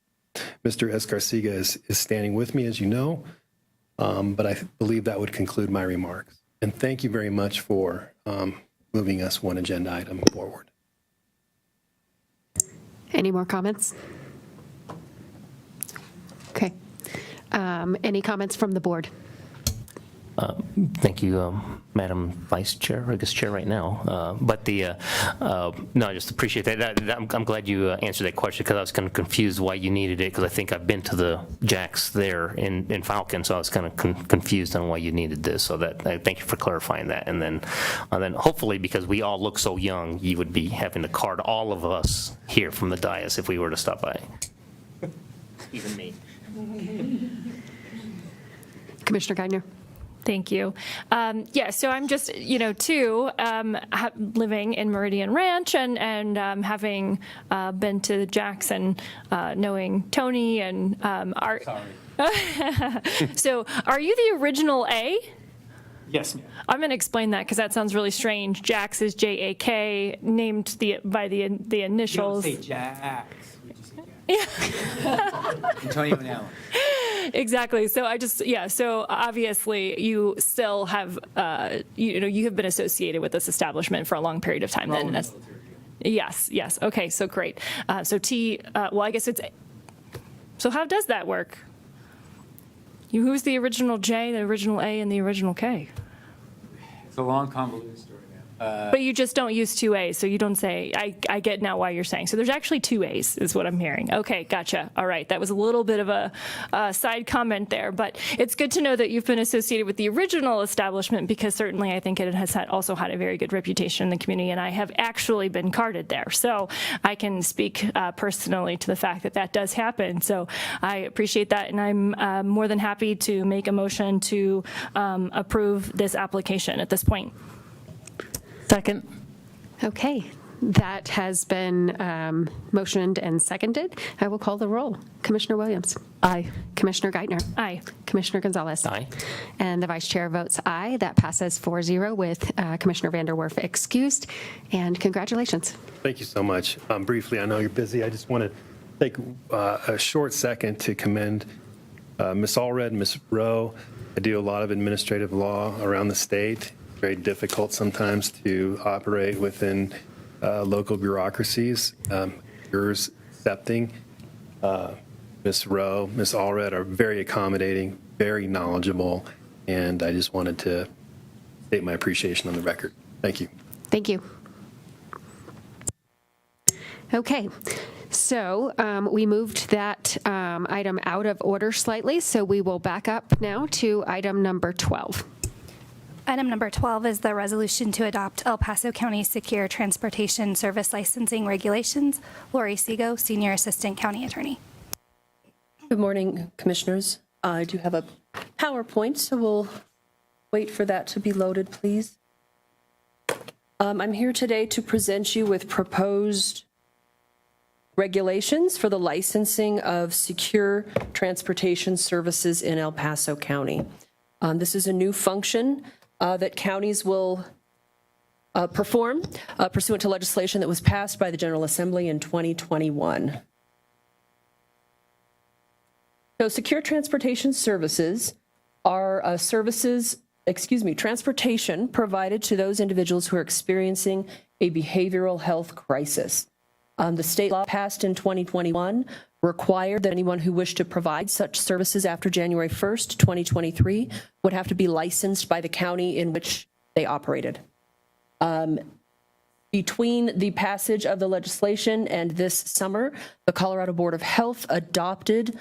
Mr. Escarcega is standing with me, as you know, but I believe that would conclude my remarks. And thank you very much for moving us one agenda item forward. Any more comments? Okay. Any comments from the board? Thank you, Madam Vice Chair, I guess Chair right now. No, I just appreciate that. I'm glad you answered that question because I was kind of confused why you needed it because I think I've been to the Jack's there in Falcon, so I was kind of confused on why you needed this. So thank you for clarifying that. And then hopefully because we all look so young, you would be having to card all of us here from the dais if we were to stop by. Even me. Commissioner Geithner. Thank you. So I'm just, too, living in Meridian Ranch and having been to Jackson, knowing Tony and Art. Sorry. So are you the original A? Yes, ma'am. I'm going to explain that because that sounds really strange. Jax is J-A-K, named by the initials. You don't say Jax. We just say Jax. Antonio and Alan. Exactly. So so obviously you still have, you have been associated with this establishment for a long period of time. Then. Yes. Okay. So great. So T, I guess it's, so how does that work? Who's the original J, the original A, and the original K? It's a long, convoluted story, man. But you just don't use two A's, so you don't say, I get now why you're saying. So there's actually two A's, is what I'm hearing. Okay, gotcha. All right, that was a little bit of a side comment there, but it's good to know that you've been associated with the original establishment because certainly I think it has also had a very good reputation in the community, and I have actually been carded there. So I can speak personally to the fact that does happen. So I appreciate that, and I'm more than happy to make a motion to approve this application at this point. Second. Okay, that has been motioned and seconded. I will call the roll. Commissioner Williams. Aye. Commissioner Geithner. Aye. Commissioner Gonzalez. Aye. And the Vice Chair votes aye. That passes 4-0 with Commissioner Vanderwerf excused. And congratulations. Thank you so much. Briefly, I know you're busy. I just want to take a short second to commend Ms. Allred and Ms. Rowe. I do a lot of administrative law around the state. Very difficult sometimes to operate within local bureaucracies. Yours accepting. Ms. Rowe, Ms. Allred are very accommodating, very knowledgeable, and I just wanted to state my appreciation on the record. Thank you. Thank you. Okay. So we moved that item out of order slightly, so we will back up now to item number 12. Item number 12 is the resolution to adopt El Paso County Secure Transportation Service Licensing Regulations. Lori Seago, Senior Assistant County Attorney. Good morning, Commissioners. I do have a PowerPoint, so we'll wait for that to be loaded, please. I'm here today to present you with proposed regulations for the licensing of secure transportation services in El Paso County. This is a new function that counties will perform pursuant to legislation that was passed by the General Assembly in 2021. So secure transportation services are transportation provided to those individuals who are experiencing a behavioral health crisis. The state law passed in 2021 required that anyone who wished to provide such services after January 1st, 2023 would have to be licensed by the county in which they operated. Between the passage of the legislation and this summer, the Colorado Board of Health adopted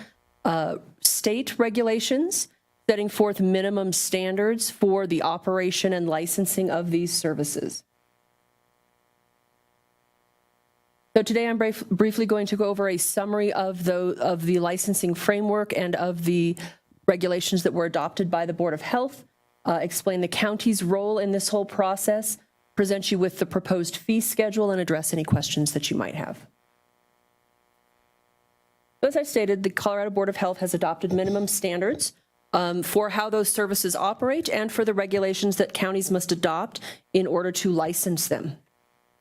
state regulations setting forth minimum standards for the operation and licensing of these services. So today I'm briefly going to go over a summary of the licensing framework and of the regulations that were adopted by the Board of Health, explain the county's role in this whole process, present you with the proposed fee schedule, and address any questions that you might have. As I stated, the Colorado Board of Health has adopted minimum standards for how those services operate and for the regulations that counties must adopt in order to license them.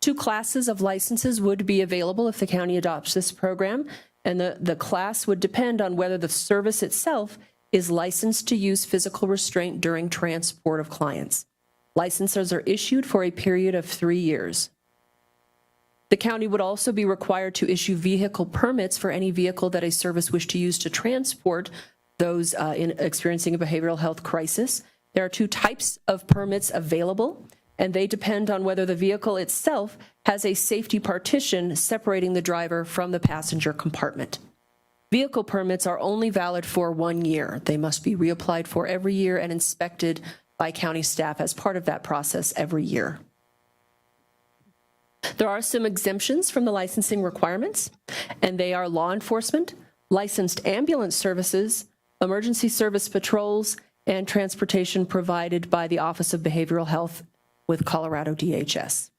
2 classes of licenses would be available if the county adopts this program, and the class would depend on whether the service itself is licensed to use physical restraint during transport of clients. Licenses are issued for a period of 3 years. The county would also be required to issue vehicle permits for any vehicle that a service wished to use to transport those experiencing a behavioral health crisis. There are 2 types of permits available, and they depend on whether the vehicle itself has a safety partition separating the driver from the passenger compartment. Vehicle permits are only valid for 1 year. They must be reapplied for every year and inspected by county staff as part of that process every year. There are some exemptions from the licensing requirements, and they are law enforcement, licensed ambulance services, emergency service patrols, and transportation provided by the Office of Behavioral Health with Colorado DHS.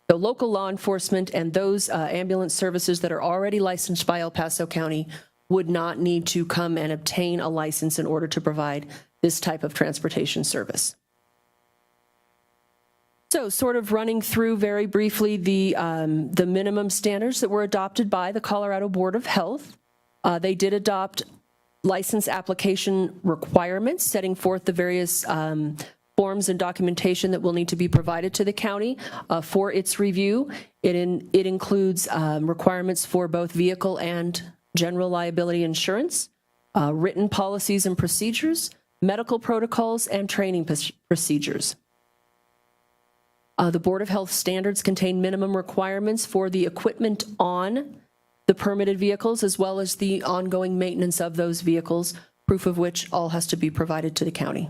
So local law enforcement and those ambulance services that are already licensed by El Paso County would not need to come and obtain a license in order to provide this type of transportation service. So sort of running through very briefly the minimum standards that were adopted by the Colorado Board of Health. They did adopt license application requirements, setting forth the various forms and documentation that will need to be provided to the county for its review. It includes requirements for both vehicle and general liability insurance, written policies and procedures, medical protocols, and training procedures. The Board of Health standards contain minimum requirements for the equipment on the permitted vehicles, as well as the ongoing maintenance of those vehicles, proof of which all has to be provided to the county.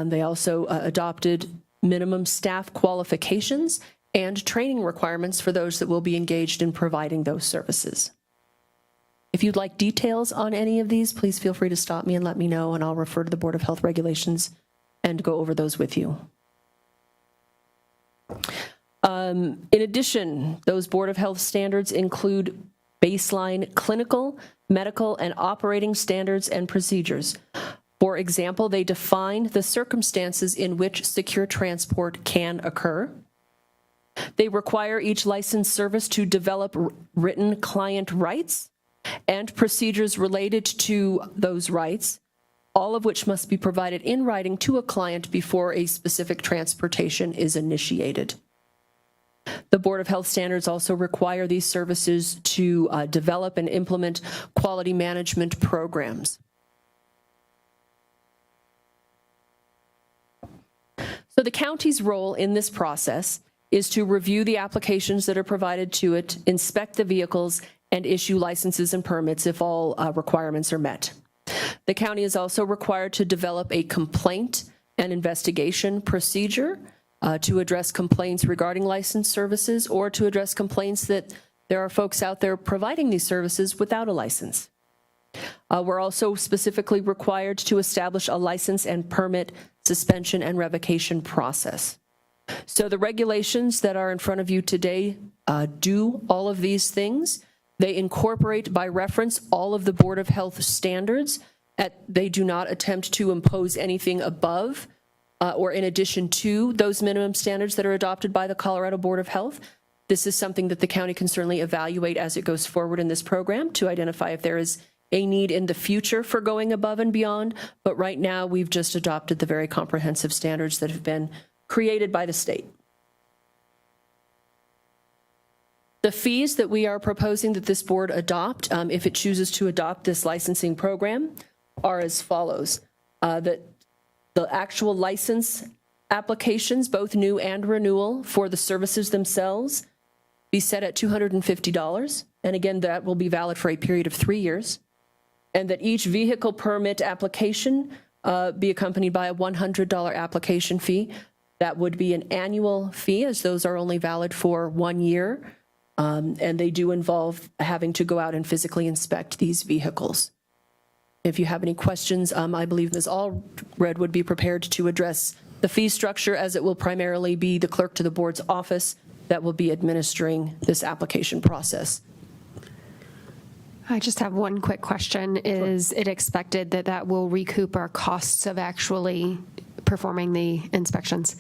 They also adopted minimum staff qualifications and training requirements for those that will be engaged in providing those services. If you'd like details on any of these, please feel free to stop me and let me know, and I'll refer to the Board of Health regulations and go over those with you. In addition, those Board of Health standards include baseline clinical, medical, and operating standards and procedures. For example, they define the circumstances in which secure transport can occur. They require each licensed service to develop written client rights and procedures related to those rights, all of which must be provided in writing to a client before a specific transportation is initiated. The Board of Health standards also require these services to develop and implement quality management programs. So the county's role in this process is to review the applications that are provided to it, inspect the vehicles, and issue licenses and permits if all requirements are met. The county is also required to develop a complaint and investigation procedure to address complaints regarding licensed services, or to address complaints that there are folks out there providing these services without a license. We're also specifically required to establish a license and permit suspension and revocation process. So the regulations that are in front of you today do all of these things. They incorporate by reference all of the Board of Health standards. They do not attempt to impose anything above or in addition to those minimum standards that are adopted by the Colorado Board of Health. This is something that the county can certainly evaluate as it goes forward in this program to identify if there is a need in the future for going above and beyond. But right now, we've just adopted the very comprehensive standards that have been created by the state. The fees that we are proposing that this board adopt, if it chooses to adopt this licensing program, are as follows. That the actual license applications, both new and renewal, for the services themselves be set at $250. And again, that will be valid for a period of 3 years. And that each vehicle permit application be accompanied by a $100 application fee. That would be an annual fee, as those are only valid for 1 year. And they do involve having to go out and physically inspect these vehicles. If you have any questions, I believe Ms. Allred would be prepared to address the fee structure, as it will primarily be the clerk to the board's office that will be administering this application process. I just have one quick question. Is it expected that that will recoup our costs of actually performing the inspections?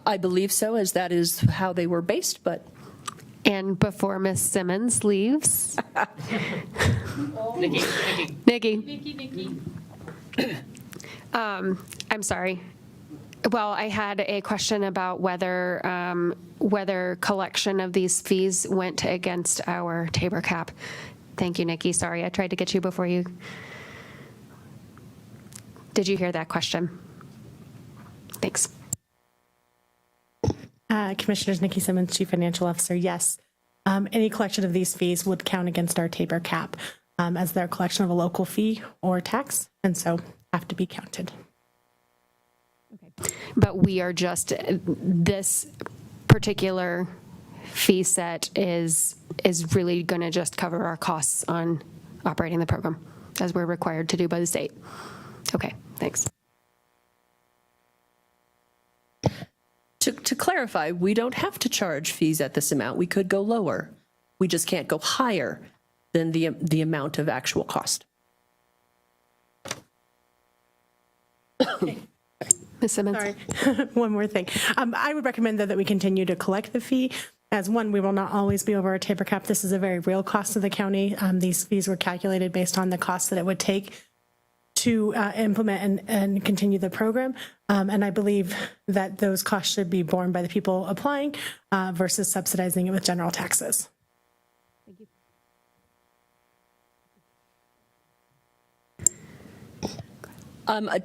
I believe so, as that is how they were based, but. And before Ms. Simmons leaves? Nikki. I'm sorry. Well, I had a question about whether collection of these fees went against our Tabor cap. Thank you, Nikki. Sorry, I tried to get you before you. Did you hear that question? Thanks. Commissioners, Nikki Simmons, Chief Financial Officer. Yes, any collection of these fees would count against our Tabor cap as they're a collection of a local fee or tax, and so have to be counted. But we are just, this particular fee set is really going to just cover our costs on operating the program, as we're required to do by the state. Okay, thanks. To clarify, we don't have to charge fees at this amount. We could go lower. We just can't go higher than the amount of actual cost. Ms. Simmons? Sorry, one more thing. I would recommend that we continue to collect the fee. As one, we will not always be over our Tabor cap. This is a very real cost of the county. These fees were calculated based on the cost that it would take to implement and continue the program. And I believe that those costs should be borne by the people applying versus subsidizing it with general taxes. Thank you. I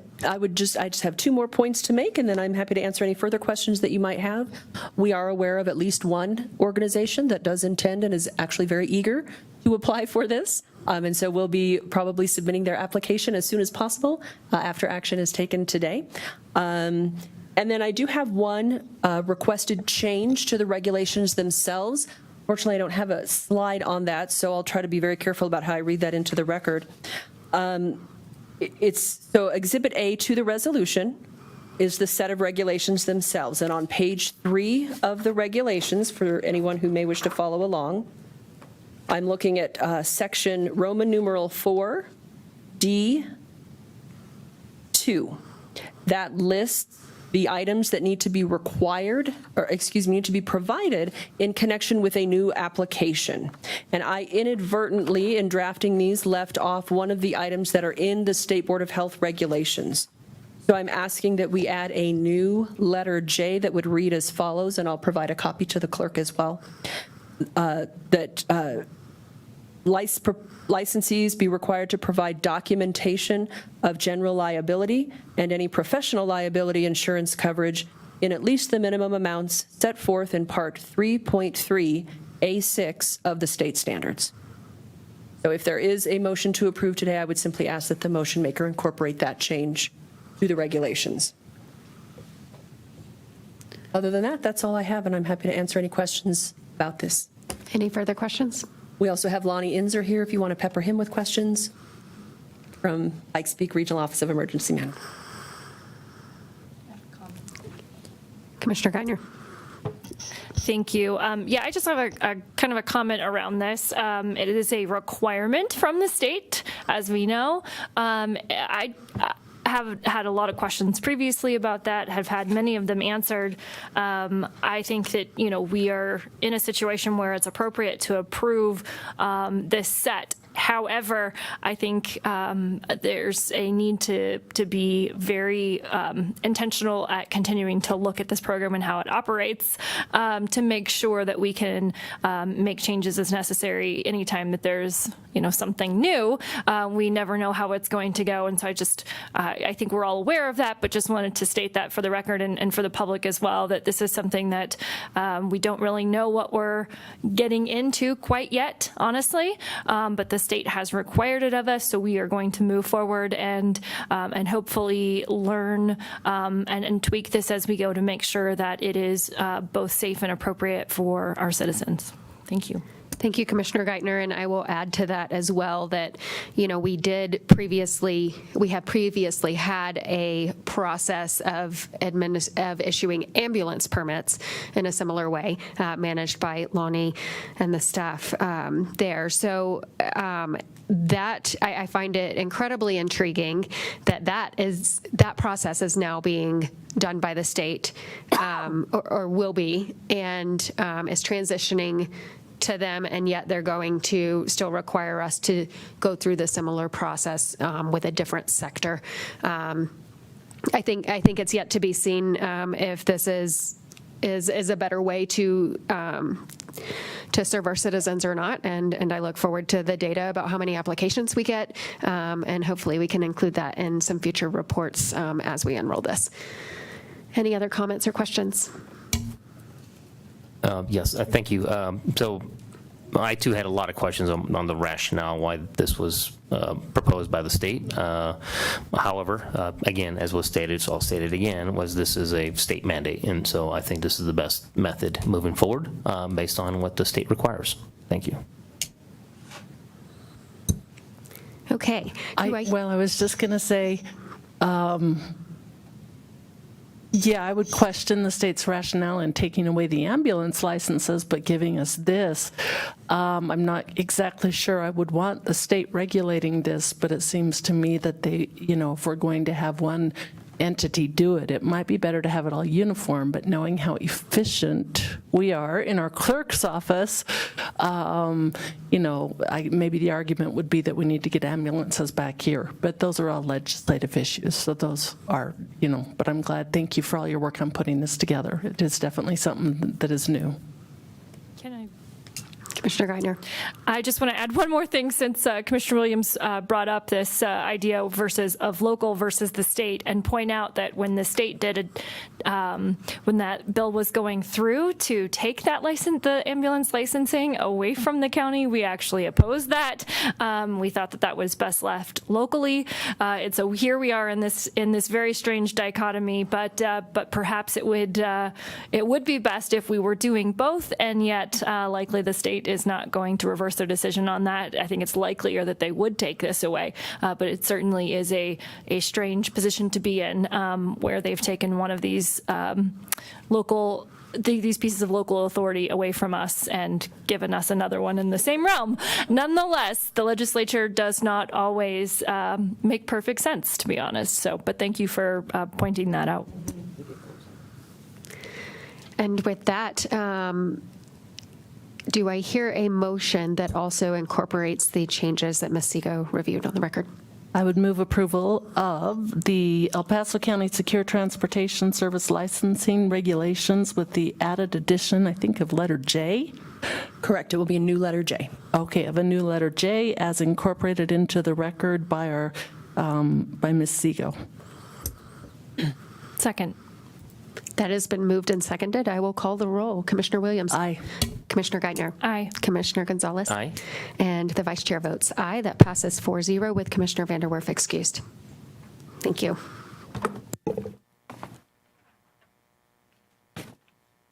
just have 2 more points to make, and then I'm happy to answer any further questions that you might have. We are aware of at least one organization that does intend and is actually very eager to apply for this. And so we'll be probably submitting their application as soon as possible after action is taken today. And then I do have one requested change to the regulations themselves. Fortunately, I don't have a slide on that, so I'll try to be very careful about how I read that into the record. So Exhibit A to the resolution is the set of regulations themselves. And on page 3 of the regulations, for anyone who may wish to follow along, I'm looking at section Roman numeral 4, D2. That lists the items that need to be need to be provided in connection with a new application. And I inadvertently, in drafting these, left off one of the items that are in the State Board of Health regulations. So I'm asking that we add a new letter J that would read as follows, and I'll provide a copy to the clerk as well. Licensees be required to provide documentation of general liability and any professional liability insurance coverage in at least the minimum amounts set forth in Part 3.3A6 of the state standards. So if there is a motion to approve today, I would simply ask that the motion maker incorporate that change to the regulations. Other than that, that's all I have, and I'm happy to answer any questions about this. Any further questions? We also have Lonnie Inzer here if you want to pepper him with questions from Pikes Peak Regional Office of Emergency Management. Commissioner Geithner. Thank you. Yeah, I just have a kind of a comment around this. It is a requirement from the state, as we know. I have had a lot of questions previously about that, have had many of them answered. I think that, we are in a situation where it's appropriate to approve this set However, I think there's a need to be very intentional at continuing to look at this program and how it operates to make sure that we can make changes as necessary anytime that there's something new. We never know how it's going to go, and so I think we're all aware of that, but just wanted to state that for the record and for the public as well, that this is something that we don't really know what we're getting into quite yet, honestly, but the state has required it of us, so we are going to move forward and hopefully learn and tweak this as we go to make sure that it is both safe and appropriate for our citizens. Thank you. Thank you, Commissioner Geithner, and I will add to that as well that, we have previously had a process of issuing ambulance permits in a similar way, managed by Lonnie and the staff there. So that I find it incredibly intriguing that process is now being done by the state, or will be, and is transitioning to them, and yet they're going to still require us to go through the similar process with a different sector. I think it's yet to be seen if this is a better way to serve our citizens or not, and I look forward to the data about how many applications we get, and hopefully we can include that in some future reports as we unroll this. Any other comments or questions? Yes, thank you. So I, too, had a lot of questions on the rationale why this was proposed by the state. However, again, as was stated, so I'll state it again, this is a state mandate, and so I think this is the best method moving forward based on what the state requires. Thank you. Okay. I was just going to say, yeah, I would question the state's rationale in taking away the ambulance licenses, but giving us this. I'm not exactly sure I would want the state regulating this, but it seems to me that they, if we're going to have one entity do it, it might be better to have it all uniform, but knowing how efficient we are in our clerk's office, maybe the argument would be that we need to get ambulances back here, but those are all legislative issues, so those are, but I'm glad, thank you for all your work on putting this together. It is definitely something that is new. Can I? Commissioner Geithner. I just want to add one more thing since Commissioner Williams brought up this idea of local versus the state, and point out that when the state when that bill was going through to take that the ambulance licensing away from the county, we actually opposed that. We thought that was best left locally. So here we are in this very strange dichotomy, but perhaps it would be best if we were doing both, and yet likely the state is not going to reverse their decision on that. I think it's likelier that they would take this away, but it certainly is a strange position to be in, where they've taken one of these these pieces of local authority away from us and given us another one in the same realm. Nonetheless, the legislature does not always make perfect sense, to be honest. But thank you for pointing that out. And with that, do I hear a motion that also incorporates the changes that Ms. Sego reviewed on the record? I would move approval of the El Paso County Secure Transportation Service licensing regulations with the added addition, I think, of letter J. Correct. It will be a new letter J. Okay, of a new letter J as incorporated into the record by by Ms. Sego. Second. That has been moved and seconded. I will call the roll. Commissioner Williams. Aye. Commissioner Geithner. Aye. Commissioner Gonzalez. Aye. And the vice chair votes aye. That passes 4-0 with Commissioner Vanderwerf excused. Thank you.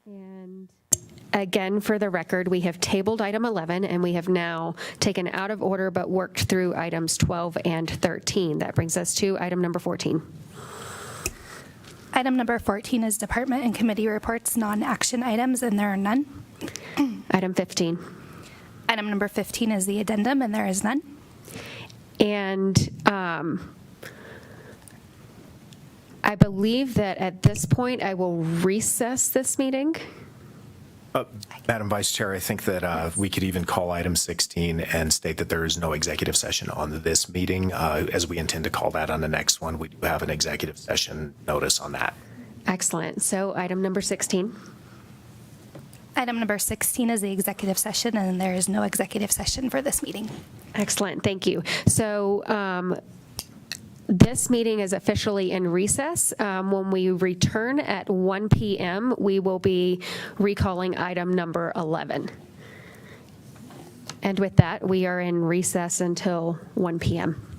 And again, for the record, we have tabled item 11, and we have now taken out of order but worked through items 12 and 13. That brings us to item number 14. Item number 14 is department and committee reports, non-action items, and there are none. Item 15. Item number 15 is the addendum, and there is none. And I believe that at this point I will recess this meeting. Madam Vice Chair, I think that we could even call item 16 and state that there is no executive session on this meeting, as we intend to call that on the next one. We do have an executive session notice on that. Excellent. So item number 16. Item number 16 is the executive session, and there is no executive session for this meeting. Excellent, thank you. So this meeting is officially in recess. When we return at 1 p.m., we will be recalling item number 11. And with that, we are in recess until 1 p.m.